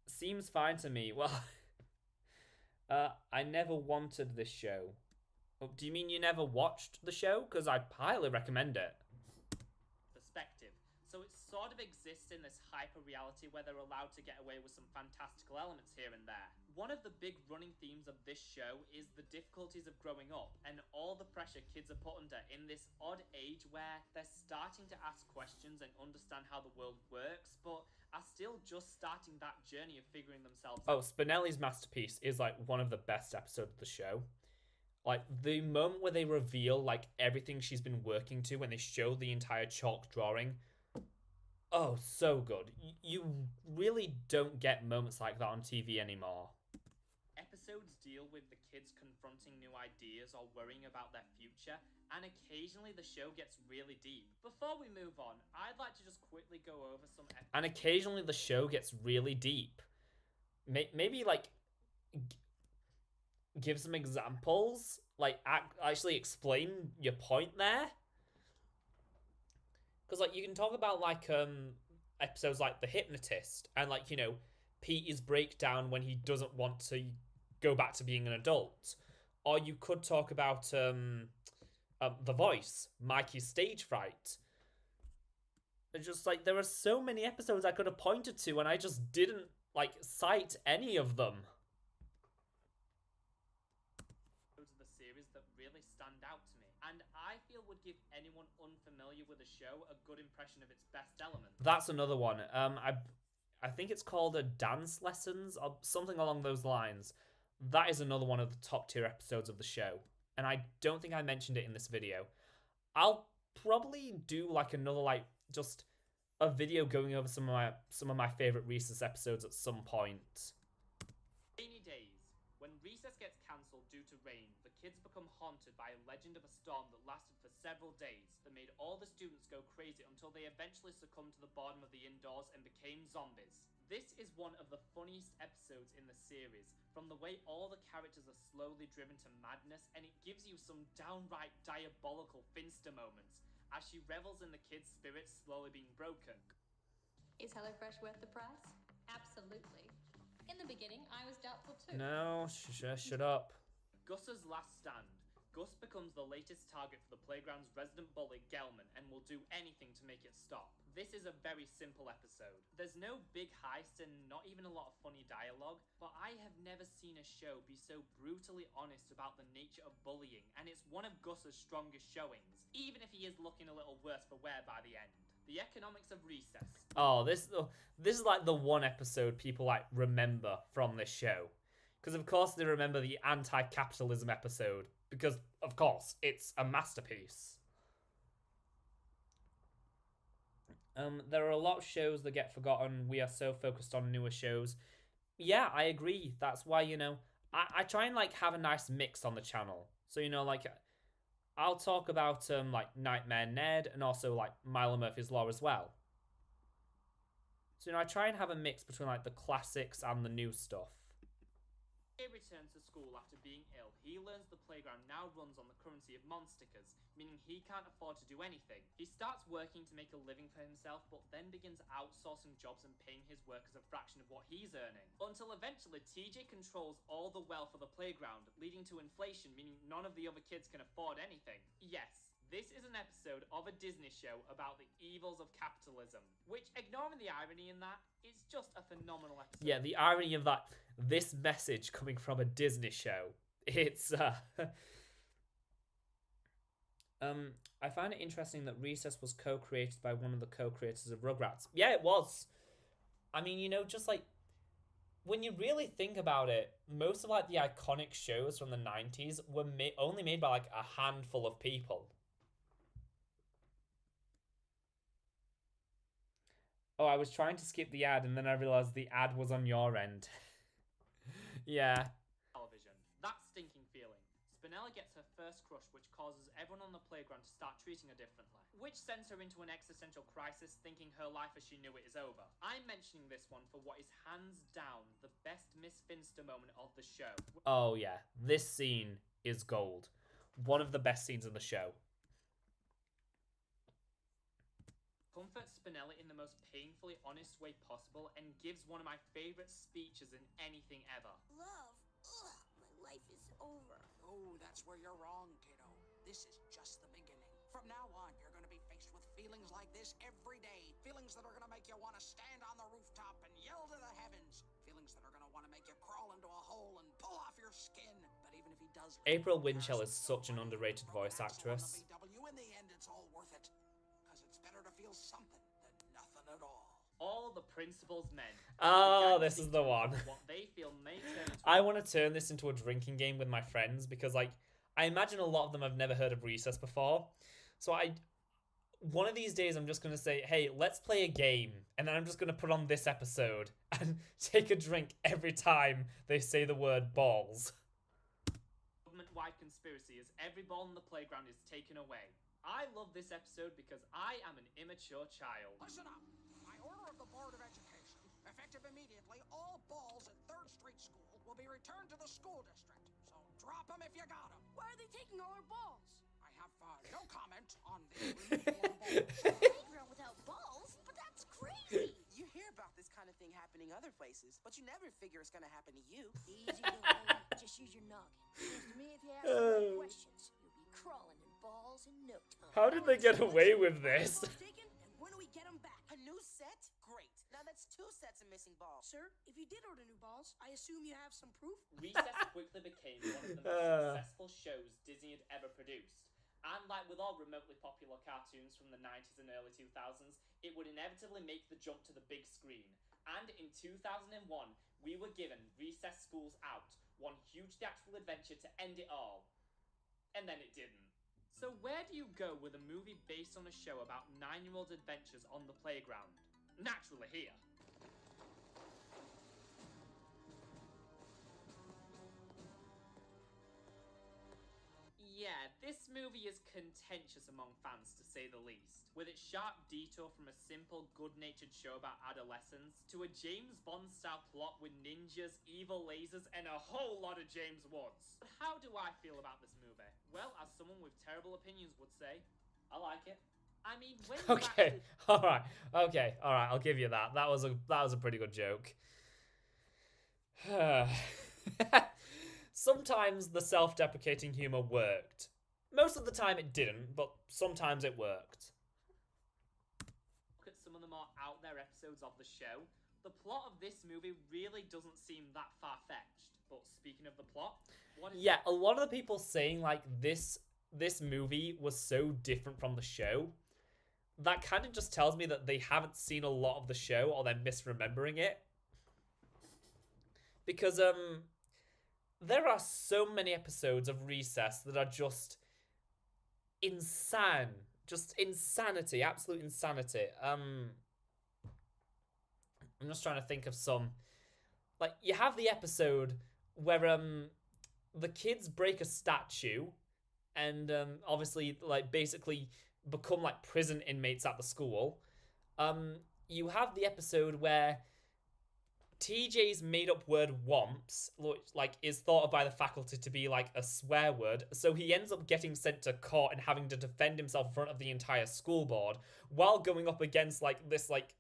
Seems fine to me. Well, I never wanted this show. Oh, do you mean you never watched the show? Because I highly recommend it. Perspective. So it sort of exists in this hyper-reality where they're allowed to get away with some fantastical elements here and there. One of the big running themes of this show is the difficulties of growing up and all the pressure kids are put under in this odd age where they're starting to ask questions and understand how the world works, but are still just starting that journey of figuring themselves out. Oh, Spinelli's masterpiece is like one of the best episodes of the show. Like, the moment where they reveal like everything she's been working to when they show the entire chalk drawing. Oh, so good. You really don't get moments like that on TV anymore. Episodes deal with the kids confronting new ideas or worrying about their future, and occasionally the show gets really deep. Before we move on, I'd like to just quickly go over some episodes. And occasionally the show gets really deep. Maybe, like, give some examples? Like, actually explain your point there? Because, like, you can talk about, like, episodes like The Hypnotist and, like, you know, Peter's breakdown when he doesn't want to go back to being an adult. Or you could talk about The Voice, Mikey's stage fright. It's just, like, there are so many episodes I could have pointed to and I just didn't, like, cite any of them. and I feel would give anyone unfamiliar with the show a good impression of its best elements. That's another one. I think it's called a Dance Lessons or something along those lines. That is another one of the top tier episodes of the show, and I don't think I mentioned it in this video. I'll probably do like another just a video going over some of my favorite Recess episodes at some point. Rainy days. When recess gets cancelled due to rain, the kids become haunted by a legend of a storm that lasted for several days that made all the students go crazy until they eventually succumbed to the boredom of the indoors and became zombies. This is one of the funniest episodes in the series, from the way all the characters are slowly driven to madness, and it gives you some downright diabolical Finster moments as she revels in the kids' spirits slowly being broken. Is HelloFresh worth the price? Absolutely. In the beginning, I was doubtful too. No, shut up. Gus's last stand. Gus becomes the latest target for the playground's resident bully, Gelman, and will do anything to make it stop. This is a very simple episode. There's no big heist and not even a lot of funny dialogue, but I have never seen a show be so brutally honest about the nature of bullying, and it's one of Gus's strongest showings, even if he is looking a little worse for wear by the end. The economics of recess. Oh, this is like the one episode people like remember from this show. Because of course they remember the anti-capitalism episode. Because of course it's a masterpiece. There are a lot of shows that get forgotten. We are so focused on newer shows. Yeah, I agree. That's why, I try and like have a nice mix on the channel. So, like I'll talk about like Nightmare Ned and also like Milo Murphy's Law as well. So, I try and have a mix between like the classics and the new stuff. He returns to school after being ill. He learns the playground now runs on the currency of monstickers, meaning he can't afford to do anything. He starts working to make a living for himself, but then begins outsourcing jobs and paying his workers a fraction of what he's earning. Until eventually TJ controls all the wealth of the playground, leading to inflation, meaning none of the other kids can afford anything. Yes, this is an episode of a Disney show about the evils of capitalism, which, ignoring the irony in that, is just a phenomenal episode. Yeah, the irony of that, this message coming from a Disney show, it's, I find it interesting that Recess was co-created by one of the co-creators of Rugrats. Yeah, it was. I mean, just like, when you really think about it, most of like the iconic shows from the 90s were only made by like a handful of people. Oh, I was trying to skip the ad and then I realized the ad was on your end. Yeah. Television. That stinking feeling. Spinella gets her first crush, which causes everyone on the playground to start treating her differently, which sends her into an existential crisis, thinking her life as she knew it is over. I'm mentioning this one for what is hands down the best Miss Finster moment of the show. Oh yeah, this scene is gold. One of the best scenes in the show. Comforts Spinella in the most painfully honest way possible and gives one of my favourite speeches in anything ever. Love, ugh, my life is over. Oh, that's where you're wrong, kiddo. This is just the beginning. From now on, you're going to be faced with feelings like this every day. Feelings that are going to make you want to stand on the rooftop and yell to the heavens. Feelings that are going to want to make you crawl into a hole and pull off your skin. But even if he does... April Winchell is such an underrated voice actress. In the end, it's all worth it. Because it's better to feel something than nothing at all. All the principal's men. Oh, this is the one. What they feel may turn into I want to turn this into a drinking game with my friends because, like, I imagine a lot of them have never heard of Recess before. So one of these days I'm just going to say, hey, let's play a game. And then I'm just going to put on this episode and take a drink every time they say the word balls. Government-wide conspiracy as every ball in the playground is taken away. I love this episode because I am an immature child. Listen up. By order of the Board of Education, effective immediately, all balls at 3rd Street School will be returned to the school district. So drop them if you got them. Why are they taking all our balls? I have no comment on the removal of balls. Playground without balls? But that's crazy! You hear about this kind of thing happening other places, but you never figure it's gonna happen to you. Easy, Louie. Just use your noggin. Seems to me if you ask the right questions, you'll be crawling in balls in no time. How did they get away with this? Taken, and when do we get them back? A new set? Great. Now that's 2 sets of missing balls. Sir, if you did order new balls, I assume you have some proof? Recess quickly became one of the most successful shows Disney had ever produced. And like with all remotely popular cartoons from the 90s and early 2000s, it would inevitably make the jump to the big screen. And in 2001, we were given Recess Schools Out, one huge theatrical adventure to end it all. And then it didn't. So where do you go with a movie based on a show about 9-year-old adventures on the playground? Naturally here. Yeah, this movie is contentious among fans, to say the least. With its sharp detour from a simple, good-natured show about adolescence to a James Bond-style plot with ninjas, evil lasers, and a whole lot of James Woods. But how do I feel about this movie? Well, as someone with terrible opinions would say, I like it. I mean, when you Okay, alright, I'll give you that. That was a pretty good joke. Sometimes the self-deprecating humor worked. Most of the time it didn't, but sometimes it worked. Look at some of the more out there episodes of the show. The plot of this movie really doesn't seem that far-fetched. But speaking of the plot, yeah, a lot of the people saying like this movie was so different from the show, that kind of just tells me that they haven't seen a lot of the show or they're misremembering it. Because there are so many episodes of Recess that are just insane. Just insanity. Absolute insanity. I'm just trying to think of some. Like, you have the episode where the kids break a statue and obviously, like, basically become, like, prison inmates at the school. You have the episode where TJ's made-up word womps, like, is thought of by the faculty to be, like, a swear word, so he ends up getting sent to court and having to defend himself in front of the entire school board while going up against, like, this, like,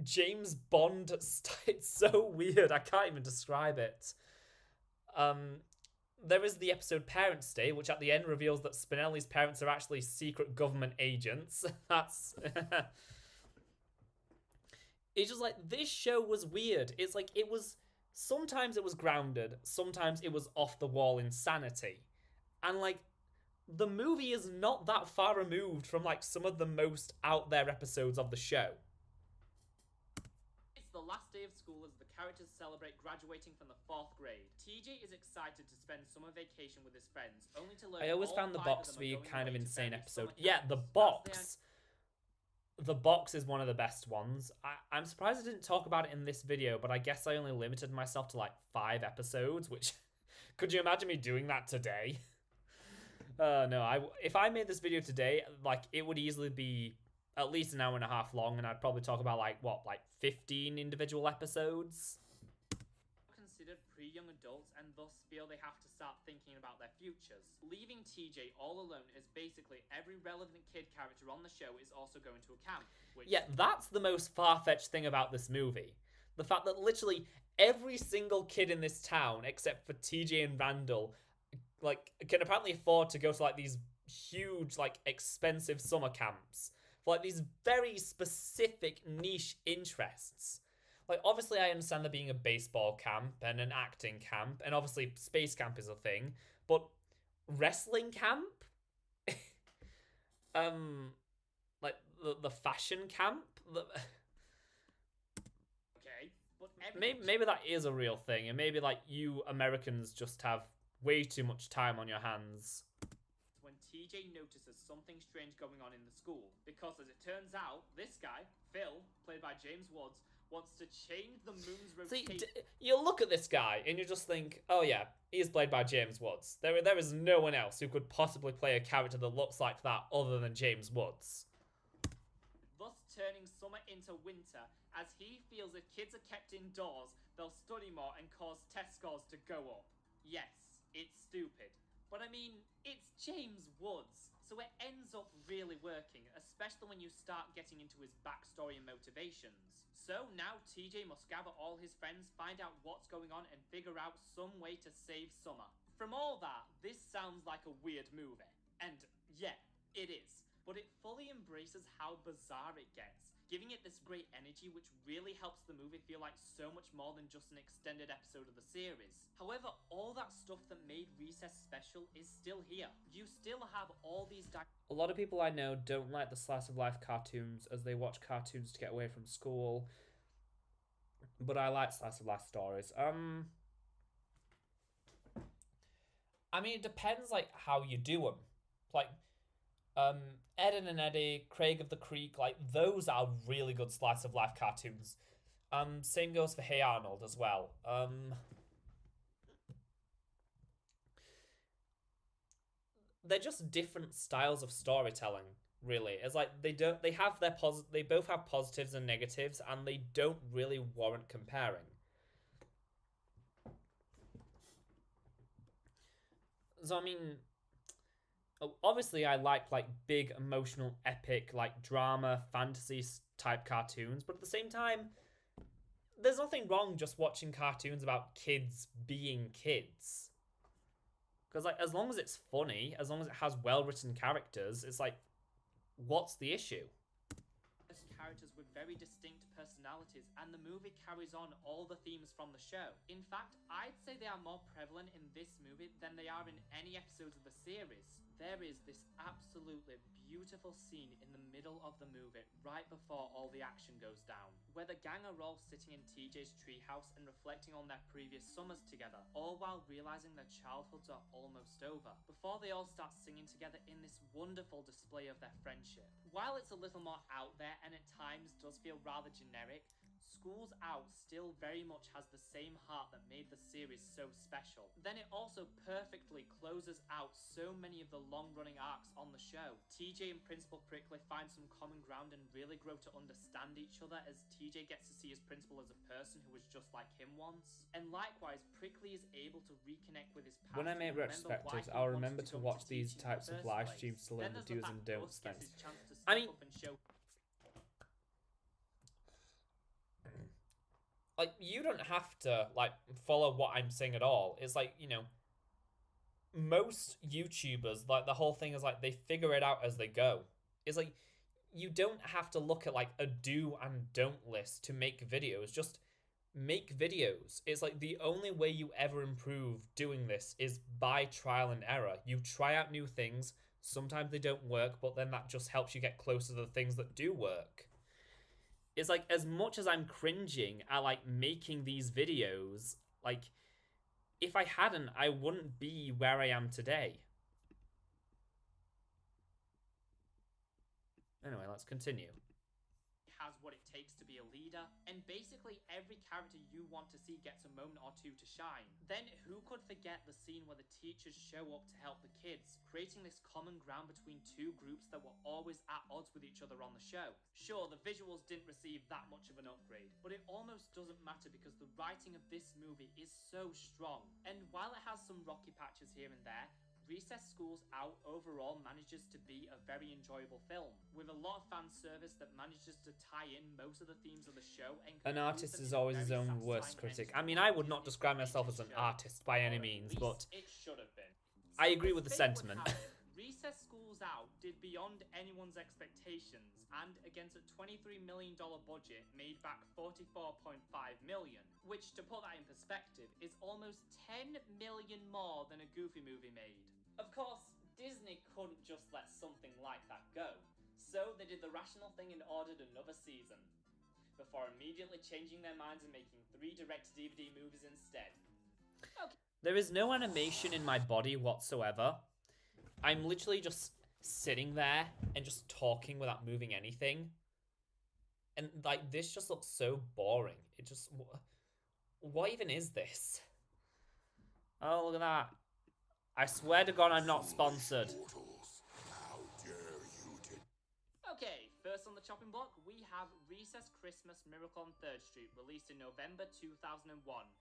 James Bond... It's so weird, I can't even describe it. There is the episode Parents' Day, which at the end reveals that Spinelli's parents are actually secret government agents. That's... It's just like, this show was weird. It's like, it was... Sometimes it was grounded. Sometimes it was off-the-wall insanity. And, like, the movie is not that far removed from, like, some of the most out-there episodes of the show. It's the last day of school as the characters celebrate graduating from the 4th grade. TJ is excited to spend summer vacation with his friends, only to learn I always all found the 5 box of to them be are a going kind of away to insane various episode. summer Yeah, the camps. box. The box is one of the best ones. I'm surprised I didn't talk about it in this video, but I guess I only limited myself to like 5 episodes, which... Could you imagine me doing that today? No, if I made this video today, like, it would easily be at least an hour and a half long, and I'd probably talk about, like, what, like 15 individual episodes? Considered pre-young adults and thus feel they have to start thinking about their futures. Leaving TJ all alone as basically every relevant kid character on the show is also going to a camp. Yeah, that's the most far-fetched thing about this movie. The fact that literally every single kid in this town, except for TJ and Randall, like, can apparently afford to go to, like, these huge, like, expensive summer camps for, like, these very specific niche interests. Like, obviously I understand there being a baseball camp and an acting camp, and obviously space camp is a thing, but wrestling camp? Like, the fashion camp? Okay, but Maybe that is a real thing, and maybe, like, you Americans just have way too much time on your hands. When TJ notices something strange going on in the school, because as it turns out, this guy, Phil, played by James Woods, wants to change the moon's rotation. See, you look at this guy and you just think, oh yeah, he's played by James Woods. There is no one else who could possibly play a character that looks like that other than James Woods. Thus turning summer into winter, as he feels if kids are kept indoors, they'll study more and cause test scores to go up. Yes, it's stupid. But I mean, it's James Woods, so it ends up really working, especially when you start getting into his backstory and motivations. So now TJ must gather all his friends, find out what's going on, and figure out some way to save Summer. From all that, this sounds like a weird movie. And yeah, it is. But it fully embraces how bizarre it gets. giving it this great energy which really helps the movie feel like so much more than just an extended episode of the series. However, all that stuff that made Recess special is still here. You still have all these a lot of people I know don't like the slice of life cartoons as they watch cartoons to get away from school. But I like slice of life stories. I mean, it depends, like, how you do them. Like, Ed and Eddie, Craig of the Creek, like, those are really good slice of life cartoons. Same goes for Hey Arnold as well. They're just different styles of storytelling, really. It's like they both have positives and negatives, and they don't really warrant comparing. So I mean, obviously I like big emotional epic like drama fantasy type cartoons, but at the same time there's nothing wrong just watching cartoons about kids being kids. Because, like, as long as it's funny, as long as it has well-written characters, it's like, what's the issue? Characters with very distinct personalities, and the movie carries on all the themes from the show. In fact, I'd say they are more prevalent in this movie than they are in any episodes of the series. There is this absolutely beautiful scene in the middle of the movie, right before all the action goes down, where the gang are all sitting in TJ's treehouse and reflecting on their previous summers together, all while realizing their childhoods are almost over, before they all start singing together in this wonderful display of their friendship. While it's a little more out there and at times does feel rather generic, Schools Out still very much has the same heart that made the series so special. Then it also perfectly closes out so many of the long-running arcs on the show. TJ and Principal Prickly find some common ground and really grow to understand each other as TJ gets to see his principal as a person who was just like him once. And likewise, Prickly is able to reconnect with his past. When I make retrospectives, I'll remember to watch these types of live streams to learn the do's and don'ts. Thanks. I mean, like, you don't have to, like, follow what I'm saying at all. It's like, you know, most YouTubers, like, the whole thing is, like, they figure it out as they go. It's like, you don't have to look at, like, a do and don't list to make videos. Just make videos. It's like, the only way you ever improve doing this is by trial and error. You try out new things. Sometimes they don't work, but then that just helps you get closer to the things that do work. It's like, as much as I'm cringing at, like, making these videos, like, if I hadn't, I wouldn't be where I am today. Anyway, let's continue. Has what it takes to be a leader, and basically every character you want to see gets a moment or two to shine. Then who could forget the scene where the teachers show up to help the kids, creating this common ground between two groups that were always at odds with each other on the show. Sure, the visuals didn't receive that much of an upgrade, but it almost doesn't matter because the writing of this movie is so strong. And while it has some rocky patches here and there, Recess Schools Out overall manages to be a very enjoyable film, with a lot of fan service that manages to tie in most of the themes of the show. And an artist is always his own worst critic. I mean, I would not describe myself as an artist by any means, but it should have been. I agree with the sentiment. Recess Schools Out did beyond anyone's expectations, and against a $23 million budget made back $44.5 million, which, to put that in perspective, is almost $10 million more than a Goofy movie made. Of course, Disney couldn't just let something like that go, so they did the rational thing and ordered another season, before immediately changing their minds and making 3 direct-to-DVD movies instead. Okay. There is no animation in my body whatsoever. I'm literally just sitting there and just talking without moving anything. And, like, this just looks so boring. It just... What even is this? Oh, look at that. I swear to God I'm not sponsored. Okay, first on the chopping block, we have Recess Christmas Miracle on 3rd Street, released in November 2001.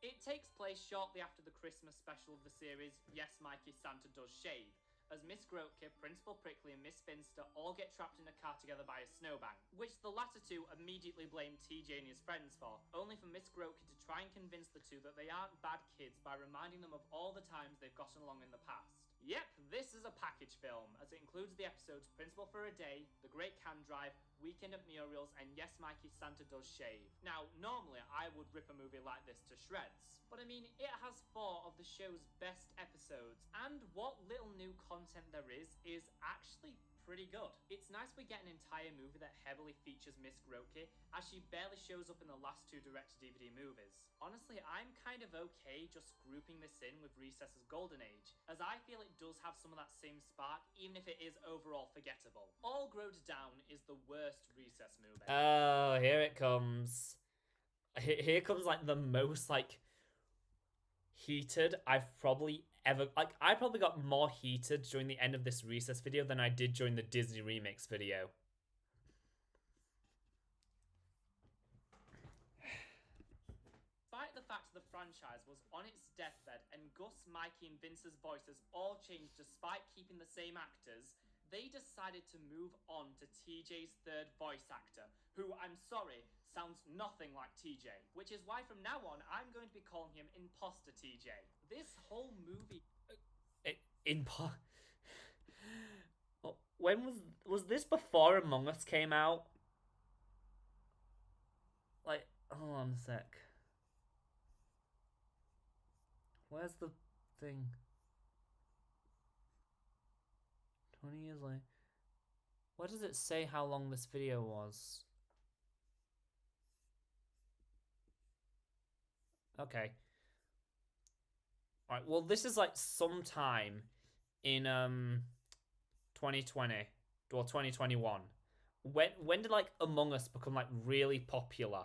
It takes place shortly after the Christmas special of the series, Yes Mikey, Santa Does Shave, as Miss Grotke, Principal Prickly, and Miss Finster all get trapped in a car together by a snowbank, which the latter two immediately blame TJ and his friends for, only for Miss Grotke to try and convince the two that they aren't bad kids by reminding them of all the times they've gotten along in the past. Yep, this is a package film, as it includes the episodes Principal for a Day, The Great Can Drive, Weekend at Muriel's, and Yes Mikey, Santa Does Shave. Now, normally I would rip a movie like this to shreds, but I mean, it has 4 of the show's best episodes, and what little new content there is actually pretty good. It's nice we get an entire movie that heavily features Miss Groke, as she barely shows up in the last 2 direct-to-DVD movies. Honestly, I'm kind of okay just grouping this in with Recess's Golden Age, as I feel it does have some of that same spark, even if it is overall forgettable. All Growed Down is the worst Recess movie. Oh, here it comes. Here comes like the most like heated I've probably ever, like, I probably got more heated during the end of this Recess video than I did during the Disney Remix video. Despite the fact the franchise was on its deathbed and Gus, Mikey, and Vince's voices all changed despite keeping the same actors, they decided to move on to TJ's 3rd voice actor, who, I'm sorry, sounds nothing like TJ. Which is why from now on, I'm going to be calling him Imposter TJ. This whole movie... When was this before Among Us came out? Like, hold on a sec. Where's the thing? 20 years later. Where does it say how long this video was? Okay. Alright, well this is like sometime in 2020 or 2021. When did like Among Us become like really popular?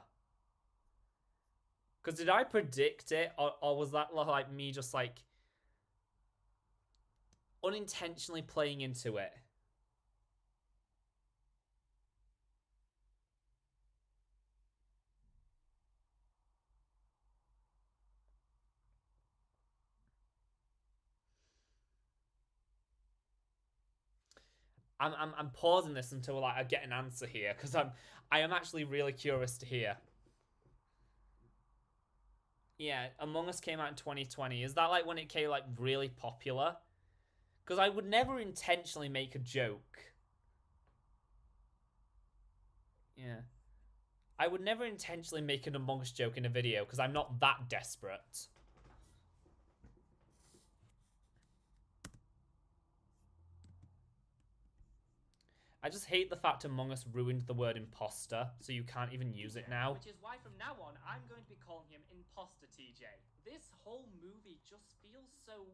Because did I predict it, or was that like me just like unintentionally playing into it? I'm pausing this until like I get an answer here, because I am actually really curious to hear. Yeah, Among Us came out in 2020. Is that like when it came like really popular? Because I would never intentionally make a joke. Yeah. I would never intentionally make an Among Us joke in a video, because I'm not that desperate. I just hate the fact Among Us ruined the word imposter, so you can't even use it now. Which is why from now on, I'm going to be calling him Imposter TJ. This whole movie just feels so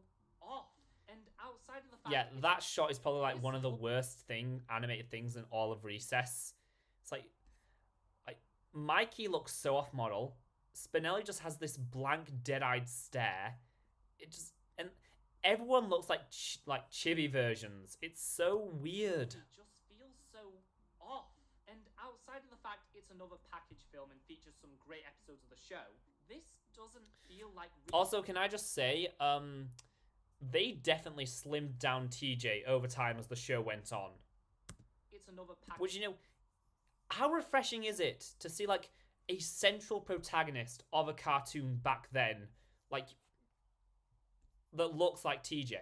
off. And outside of the fact... Yeah, that shot is probably like one of the worst animated things in all of Recess. It's like Mikey looks so off model. Spinelli just has this blank, dead-eyed stare. It just... And everyone looks like chibi versions. It's so weird. It just feels so off. And outside of the fact it's another package film and features some great episodes of the show, this doesn't feel like... Also, can I just say, they definitely slimmed down TJ over time as the show went on. It's another package... Which, you know, how refreshing is it to see, like, a central protagonist of a cartoon back then, like, that looks like TJ?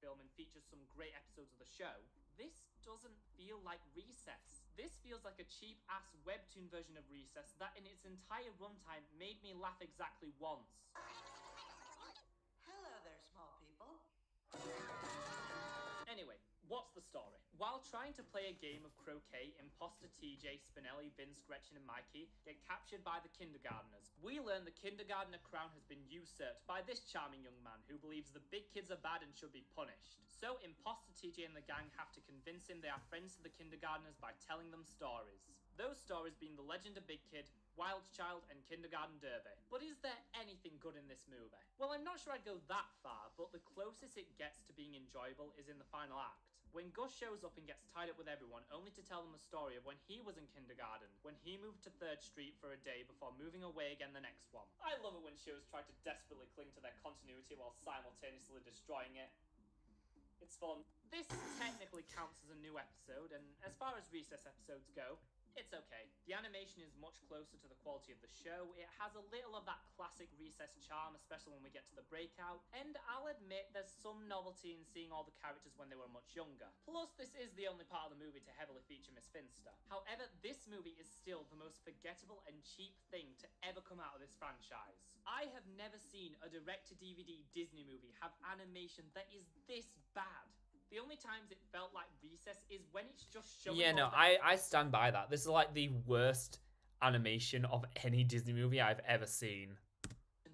Film and features some great episodes of the show. This doesn't feel like Recess. This feels like a cheap-ass webtoon version of Recess that in its entire runtime made me laugh exactly once. Hello there, small people. Anyway, what's the story? While trying to play a game of croquet, Imposter TJ, Spinelli, Vince, Gretchen, and Mikey get captured by the kindergartners. We learn the kindergartner crown has been usurped by this charming young man who believes the big kids are bad and should be punished. So Imposter TJ and the gang have to convince him they are friends to the kindergartners by telling them stories. Those stories being The Legend of Big Kid, Wild Child, and Kindergarten Derby. But is there anything good in this movie? Well, I'm not sure I'd go that far, but the closest it gets to being enjoyable is in the final act. When Gus shows up and gets tied up with everyone, only to tell them a story of when he was in kindergarten, when he moved to 3rd Street for a day before moving away again the next one. I love it when shows try to desperately cling to their continuity while simultaneously destroying it. It's fun. This technically counts as a new episode, and as far as Recess episodes go, It's okay. The animation is much closer to the quality of the show. It has a little of that classic Recess charm, especially when we get to the breakout. And I'll admit there's some novelty in seeing all the characters when they were much younger. Plus, this is the only part of the movie to heavily feature Miss Finster. However, this movie is still the most forgettable and cheap thing to ever come out of this franchise. I have never seen a direct-to-DVD Disney movie have animation that is this bad. The only times it felt like Recess is when it's just showing. Yeah, no, I stand by that. This is like the worst animation of any Disney movie I've ever seen.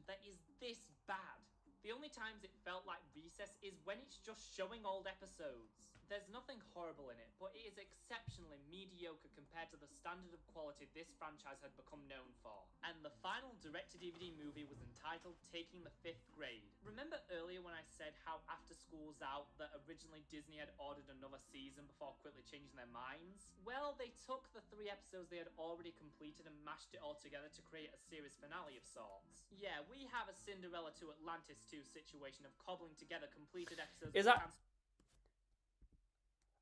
That is this bad. The only times it felt like Recess is when it's just showing old episodes. There's nothing horrible in it, but it is exceptionally mediocre compared to the standard of quality this franchise had become known for. And the final direct-to-DVD movie was entitled Taking the 5th Grade. Remember earlier when I said how after School's Out that originally Disney had ordered another season before quickly changing their minds? Well, they took the 3 episodes they had already completed and mashed it all together to create a series finale of sorts. Yeah, we have a Cinderella to Atlantis 2 situation of cobbling together completed episodes. Is that...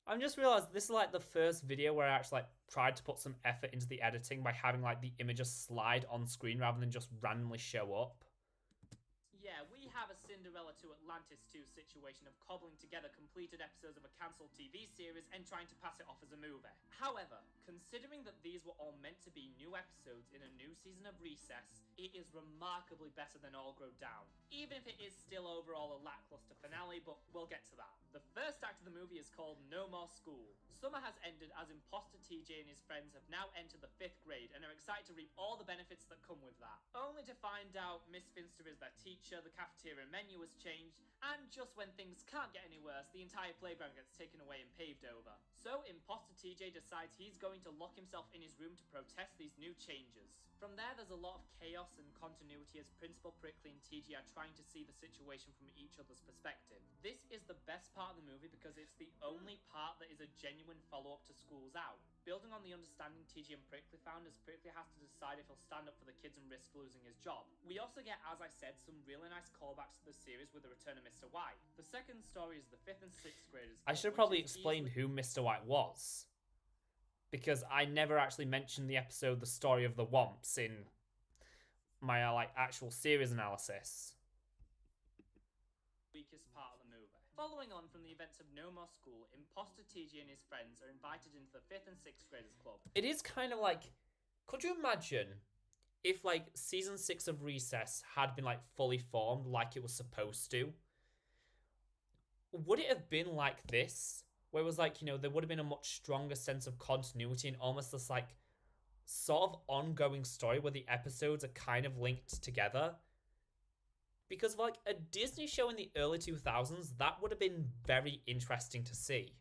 I've just realised this is like the first video where I actually like tried to put some effort into the editing by having like the images slide on screen rather than just randomly show up. Yeah, we have a Cinderella to Atlantis 2 situation of cobbling together completed episodes of a cancelled TV series and trying to pass it off as a movie. However, considering that these were all meant to be new episodes in a new season of Recess, it is remarkably better than All Grow Down, even if it is still overall a lackluster finale, but we'll get to that. The first act of the movie is called No More School. Summer has ended as imposter TJ and his friends have now entered the 5th grade and are excited to reap all the benefits that come with that. Only to find out Miss Finster is their teacher, the cafeteria menu has changed, and just when things can't get any worse, the entire playground gets taken away and paved over. So imposter TJ decides he's going to lock himself in his room to protest these new changes. From there, there's a lot of chaos and continuity as Principal Prickly and TJ are trying to see the situation from each other's perspective. This is the best part of the movie because it's the only part that is a genuine follow-up to School's Out. Building on the understanding TJ and Prickly found as Prickly has to decide if he'll stand up for the kids and risk losing his job. We also get, as I said, some really nice callbacks to the series with the return of Mr. White. The second story is the 5th and 6th graders. I should have probably explained who Mr. White was, because I never actually mentioned the episode The Story of the Womps in my actual series analysis. Weakest part of the movie. Following on from the events of No More School, imposter TJ and his friends are invited into the 5th and 6th graders club. It is kind of like, could you imagine if season 6 of Recess had been fully formed like it was supposed to? Would it have been like this? Where it was there would have been a much stronger sense of continuity and almost this sort of ongoing story where the episodes are kind of linked together. Because a Disney show in the early 2000s, that would have been very interesting to see.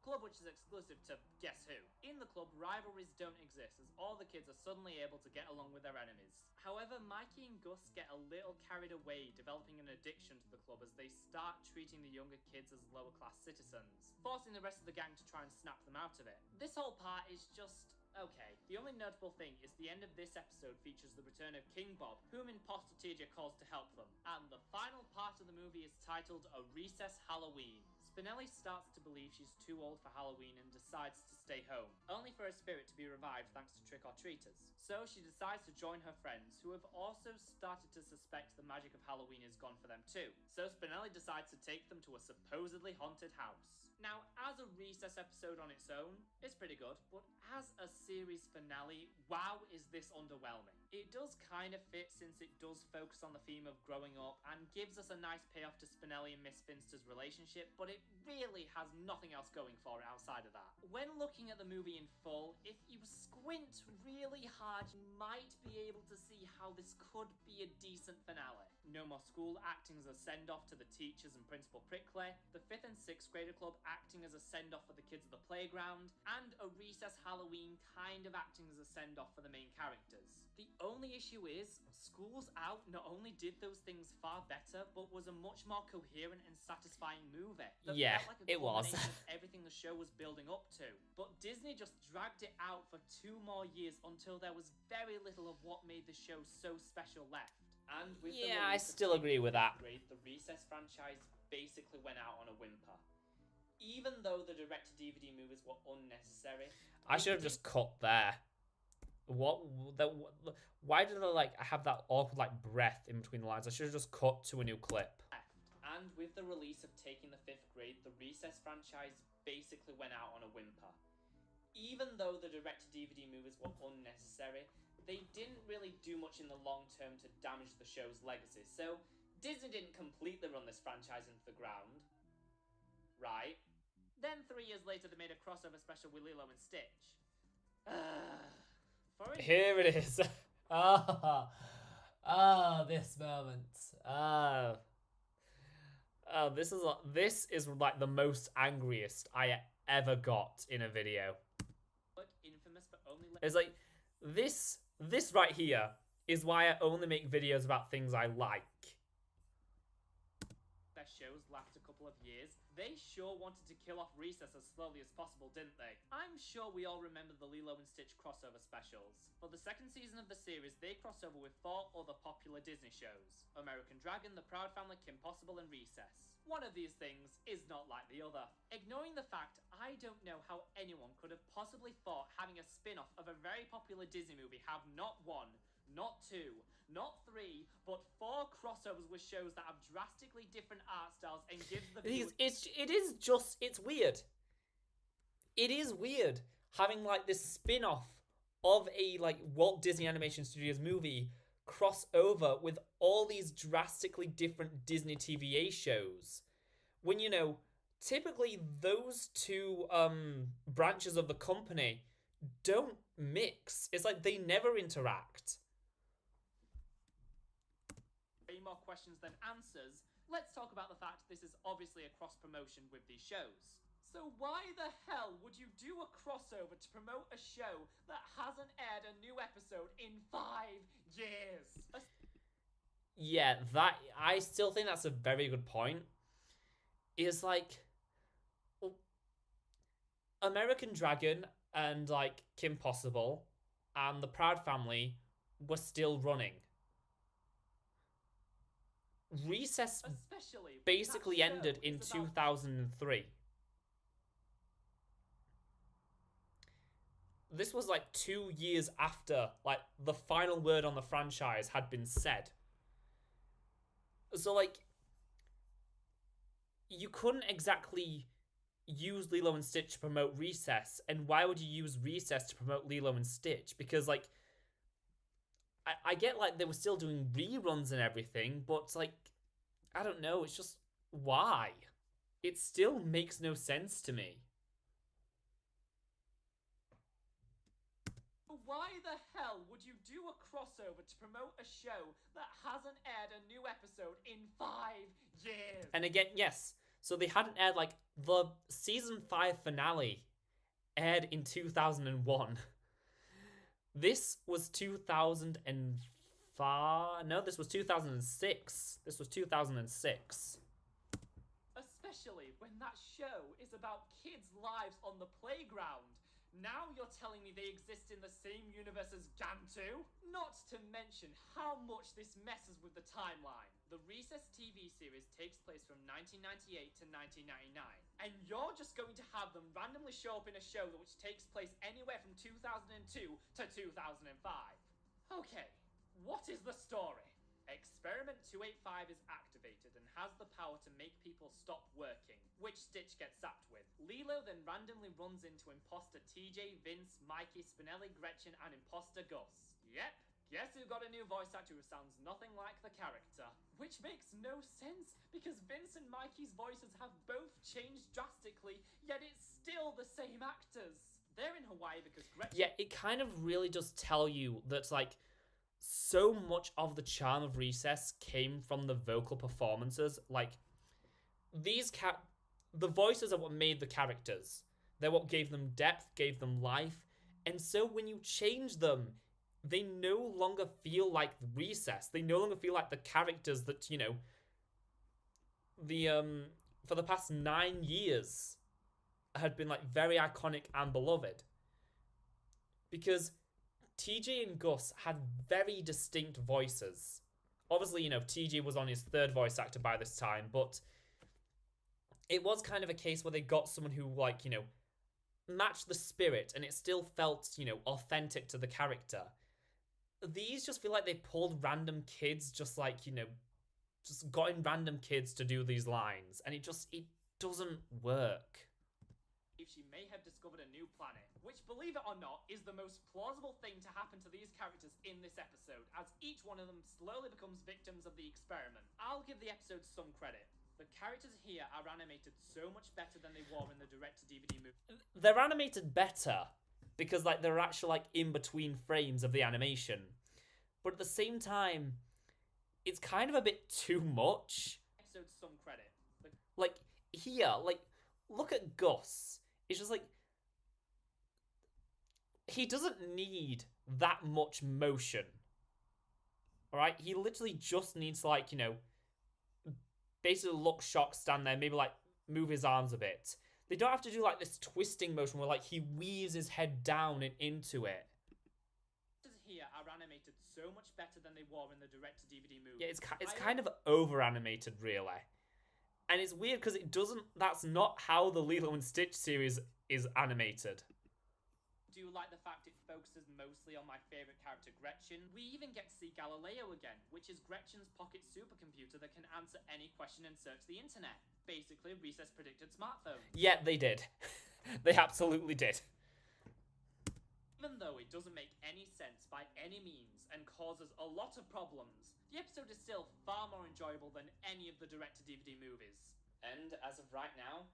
Club which is exclusive to guess who. In the club, rivalries don't exist as all the kids are suddenly able to get along with their enemies. However, Mikey and Gus get a little carried away, developing an addiction to the club as they start treating the younger kids as lower class citizens, forcing the rest of the gang to try and snap them out of it. This whole part is just okay. The only notable thing is the end of this episode features the return of King Bob, whom imposter TJ calls to help them. And the final part of the movie is titled A Recess Halloween. Spinelli starts to believe she's too old for Halloween and decides to stay home, only for her spirit to be revived thanks to trick-or-treaters. So she decides to join her friends, who have also started to suspect the magic of Halloween is gone for them too. So Spinelli decides to take them to a supposedly haunted house. Now, as a Recess episode on its own, it's pretty good, but as a series finale, wow, is this underwhelming. It does kind of fit since it does focus on the theme of growing up and gives us a nice payoff to Spinelli and Miss Finster's relationship, but it really has nothing else going for it outside of that. When looking at the movie in full, if you squint really hard, you might be able to see how this could be a decent finale. No More School acting as a send-off to the teachers and Principal Prickly, the 5th and 6th grader club acting as a send-off for the kids at the playground, and a Recess Halloween kind of acting as a send-off for the main characters. The only issue is, School's Out not only did those things far better, but was a much more coherent and satisfying movie. Yeah, it was. Everything the show was building up to. But Disney just dragged it out for 2 more years until there was very little of what made the show so special left. And with I still agree with that. The Recess franchise basically went out on a whimper. Even though the direct-to-DVD movies were unnecessary. I should have just cut there. Why did I like have that awkward like breath in between the lines? I should have just cut to a new clip. And with the release of Taking the Fifth Grade, the Recess franchise basically went out on a whimper. Even though the direct-to-DVD movies were unnecessary, they didn't really do much in the long term to damage the show's legacy, so Disney didn't completely run this franchise into the ground. Right? Then 3 years later they made a crossover special with Lilo and Stitch. Here it is. This moment. This is like the most angriest I ever got in a video. It's like this right here is why I only make videos about things I like. Their shows last a couple of years. They sure wanted to kill off Recess as slowly as possible, didn't they? I'm sure we all remember the Lilo and Stitch crossover specials. For the second season of the series, they cross over with 4 other popular Disney shows: American Dragon, The Proud Family, Kim Possible, and Recess. One of these things is not like the other. Ignoring the fact, I don't know how anyone could have possibly thought having a spin-off of a very popular Disney movie have not 1, not 2, not 3, but 4 crossovers with shows that have drastically different art styles and gives the It's weird. It is weird having like this spin-off of a like Walt Disney Animation Studios movie cross over with all these drastically different Disney TVA shows. When, you know, typically those two branches of the company don't mix. It's like they never interact. Way more questions than answers. Let's talk about the fact this is obviously a cross-promotion with these shows. So why the hell would you do a crossover to promote a show that hasn't aired a new episode in 5 years? Yeah, I still think that's a very good point. Is like American Dragon and like Kim Possible and The Proud Family were still running. Recess basically ended in 2003. This was like 2 years after like the final word on the franchise had been said. So like you couldn't exactly use Lilo and Stitch to promote Recess, and why would you use Recess to promote Lilo and Stitch? Because like I get like they were still doing reruns and everything, but like I don't know, it's just why? It still makes no sense to me. Why the hell would you do a crossover to promote a show that hasn't aired a new episode in 5 years? And again, yes, so they hadn't aired like the season 5 finale aired in 2001. This was 2005. No, this was 2006. This was 2006. Especially when that show is about kids' lives on the playground. Now you're telling me they exist in the same universe as Gantu? Not to mention how much this messes with the timeline. The Recess TV series takes place from 1998 to 1999, and you're just going to have them randomly show up in a show which takes place anywhere from 2002 to 2005. Okay, what is the story? Experiment 285 is activated and has the power to make people stop working, which Stitch gets zapped with. Lilo then randomly runs into imposter TJ, Vince, Mikey, Spinelli, Gretchen, and imposter Gus. Yep, guess who got a new voice actor who sounds nothing like the character? Which makes no sense, because Vince and Mikey's voices have both changed drastically, yet it's still the same actors. They're in Hawaii because Gretchen... Yeah, it kind of really does tell you that, like, so much of the charm of Recess came from the vocal performances. Like, the voices are what made the characters. They're what gave them depth, gave them life. And so when you change them, they no longer feel like Recess. They no longer feel like the characters that, you know, for the past 9 years had been, like, very iconic and beloved. Because TJ and Gus had very distinct voices. Obviously, you know, TJ was on his 3rd voice actor by this time, but it was kind of a case where they got someone who, like, you know, matched the spirit and it still felt, you know, authentic to the character. These just feel like they pulled random kids, just like, you know, just got in random kids to do these lines, and it doesn't work. She may have discovered a new planet, which, believe it or not, is the most plausible thing to happen to these characters in this episode, as each one of them slowly becomes victims of the experiment. I'll give the episode some credit. The characters here are animated so much better than they were in the direct-to-DVD movie. They're animated better, because, like, they're actually, like, in between frames of the animation. But at the same time, it's kind of a bit too much. Episode some credit. Like, here, like, look at Gus. It's just like, he doesn't need that much motion. Alright? He literally just needs to, like, you know, basically look shocked, stand there, maybe, like, move his arms a bit. They don't have to do, like, this twisting motion where, like, he weaves his head down and into it. Here are animated so much better than they were in the direct-to-DVD movie. Yeah, it's kind of over-animated, really. And it's weird because that's not how the Lilo and Stitch series is animated. Do you like the fact it focuses mostly on my favourite character, Gretchen? We even get to see Galileo again, which is Gretchen's pocket supercomputer that can answer any question and search the internet. Basically, Recess predicted smartphones. Yeah, they did. They absolutely did. Even though it doesn't make any sense by any means and causes a lot of problems, the episode is still far more enjoyable than any of the direct-to-DVD movies. And as of right now,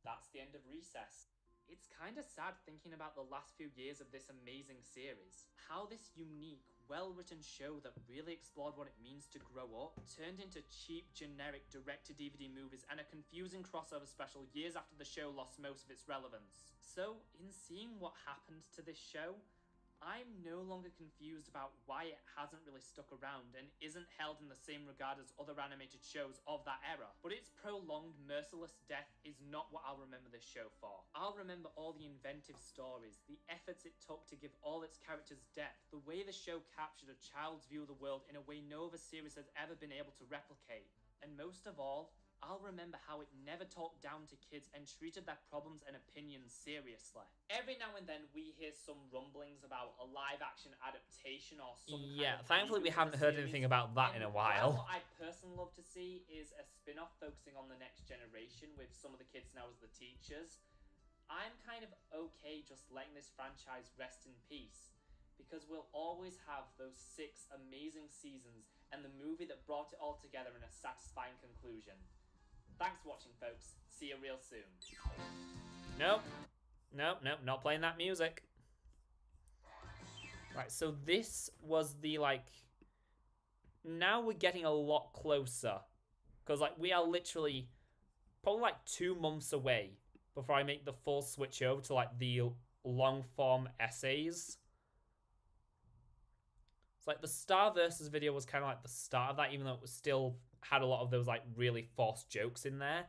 that's the end of Recess. It's kind of sad thinking about the last few years of this amazing series. How this unique, well-written show that really explored what it means to grow up turned into cheap, generic direct-to-DVD movies and a confusing crossover special years after the show lost most of its relevance. So, in seeing what happened to this show, I'm no longer confused about why it hasn't really stuck around and isn't held in the same regard as other animated shows of that era. But its prolonged, merciless death is not what I'll remember this show for. I'll remember all the inventive stories, the efforts it took to give all its characters depth, the way the show captured a child's view of the world in a way no other series has ever been able to replicate. And most of all, I'll remember how it never talked down to kids and treated their problems and opinions seriously. Every now and then we hear some rumblings about a live-action adaptation or some Yeah, kind of thankfully we reboot of haven't the heard series. anything about that in a while. What I'd personally love to see is a spin-off focusing on the next generation with some of the kids now as the teachers. I'm kind of okay just letting this franchise rest in peace, because we'll always have those 6 amazing seasons and the movie that brought it all together in a satisfying conclusion. Thanks for watching, folks. See you real soon. Nope, not playing that music. Right, so this was the, like... Now we're getting a lot closer. Because, like, we are literally probably, like, 2 months away before I make the full switch over to, like, the long-form essays. It's like the Star Versus video was kind of like the start of that, even though it was still had a lot of those, like, really forced jokes in there.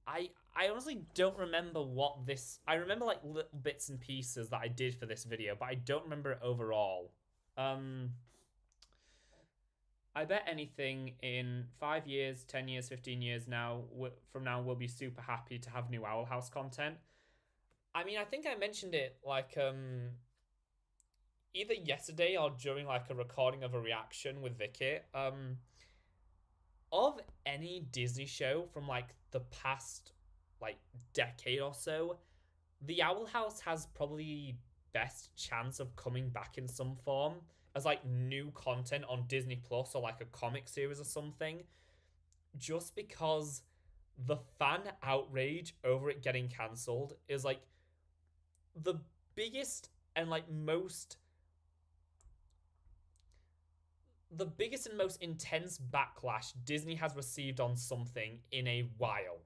I honestly don't remember what this... I remember, like, little bits and pieces that I did for this video, but I don't remember it overall. I bet anything in 5 years, 10 years, 15 years from now, we'll be super happy to have new Owl House content. I mean, I think I mentioned it, like, either yesterday or during, like, a recording of a reaction with Vicky. Of any Disney show from, like, the past, like, decade or so, the Owl House has probably best chance of coming back in some form as, like, new content on Disney Plus or, like, a comic series or something, just because the fan outrage over it getting cancelled is, like, the biggest and, like, most intense backlash Disney has received on something in a while.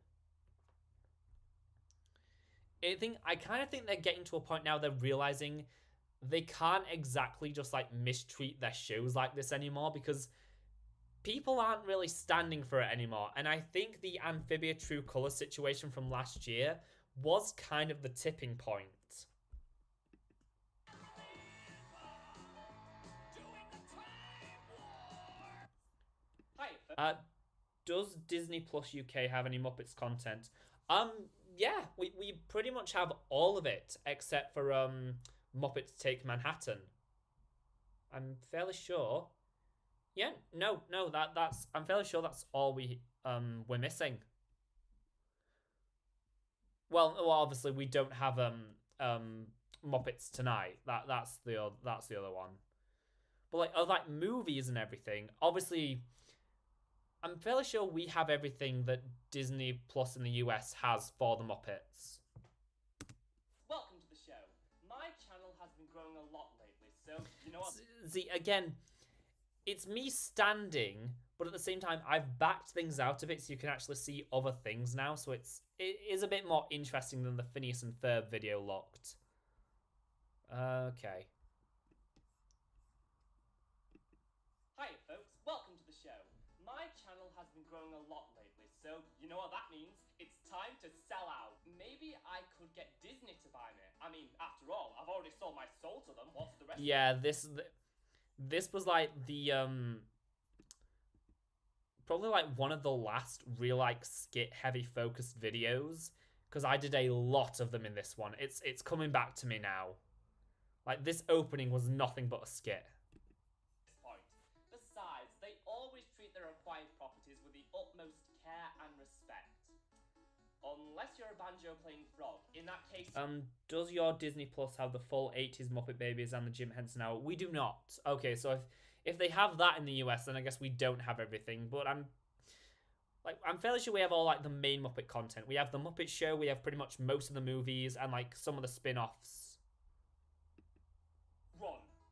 I kind of think they're getting to a point now they're realizing they can't exactly just, like, mistreat their shows like this anymore, because people aren't really standing for it anymore. And I think the Amphibia True Color situation from last year was kind of the tipping point. Does Disney Plus UK have any Muppets content? Yeah, we pretty much have all of it except for Muppets Take Manhattan. I'm fairly sure. Yeah, no, that's I'm fairly sure that's all we're missing. Well, obviously we don't have Muppets Tonight. That's the other one. But like movies and everything, obviously I'm fairly sure we have everything that Disney Plus in the US has for the Muppets. Welcome to the show. My channel has been growing a lot lately, so you know what? See, again, it's me standing, but at the same time, I've backed things out of it so you can actually see other things now, so it is a bit more interesting than the Phineas and Ferb video looked. Okay. Hi folks, welcome to the show. My channel has been growing a lot lately, so you know what that means? It's time to sell out. Maybe I could get Disney to buy me. I mean, after all, I've already sold my soul to them. What's the rest? Yeah, this was like the probably like one of the last real like skit heavy focused videos, because I did a lot of them in this one. It's coming back to me now. Like, this opening was nothing but a skit. Besides, they always treat their acquired properties with the utmost care and respect. Unless you're a banjo-playing frog. In that case... Does your Disney Plus have the full 80s Muppet Babies and the Jim Henson Hour? We do not. Okay, so if they have that in the US, then I guess we don't have everything. But I'm fairly sure we have all, like, the main Muppet content. We have the Muppet Show, we have pretty much most of the movies, and, like, some of the spin-offs.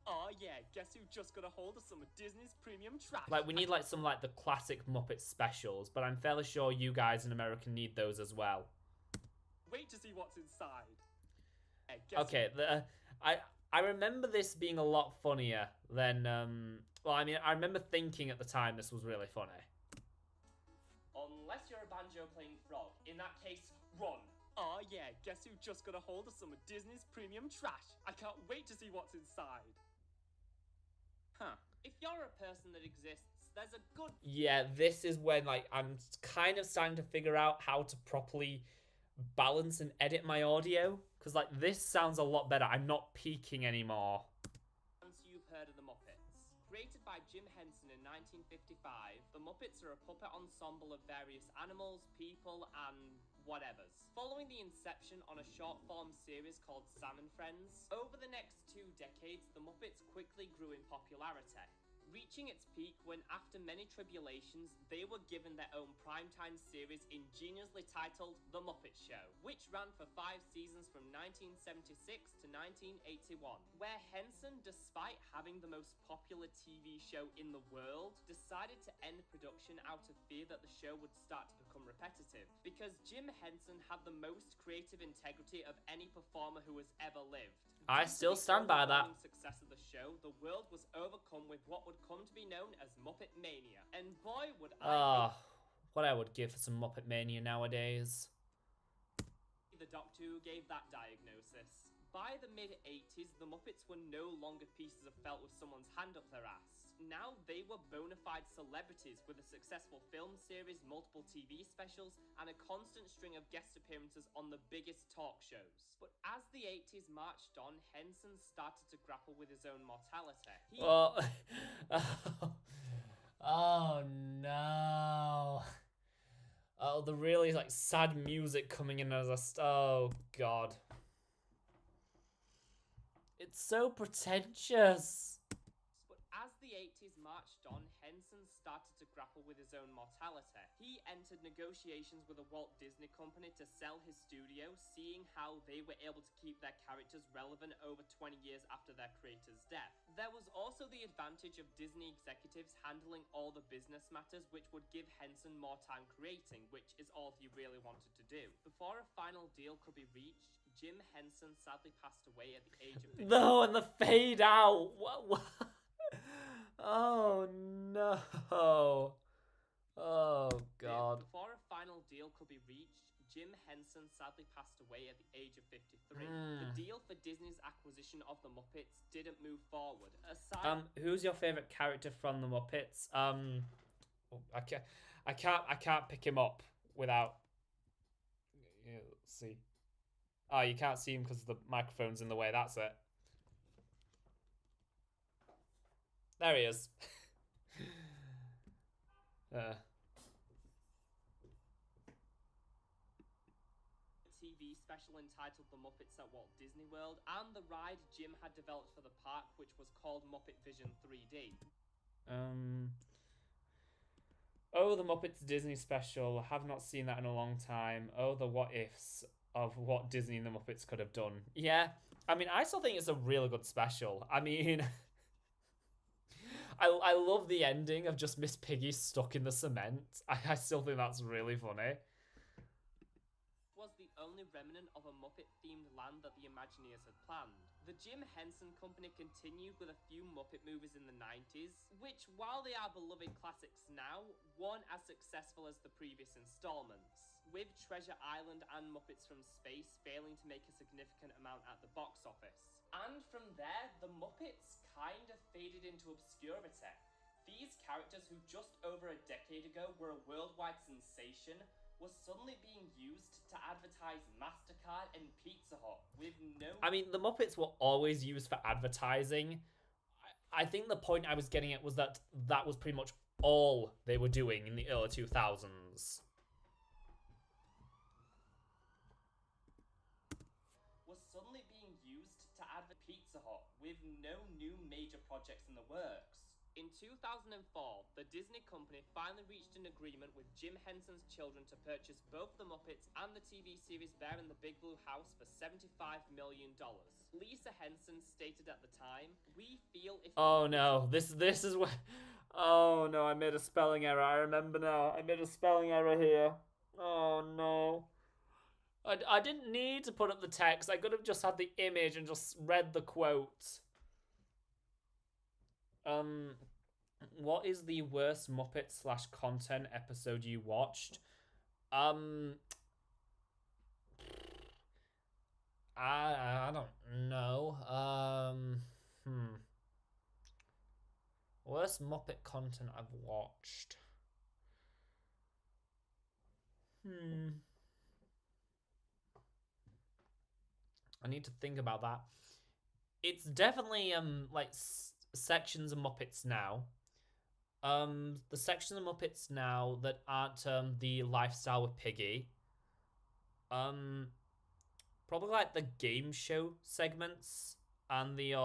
Oh yeah, guess who just got a hold of some of Disney's premium trash? Like, we need, like, some, like, the classic Muppet specials, but I'm fairly sure you guys in America need those as well. Wait to see what's inside. Okay, I remember this being a lot funnier than, well, I mean, I remember thinking at the time this was really funny. Unless you're a banjo-playing frog. In that case, run. Oh yeah, guess who just got a hold of some of Disney's premium trash? I can't wait to see what's inside. Huh. If you're a person that exists, there's a good... Yeah, this is when, like, I'm kind of starting to figure out how to properly balance and edit my audio. Because, like, this sounds a lot better. I'm not peaking anymore. You've heard of the Muppets. Created by Jim Henson in 1955, the Muppets are a puppet ensemble of various animals, people, and whatevers. Following the inception on a short-form series called Sam and Friends, over the next 2 decades, the Muppets quickly grew in popularity, reaching its peak when, after many tribulations, they were given their own primetime series ingeniously titled The Muppet Show, which ran for 5 seasons from 1976 to 1981, where Henson, despite having the most popular TV show in the world, decided to end production out of fear that the show would start to become repetitive, because Jim Henson had the most creative integrity of any performer who has ever lived. I still stand by that. Success of the show, the world was overcome with what would come to be known as Muppet Mania. And boy, would I... what I would give for some Muppet Mania nowadays. The doctor who gave that diagnosis. By the mid-80s, the Muppets were no longer pieces of felt with someone's hand up their ass. Now they were bona fide celebrities with a successful film series, multiple TV specials, and a constant string of guest appearances on the biggest talk shows. But as the 80s marched on, Henson started to grapple with his own mortality. Oh no. Oh, the really, like, sad music coming in as oh god. It's so pretentious. But as the 80s marched on, Henson started to grapple with his own mortality. He entered negotiations with a Walt Disney Company to sell his studio, seeing how they were able to keep their characters relevant over 20 years after their creator's death. There was also the advantage of Disney executives handling all the business matters, which would give Henson more time creating, which is all he really wanted to do. Before a final deal could be reached, Jim Henson sadly passed away at the age of 50. No, and the fade out. What? Oh no. Oh god. Before a final deal could be reached, Jim Henson sadly passed away at the age of 53. The deal for Disney's acquisition of the Muppets didn't move forward. Who's your favorite character from the Muppets? I can't pick him up without Yeah, let's see. Oh, you can't see him because the microphone's in the way. That's it. There he is. TV special entitled The Muppets at Walt Disney World, and the ride Jim had developed for the park, which was called Muppet Vision 3D. Oh, the Muppets Disney special. Have not seen that in a long time. Oh, the what ifs of what Disney and the Muppets could have done. Yeah, I mean, I still think it's a really good special. I mean, I love the ending of just Miss Piggy stuck in the cement. I still think that's really funny. Was the only remnant of a Muppet-themed land that the Imagineers had planned. The Jim Henson Company continued with a few Muppet movies in the 90s, which, while they are beloved classics now, weren't as successful as the previous installments, with Treasure Island and Muppets from Space failing to make a significant amount at the box office. And from there, the Muppets kind of faded into obscurity. These characters who just over a decade ago were a worldwide sensation was suddenly being used to advertise MasterCard and Pizza Hut with no... I mean, the Muppets were always used for advertising. I think the point I was getting at was that that was pretty much all they were doing in the early 2000s. Was suddenly being used to advertise Pizza Hut with no new major projects in the works. In 2004, the Disney company finally reached an agreement with Jim Henson's children to purchase both the Muppets and the TV series Bear in the Big Blue House for $75 million. Lisa Henson stated at the time, "We feel if..." Oh no, this is what... Oh no, I made a spelling error. I remember now. I made a spelling error here. Oh no. I didn't need to put up the text. I could have just had the image and just read the quote. What is the worst Muppet / content episode you watched? I don't know. Worst Muppet content I've watched. I need to think about that. It's definitely like sections of Muppets Now. The sections of Muppets Now that aren't the lifestyle with Piggy. Probably like the game show segments and the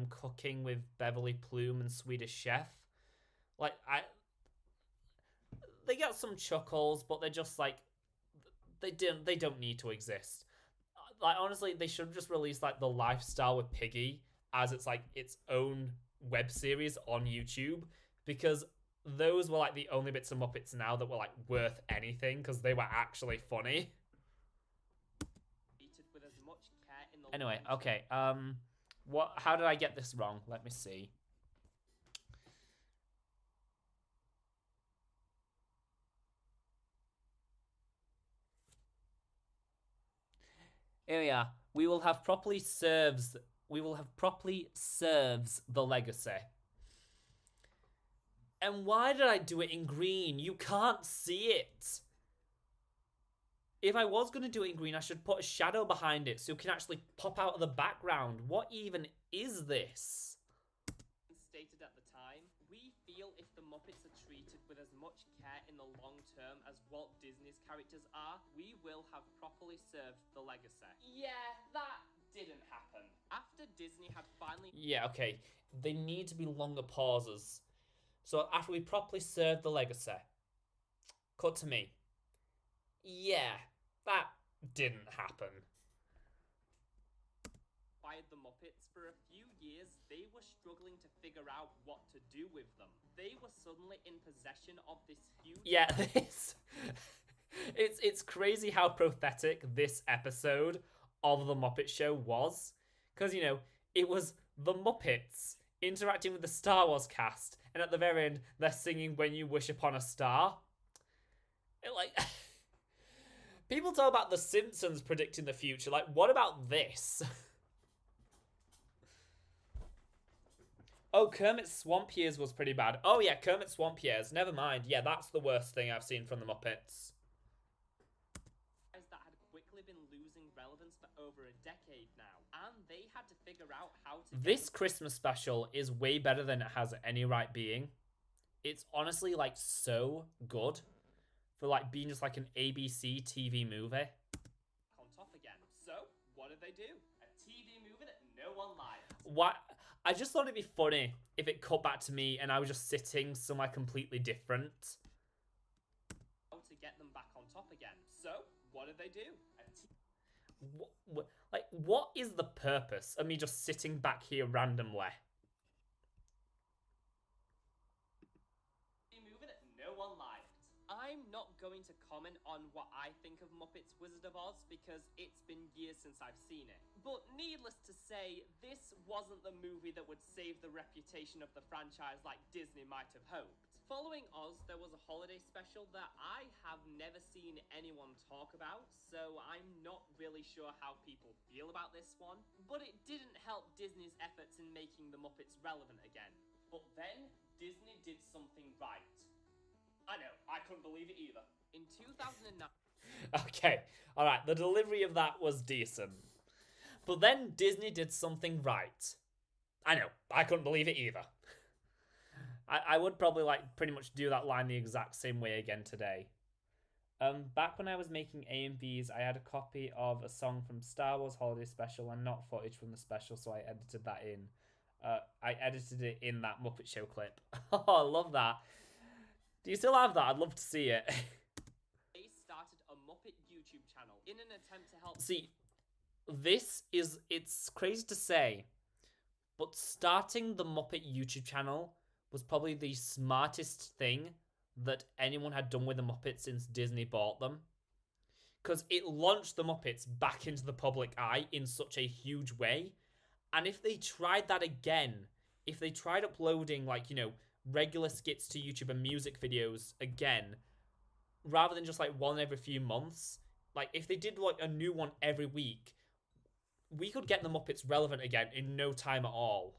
cooking with Beverly Plume and Swedish Chef. Like they get some chuckles, but they're just like they don't need to exist. Like honestly, they should have just released like the lifestyle with Piggy as it's like its own web series on YouTube, because those were like the only bits of Muppets Now that were like worth anything because they were actually funny. Anyway, okay. How did I get this wrong? Let me see. Here we are. We will have properly serves the legacy. And why did I do it in green? You can't see it. If I was going to do it in green, I should put a shadow behind it so it can actually pop out of the background. What even is this? Stated at the time, "We feel if the Muppets are treated with as much care in the long term as Walt Disney's characters are, we will have properly served the legacy." Yeah, that didn't happen. After Disney had finally... Yeah, okay. They need to be longer pauses. So after we properly served the legacy, cut to me. Yeah, that didn't happen. Fired the Muppets for a few years, they were struggling to figure out what to do with them. They were suddenly in possession of this huge... Yeah, it's crazy how pathetic this episode of The Muppet Show was. Because, you know, it was the Muppets interacting with the Star Wars cast, and at the very end, they're singing When You Wish Upon a Star. People talk about The Simpsons predicting the future. Like, what about this? Oh, Kermit Swamp Years was pretty bad. Oh, yeah, Kermit Swamp Years. Never mind. Yeah, that's the worst thing I've seen from the Muppets. That had they had to figure out how to This Christmas special is way better than it has any right being. It's honestly like so good for like being just like an ABC TV movie. On top again. So, what did they do? A TV movie that no one liked. What? I just thought it'd be funny if it cut back to me and I was just sitting somewhere completely different. How to get them back on top again. So, what did they do? What is the purpose of me just sitting back here randomly? Movie that no one liked. I'm not going to comment on what I think of Muppets Wizard of Oz because it's been years since I've seen it. But needless to say, this wasn't the movie that would save the reputation of the franchise like Disney might have hoped. Following Oz, there was a holiday special that I have never seen anyone talk about, so I'm not really sure how people feel about this one. But it didn't help Disney's efforts in making the Muppets relevant again. But then, Disney did something right. I know, I couldn't believe it either. In 2009... Okay, alright, the delivery of that was decent. But then Disney did something right. I know, I couldn't believe it either. I would probably like pretty much do that line the exact same way again today. Back when I was making AMVs, I had a copy of a song from Star Wars Holiday Special and not footage from the special, so I edited that in. I edited it in that Muppet Show clip. Oh, I love that. Do you still have that? I'd love to see it. They started a Muppet YouTube channel in an attempt to help... See, it's crazy to say, but starting the Muppet YouTube channel was probably the smartest thing that anyone had done with the Muppets since Disney bought them. Because it launched the Muppets back into the public eye in such a huge way. And if they tried that again, if they tried uploading, like, you know, regular skits to YouTube and music videos again, rather than just, like, one every few months, like, if they did, like, a new one every week, we could get the Muppets relevant again in no time at all.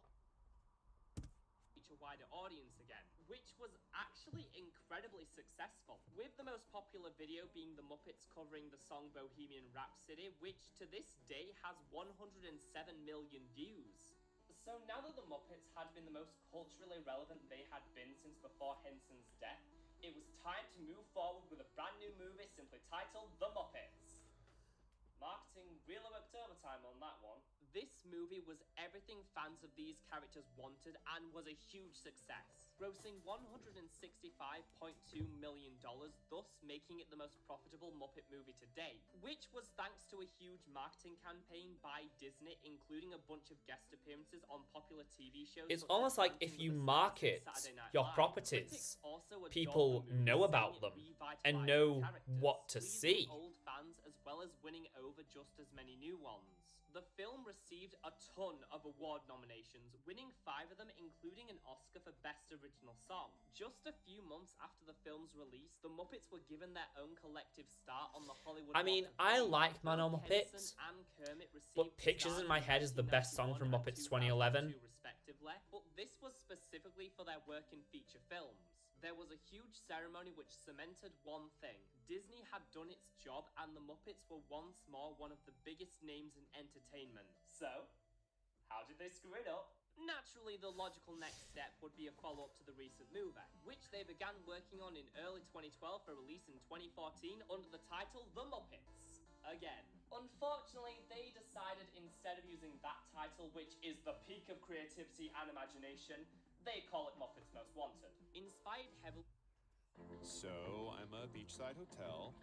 ...reach a wider audience again, which was actually incredibly successful, with the most popular video being the Muppets covering the song Bohemian Rhapsody, which to this day has 107 million views. So now that the Muppets had been the most culturally relevant they had been since before Henson's death, it was time to move forward with a brand new movie simply titled The Muppets. Marketing really worked overtime on that one. This movie was everything fans of these characters wanted and was a huge success, grossing $165.2 million, thus making it the most profitable Muppet movie to date, which was thanks to a huge marketing campaign by Disney, including a bunch of guest appearances on popular TV shows. It's almost like if you market your properties, people know about them and know what to see. Old fans as well as winning over just as many new ones. The film received a ton of award nominations, winning 5 of them, including an Oscar for Best Original Song. Just a few months after the film's release, the Muppets were given their own collective star on the Hollywood Walk of Fame. I like Man-O Muppets, but Pictures in My Head is the best song from Muppets 2011. Respectively, but this was specifically for their work in feature films. There was a huge ceremony which cemented one thing. Disney had done its job and the Muppets were once more one of the biggest names in entertainment. So, how did they screw it up? Naturally, the logical next step would be a follow-up to the recent movie, which they began working on in early 2012 for release in 2014 under the title The Muppets. Again. Unfortunately, they decided instead of using that title, which is the peak of creativity and imagination, they call it Muppets Most Wanted. Inspired heavily... So, I'm a beachside hotel.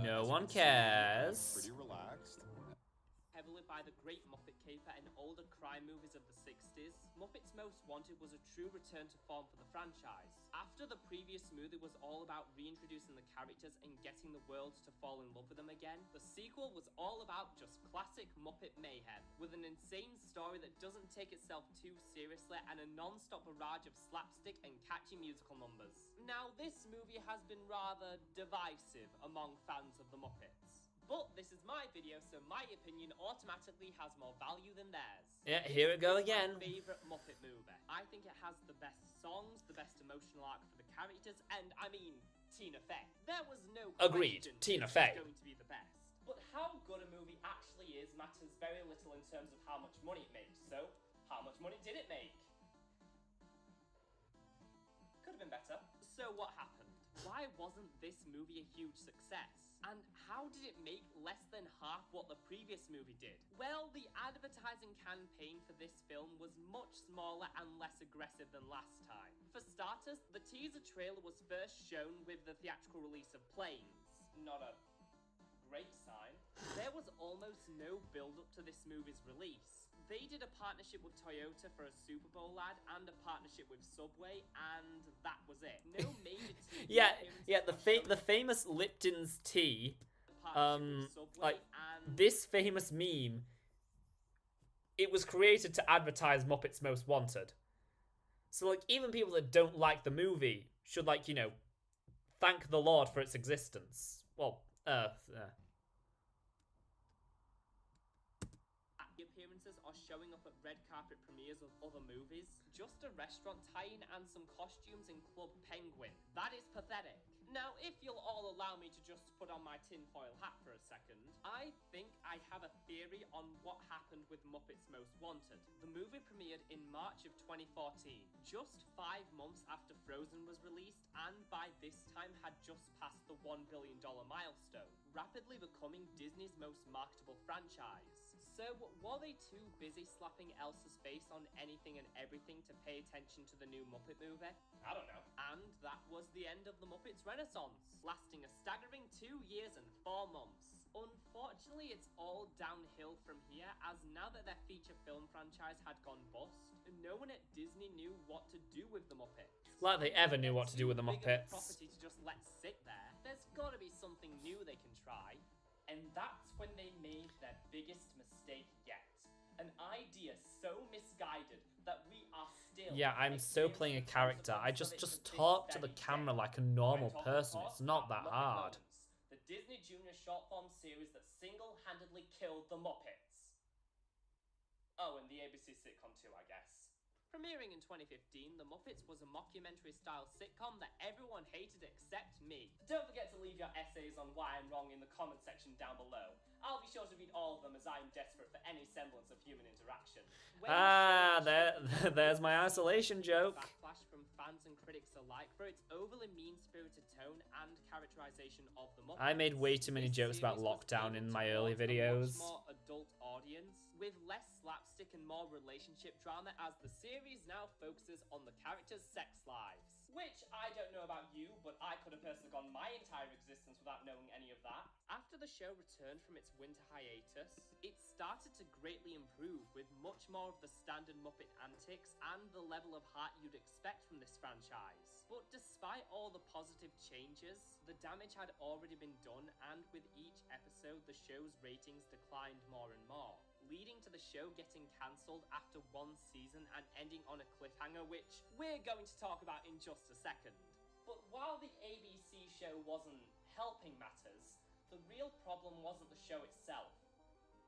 No one cares. Pretty relaxed. Heavily by the great Muppet Caper and older crime movies of the 60s, Muppets Most Wanted was a true return to form for the franchise. After the previous movie was all about reintroducing the characters and getting the world to fall in love with them again, the sequel was all about just classic Muppet mayhem, with an insane story that doesn't take itself too seriously and a non-stop barrage of slapstick and catchy musical numbers. Now, this movie has been rather divisive among fans of the Muppets. But this is my video, so my opinion automatically has more value than theirs. Yeah, here we go again. My favourite Muppet movie. I think it has the best songs, the best emotional arc for the characters, and I mean, Tina Fey. There was no Agreed, question Tina she's Fey. going to be the best. But how good a movie actually is matters very little in terms of how much money it makes. So, how much money did it make? Could have been better. So what happened? Why wasn't this movie a huge success? And how did it make less than half what the previous movie did? Well, the advertising campaign for this film was much smaller and less aggressive than last time. For starters, the teaser trailer was first shown with the theatrical release of Planes. Not a great sign. There was almost no build-up to this movie's release. They did a partnership with Toyota for a Super Bowl ad and a partnership with Subway, and that was it. No major TV yeah, the famous Lipton's tea, like, this famous meme, it was created to advertise Muppets Most Wanted. So, like, even people that don't like the movie should, like, you know, thank the Lord for its existence. Well, appearances are showing up at red carpet premieres of other movies. Just a restaurant tie-in and some costumes in Club Penguin. That is pathetic. Now, if you'll all allow me to just put on my tinfoil hat for a second, I think I have a theory on what happened with Muppets Most Wanted. The movie premiered in March of 2014, just 5 months after Frozen was released, and by this time had just passed the $1 billion milestone, rapidly becoming Disney's most marketable franchise. So, were they too busy slapping Elsa's face on anything and everything to pay attention to the new Muppet movie? I don't know. And that was the end of the Muppets Renaissance, lasting a staggering 2 years and 4 months. Unfortunately, it's all downhill from here, as now that their feature film franchise had gone bust, no one at Disney knew what to do with the Muppets. Like they ever knew what to do with the Muppets. Property to just let sit there. There's gotta be something new they can try. And that's when they made their biggest mistake yet. An idea so misguided that we are still... Yeah, I'm so playing a character. I just talk to the camera like a normal person. It's not that hard. The Disney Junior short form series that single-handedly killed the Muppets. Oh, and the ABC sitcom too, I guess. Premiering in 2015, The Muppets was a mockumentary-style sitcom that everyone hated except me. Don't forget to leave your essays on why I'm wrong in the comment section down below. I'll be sure to read all of them as I'm desperate for any semblance of human interaction. There's my isolation joke. Backlash from fans and critics alike for its overly mean-spirited tone and characterization of the Muppets. I made way too many jokes about lockdown in my early videos. A much more adult audience, with less slapstick and more relationship drama, as the series now focuses on the characters' sex lives. Which, I don't know about you, but I could have personally gone my entire existence without knowing any of that. After the show returned from its winter hiatus, it started to greatly improve, with much more of the standard Muppet antics and the level of heart you'd expect from this franchise. But despite all the positive changes, the damage had already been done, and with each episode, the show's ratings declined more and more, leading to the show getting cancelled after 1 season and ending on a cliffhanger, which we're going to talk about in just a second. But while the ABC show wasn't helping matters, the real problem wasn't the show itself.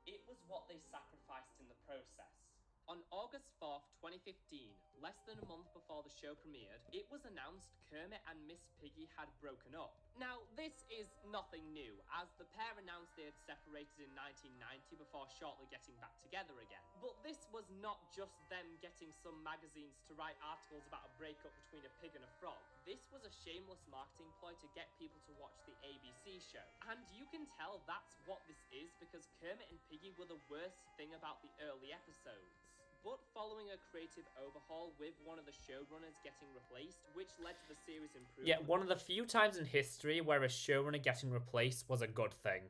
It was what they sacrificed in the process. On August 4th, 2015, less than a month before the show premiered, it was announced Kermit and Miss Piggy had broken up. Now, this is nothing new, as the pair announced they had separated in 1990 before shortly getting back together again. But this was not just them getting some magazines to write articles about a breakup between a pig and a frog. This was a shameless marketing ploy to get people to watch the ABC show. And you can tell that's what this is, because Kermit and Piggy were the worst thing about the early episodes. But following a creative overhaul with one of the showrunners getting replaced, which led to the series improving... Yeah, one of the few times in history where a showrunner getting replaced was a good thing.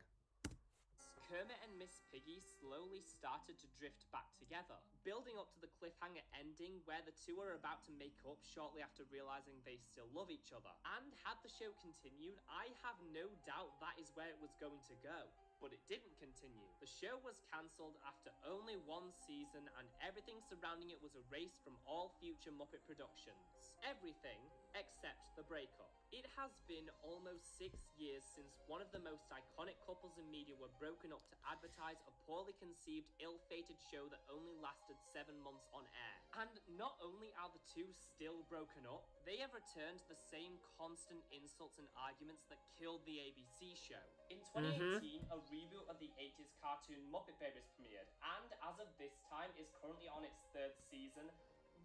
Kermit and Miss Piggy slowly started to drift back together, building up to the cliffhanger ending where the two are about to make up shortly after realizing they still love each other. And had the show continued, I have no doubt that is where it was going to go. But it didn't continue. The show was cancelled after only 1 season, and everything surrounding it was erased from all future Muppet productions. Everything except the breakup. It has been almost 6 years since one of the most iconic couples in media were broken up to advertise a poorly conceived, ill-fated show that only only lasted 7 months on air. And not only are the two still broken up, they have returned the same constant insults and arguments that killed the ABC show. In 2018, a reboot of the 80s cartoon Muppet Babies premiered, and as of this time is currently on its 3rd season,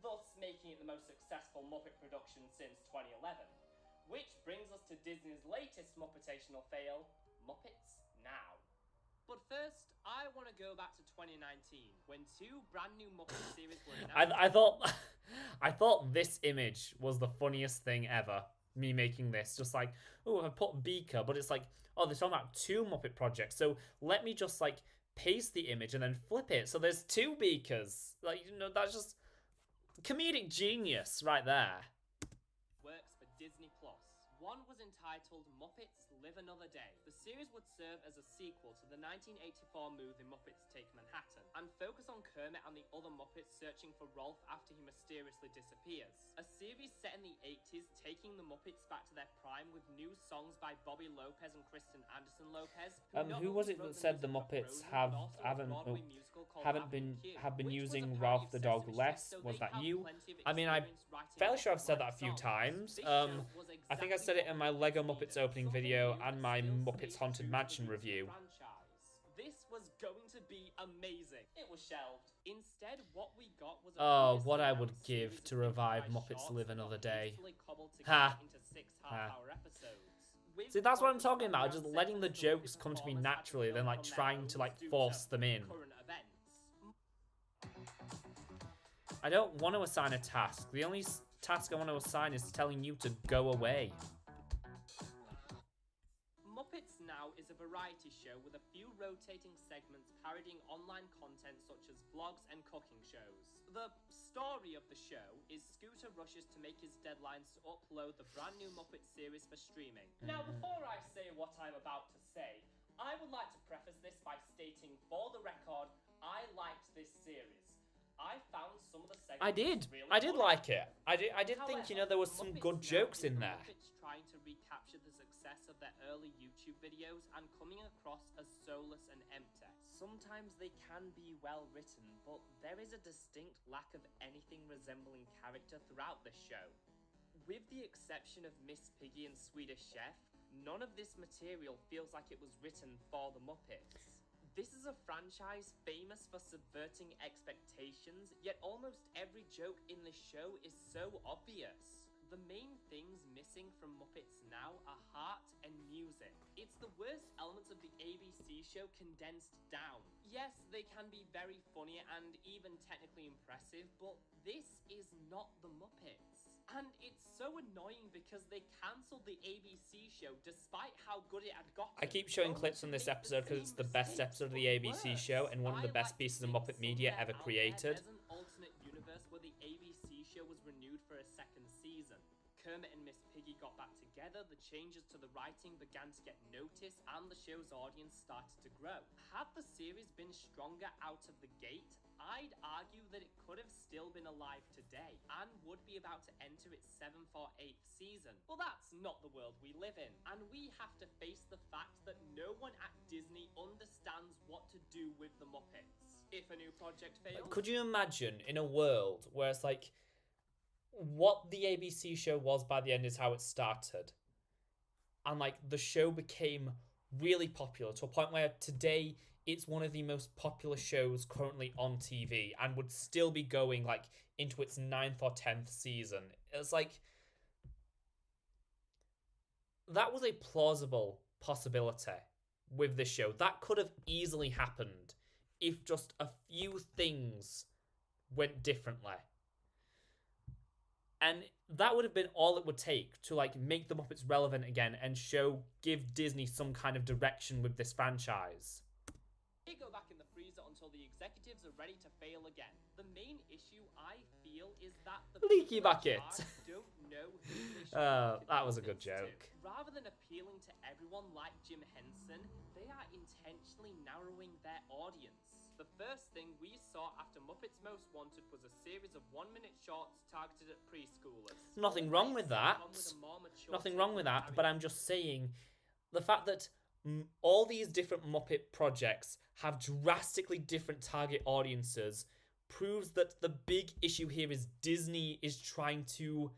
thus making it the most successful Muppet production since 2011. Which brings us to Disney's latest Muppetational fail, Muppets Now. But first, I want to go back to 2019, when 2 brand new Muppet series were announced. I thought this image was the funniest thing ever. Me making this, just like, oh, I put Beaker, but it's like, oh, they're talking about 2 Muppet projects, so let me just like paste the image and then flip it, so there's 2 Beakers. Like, you know, that's just comedic genius right there. Works for Disney Plus. One was entitled Muppets Live Another Day. The series would serve as a sequel to the 1984 movie Muppets Take Manhattan, and focus on Kermit and the other Muppets searching for Rolf after he mysteriously disappears. A series set in the 80s, taking the Muppets back to their prime with new songs by Bobby Lopez and Kristen Anderson Lopez. Who was it that said the Muppets haven't been using Ralph the Dog less? Was that you? I mean, I'm fairly sure I've said that a few times. I think I said it in my Lego Muppets opening video and my Muppets Haunted Mansion review. This was going to be amazing. It was shelved. Instead, what we got was oh, what I would give to revive Muppets Live Another Day. Ha. Ha. See, that's what I'm talking about. Just letting the jokes come to me naturally, then like trying to like force them in. I don't want to assign a task. The only task I want to assign is telling you to go away. Muppets Now is a variety show with a few rotating segments parodying online content such as vlogs and cooking shows. The story of the show is Scooter rushes to make his deadlines to upload the brand new Muppet series for streaming. Now, before I say what I'm about to say, I would like to preface this by stating, for the record, I liked this series. I found some of the segments I did really like it. I did think, you know, there was some Muppets good Now jokes is in the there. Muppets trying to recapture the success of their early YouTube videos and coming across as soulless and empty. Sometimes they can be well written, but there is a distinct lack of anything resembling character throughout the show. With the exception of Miss Piggy and Swedish Chef, none of this material feels like it was written for the Muppets. This is a franchise famous for subverting expectations, yet almost every joke in the show is so obvious. The main things missing from Muppets Now are heart and music. It's the worst elements of the ABC show condensed down. Yes, they can be very funny and even technically impressive, but this is not the Muppets. And it's so annoying because they cancelled the ABC show despite how good it had gotten. I keep showing clips from this episode because it's the best episode of the ABC show and one of the best pieces of Muppet media ever created. There's an alternate universe where the ABC show was renewed for a 2nd season. Kermit and Miss Piggy got back together, the changes to the writing began to get noticed, and the show's audience started to grow. Had the series been stronger out of the gate, I'd argue that it could have still been alive today, and would be about to enter its 7th or 8th season. Well, that's not the world we live in, and we have to face the fact that no one at Disney understands what to do with the Muppets. If a new project fails... Could you imagine in a world where it's like, what the ABC show was by the end is how it started. And like the show became really popular to a point where today it's one of the most popular shows currently on TV and would still be going like into its 9th or 10th season. It's like, that was a plausible possibility with this show. That could have easily happened if just a few things went differently. And that would have been all it would take to like make the Muppets relevant again and give Disney some kind of direction with this franchise. They go back in the freezer until the executives are ready to fail again. The main issue I feel is that the Leaky people in bucket. charge don't know who they should That was a good Muppets to. joke. Rather than appealing to everyone like Jim Henson, they are intentionally narrowing their audience. The first thing we saw after Muppets Most Wanted was a series of 1-minute shorts targeted at preschoolers. Nothing wrong with that. Nothing wrong with that, but I'm just saying the fact that all these different Muppet projects have drastically different target audiences proves that the big issue here is Disney is trying to...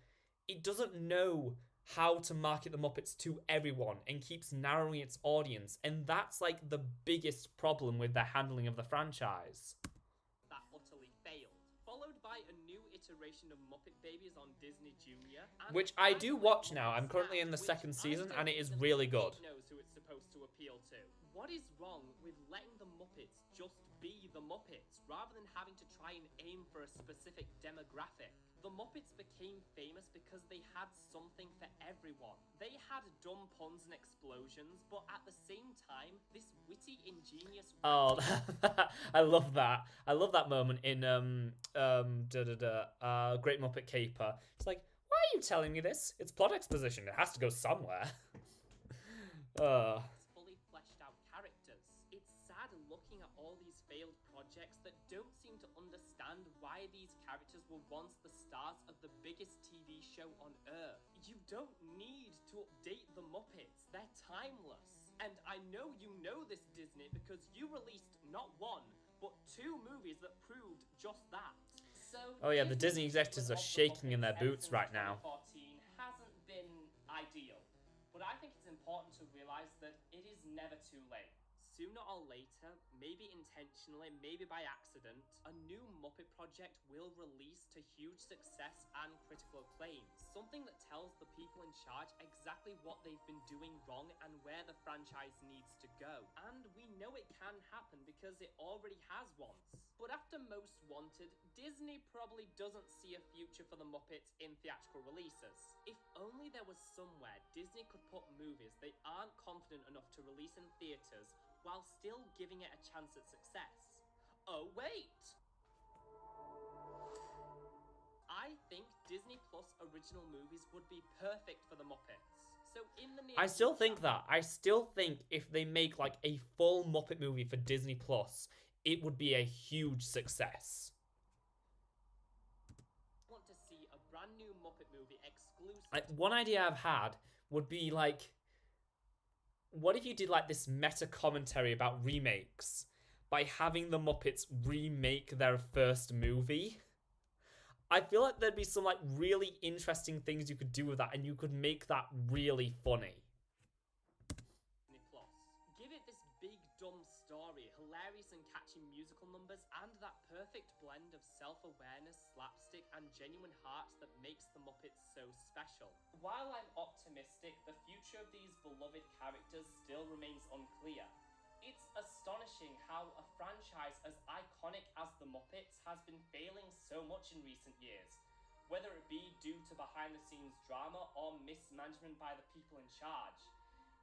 It doesn't know how to market the Muppets to everyone and keeps narrowing its audience. And that's like the biggest problem with the handling of the franchise. That utterly failed. Followed by a new iteration of Muppet Babies on Disney Junior. Which I do watch now. I'm currently in the second season and it is really good. Knows who it's supposed to appeal to. What is wrong with letting the Muppets just be the Muppets rather than having to try and aim for a specific demographic? The Muppets became famous because they had something for everyone. They had dumb puns and explosions, but at the same time, this witty, ingenious... Oh, I love that. I love that moment in Great Muppet Caper. It's like, why are you telling me this? It's plot exposition. It has to go somewhere. Fully fleshed out characters. It's sad looking at all these failed projects that don't seem to understand why these characters were once the stars of the biggest TV show on Earth. You don't need to update the Muppets. They're timeless. And I know you know this, Disney, because you released not one, but 2 movies that proved just that. So oh yeah, the Disney executives are shaking in their boots right now. 2014 hasn't been ideal, but I think it's important to realize that it is never too late. Sooner or later, maybe intentionally, maybe by accident, a new Muppet project will release to huge success and critical acclaim. Something that tells the people in charge exactly what they've been doing wrong and where the franchise needs to go. And we know it can happen because it already has once. But after Most Wanted, Disney probably doesn't see a future for the Muppets in theatrical releases. If only there was somewhere Disney could put movies they aren't confident enough to release in theaters while still giving it a chance at success. Oh wait! I think Disney Plus original movies would be perfect for the Muppets. So in the near I still future, think that. I still think if they make like a full Muppet movie for Disney Plus, it would be a huge success. I want to see a brand new Muppet movie exclusive. One idea I've had would be like, what if you did like this meta commentary about remakes by having the Muppets remake their first movie? I feel like there'd be some like really interesting things you could do with that, and you could make that really funny. Give it this big dumb story, hilarious and catchy musical numbers, and that perfect blend of self-awareness, slapstick, and genuine heart that makes the Muppets so special. While I'm optimistic, the future of these beloved characters still remains unclear. It's astonishing how a franchise as iconic as the Muppets has been failing so much in recent years, whether it be due to behind-the-scenes drama or mismanagement by the people in charge.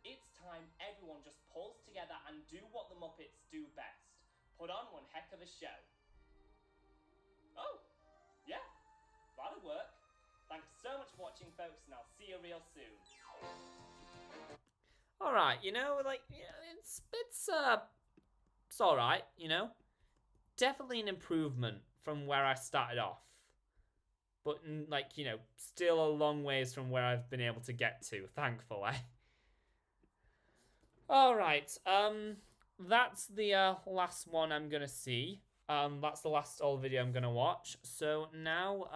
It's time everyone just pulls together and do what the Muppets do best. Put on one heck of a show. Oh, yeah, that'll work. Thanks so much for watching, folks, and I'll see you real soon. All right, you know, like it's all right, you know. Definitely an improvement from where I started off, but like, you know, still a long ways from where I've been able to get to, thankfully. All right, that's the last one I'm gonna see. That's the last old video I'm gonna watch. So now,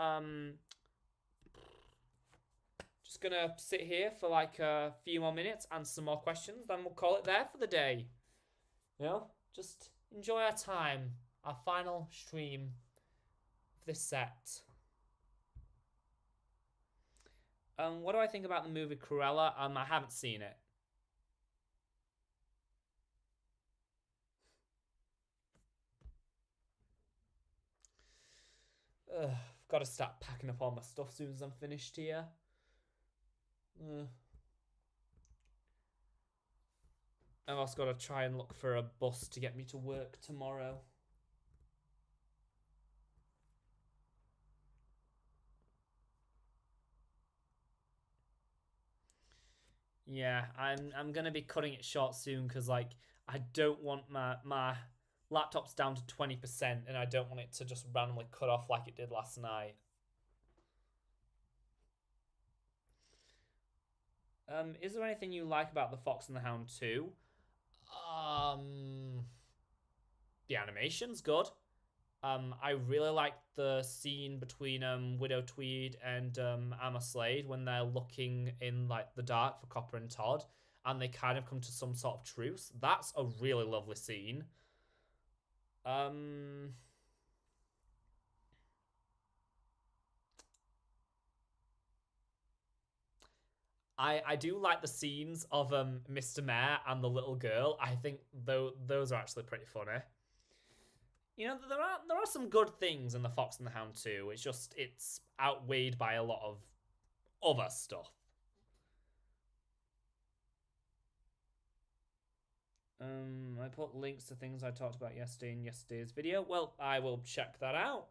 just gonna sit here for like a few more minutes, answer some more questions, then we'll call it there for the day. You know, just enjoy our time, our final stream of this set. What do I think about the movie Cruella? I haven't seen it. I've got to start packing up all my stuff as soon as I'm finished here. I've also got to try and look for a bus to get me to work tomorrow. Yeah, I'm gonna be cutting it short soon because like I don't want my laptop's down to 20% and I don't want it to just randomly cut off like it did last night. Is there anything you like about The Fox and the Hound 2? The animation's good. I really like the scene between Widow Tweed and Amma Slade when they're looking in like the dark for Copper and Todd, and they kind of come to some sort of truce. That's a really lovely scene. I do like the scenes of Mr. Mayor and the little girl. I think those are actually pretty funny. You know, there are some good things in The Fox and the Hound too. It's just it's outweighed by a lot of other stuff. I put links to things I talked about yesterday in yesterday's video. Well, I will check that out.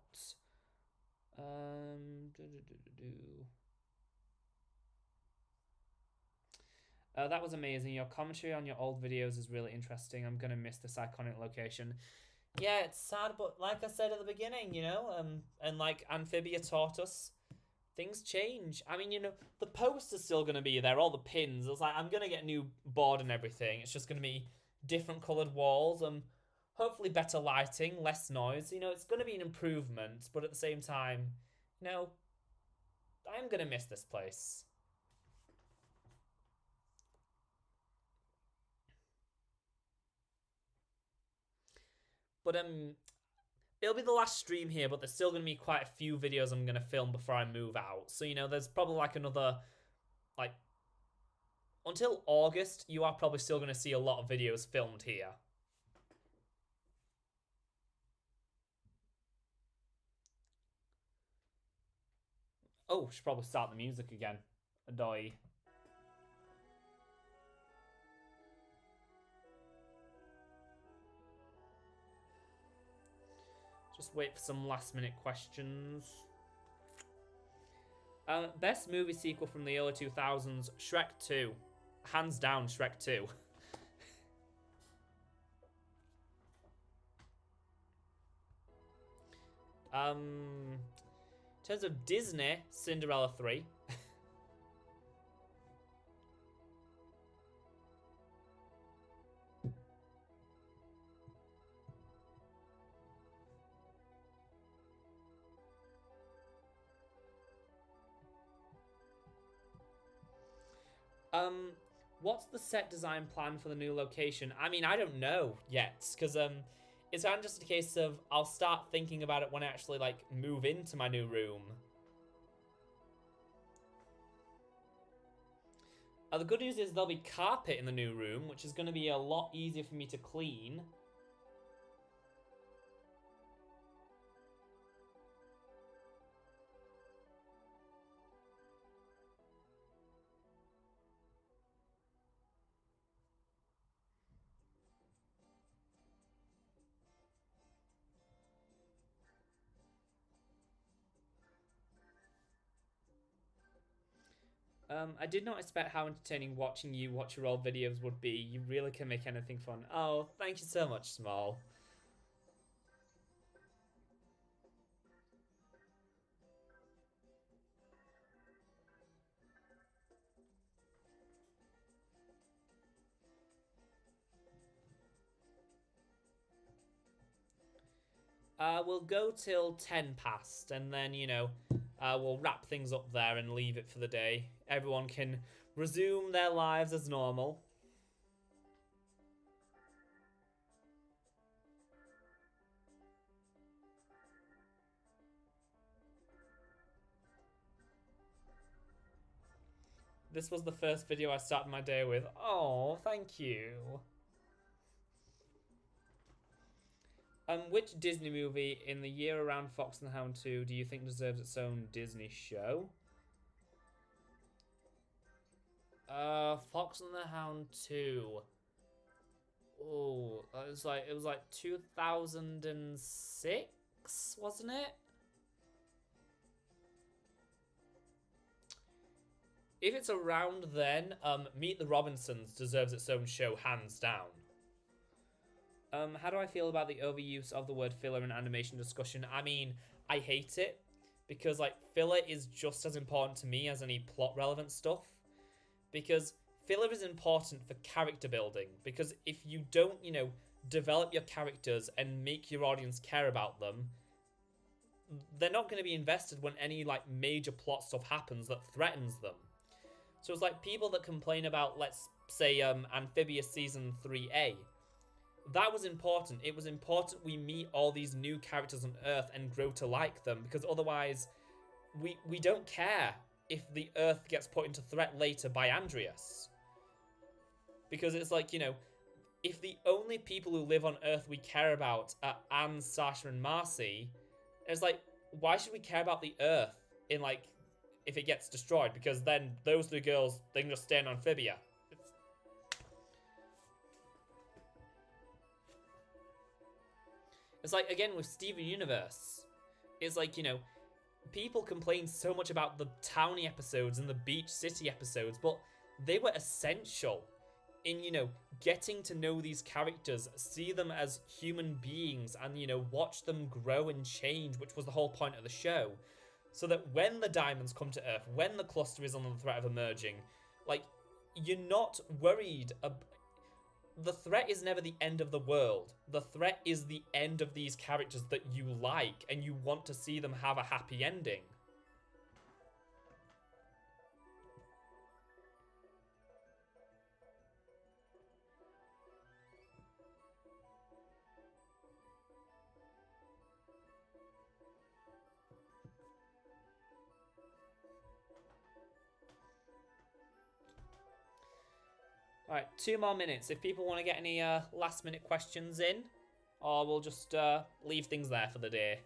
That was amazing. Your commentary on your old videos is really interesting. I'm gonna miss this iconic location. Yeah, it's sad, but like I said at the beginning, you know, and like Amphibia taught us, things change. I mean, you know, the poster's still gonna be there, all the pins. I was like, I'm gonna get a new board and everything. It's just gonna be different coloured walls and hopefully better lighting, less noise. You know, it's gonna be an improvement, but at the same time, you know, I'm gonna miss this place. But it'll be the last stream here, but there's still going to be quite a few videos I'm going to film before I move out. So, you know, there's probably like another, like, until August, you are probably still going to see a lot of videos filmed here. Oh, should probably start the music again. Adoy. Just wait for some last minute questions. Best movie sequel from the early 2000s, Shrek 2. Hands down, Shrek 2. In terms of Disney, Cinderella 3. What's the set design plan for the new location? I mean, I don't know yet, because it's kind of just a case of I'll start thinking about it when I actually like move into my new room. The good news is there'll be carpet in the new room, which is going to be a lot easier for me to clean. I did not expect how entertaining watching you watch your old videos would be. You really can make anything fun. Oh, thank you so much, Small. We'll go till 10 past, and then, you know, we'll wrap things up there and leave it for the day. Everyone can resume their lives as normal. This was the first video I started my day with. Oh, thank you. Which Disney movie in the year around Fox and the Hound 2 do you think deserves its own Disney show? Fox and the Hound 2. Oh, it was like 2006, wasn't it? If it's around then, Meet the Robinsons deserves its own show, hands down. How do I feel about the overuse of the word filler in animation discussion? I mean, I hate it, because, like, filler is just as important to me as any plot-relevant stuff. Because filler is important for character building, because if you don't, you know, develop your characters and make your audience care about them, they're not going to be invested when any like major plot stuff happens that threatens them. So it's like people that complain about, let's say, Amphibious Season 3A. That was important. It was important we meet all these new characters on Earth and grow to like them, because otherwise we don't care if the Earth gets put into threat later by Andreas. Because it's like, you know, if the only people who live on Earth we care about are Anne, Sasha, and Marcy, it's like, why should we care about the Earth in, like, if it gets destroyed? Because then those three girls, they can just stay in Amphibia. It's like, again, with Steven Universe, it's like, you know, people complain so much about the towny episodes and the beach city episodes, but they were essential in, you know, getting to know these characters, see them as human beings, and, you know, watch them grow and change, which was the whole point of the show. So that when the diamonds come to Earth, when the cluster is under the threat of emerging, like, you're not worried. The threat is never the end of the world. The threat is the end of these characters that you like, and you want to see them have a happy ending. Alright, 2 more minutes. If people want to get any last minute questions in, or we'll just leave things there for the day.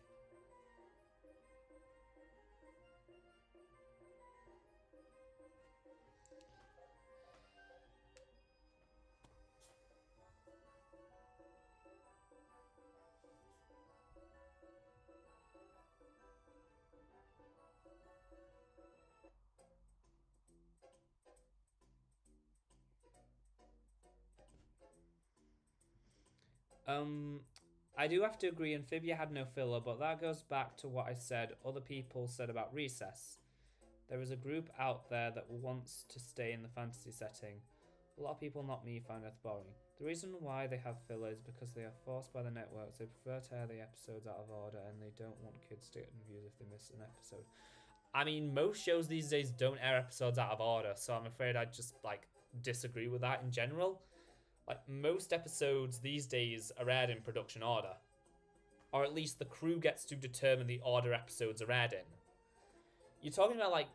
I do have to agree, Amphibia had no filler, but that goes back to what I said other people said about Recess. There is a group out there that wants to stay in the fantasy setting. A lot of people, not me, find it boring. The reason why they have filler is because they are forced by the networks. They prefer to air the episodes out of order, and they don't want kids to get confused if they miss an episode. I mean, most shows these days don't air episodes out of order, so I'm afraid I'd just, like, disagree with that in general. Like, most episodes these days are aired in production order. Or at least the crew gets to determine the order episodes are aired in. You're talking about, like,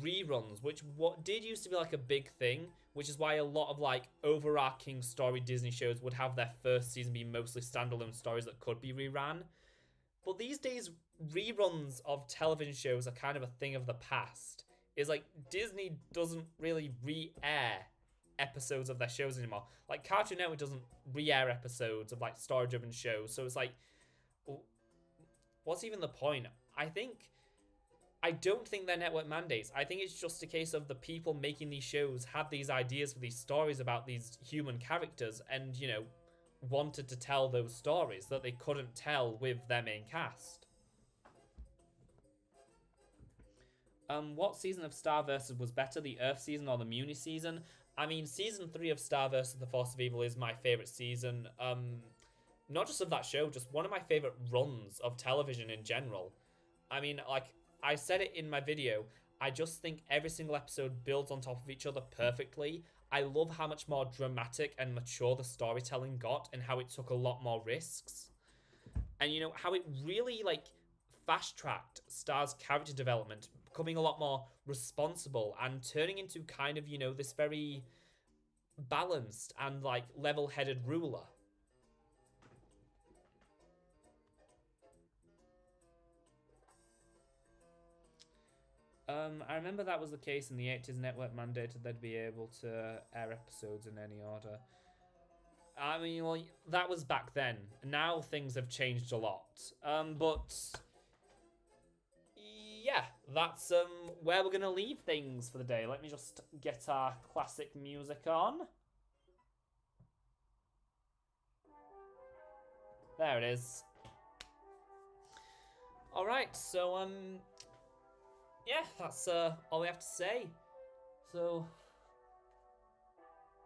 reruns, which what did used to be, like, a big thing, which is why a lot of, like, overarching story Disney shows would have their first season be mostly standalone stories that could be rerun. But these days, reruns of television shows are kind of a thing of the past. It's like, Disney doesn't really re-air episodes of their shows anymore. Like, Cartoon Network doesn't re-air episodes of, like, story-driven shows, so it's like, what's even the point? I don't think they're network mandates. I think it's just a case of the people making these shows had these ideas for these stories about these human characters and, you know, wanted to tell those stories that they couldn't tell with their main cast. What season of Star vs. was better, the Earth season or the Muni season? I mean, season 3 of Star vs. The Force of Evil is my favorite season. Not just of that show, just one of my favorite runs of television in general. I mean, like, I said it in my video, I just think every single episode builds on top of each other perfectly. I love how much more dramatic and mature the storytelling got and how it took a lot more risks. And, you know, how it really, like, fast-tracked Star's character development, becoming a lot more responsible and turning into kind of, you know, this very balanced and, like, level-headed ruler. I remember that was the case in the 80s. Network mandated they'd be able to air episodes in any order. I mean, well, that was back then. Now things have changed a lot. But yeah, that's where we're gonna leave things for the day. Let me just get our classic music on. There it is. All right, so yeah, that's all we have to say. So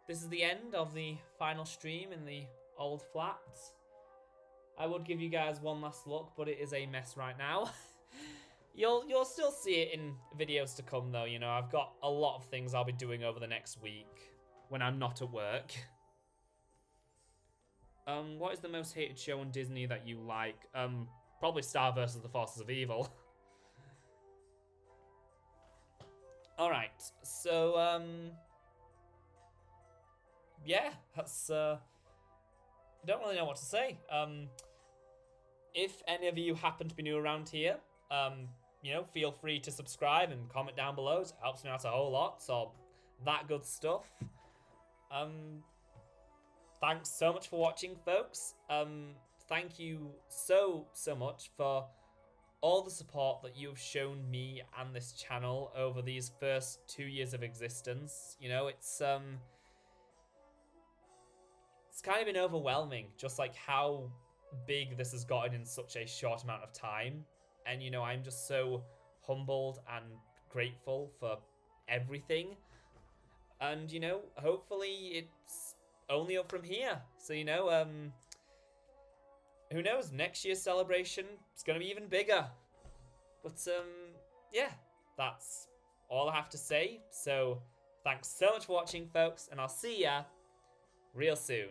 this is the end of the final stream in the old flats. I would give you guys one last look, but it is a mess right now. You'll still see it in videos to come, though. You know, I've got a lot of things I'll be doing over the next week when I'm not at work. What is the most hated show on Disney that you like? Probably Star vs. the Forces of Evil. Alright, so, yeah, that's, I don't really know what to say. If any of you happen to be new around here, you know, feel free to subscribe and comment down below. It helps me out a whole lot, so that good stuff. Thanks so much for watching, folks. Thank you so much for all the support that you've shown me and this channel over these first 2 years of existence. You know, it's kind of been overwhelming, just like how big this has gotten in such a short amount of time. And, you know, I'm just so humbled and grateful for everything. And, you know, hopefully it's only up from here. So, you know, who knows? Next year's celebration is going to be even bigger. But, yeah, that's all I have to say. So, thanks so much for watching, folks, and I'll see ya real soon.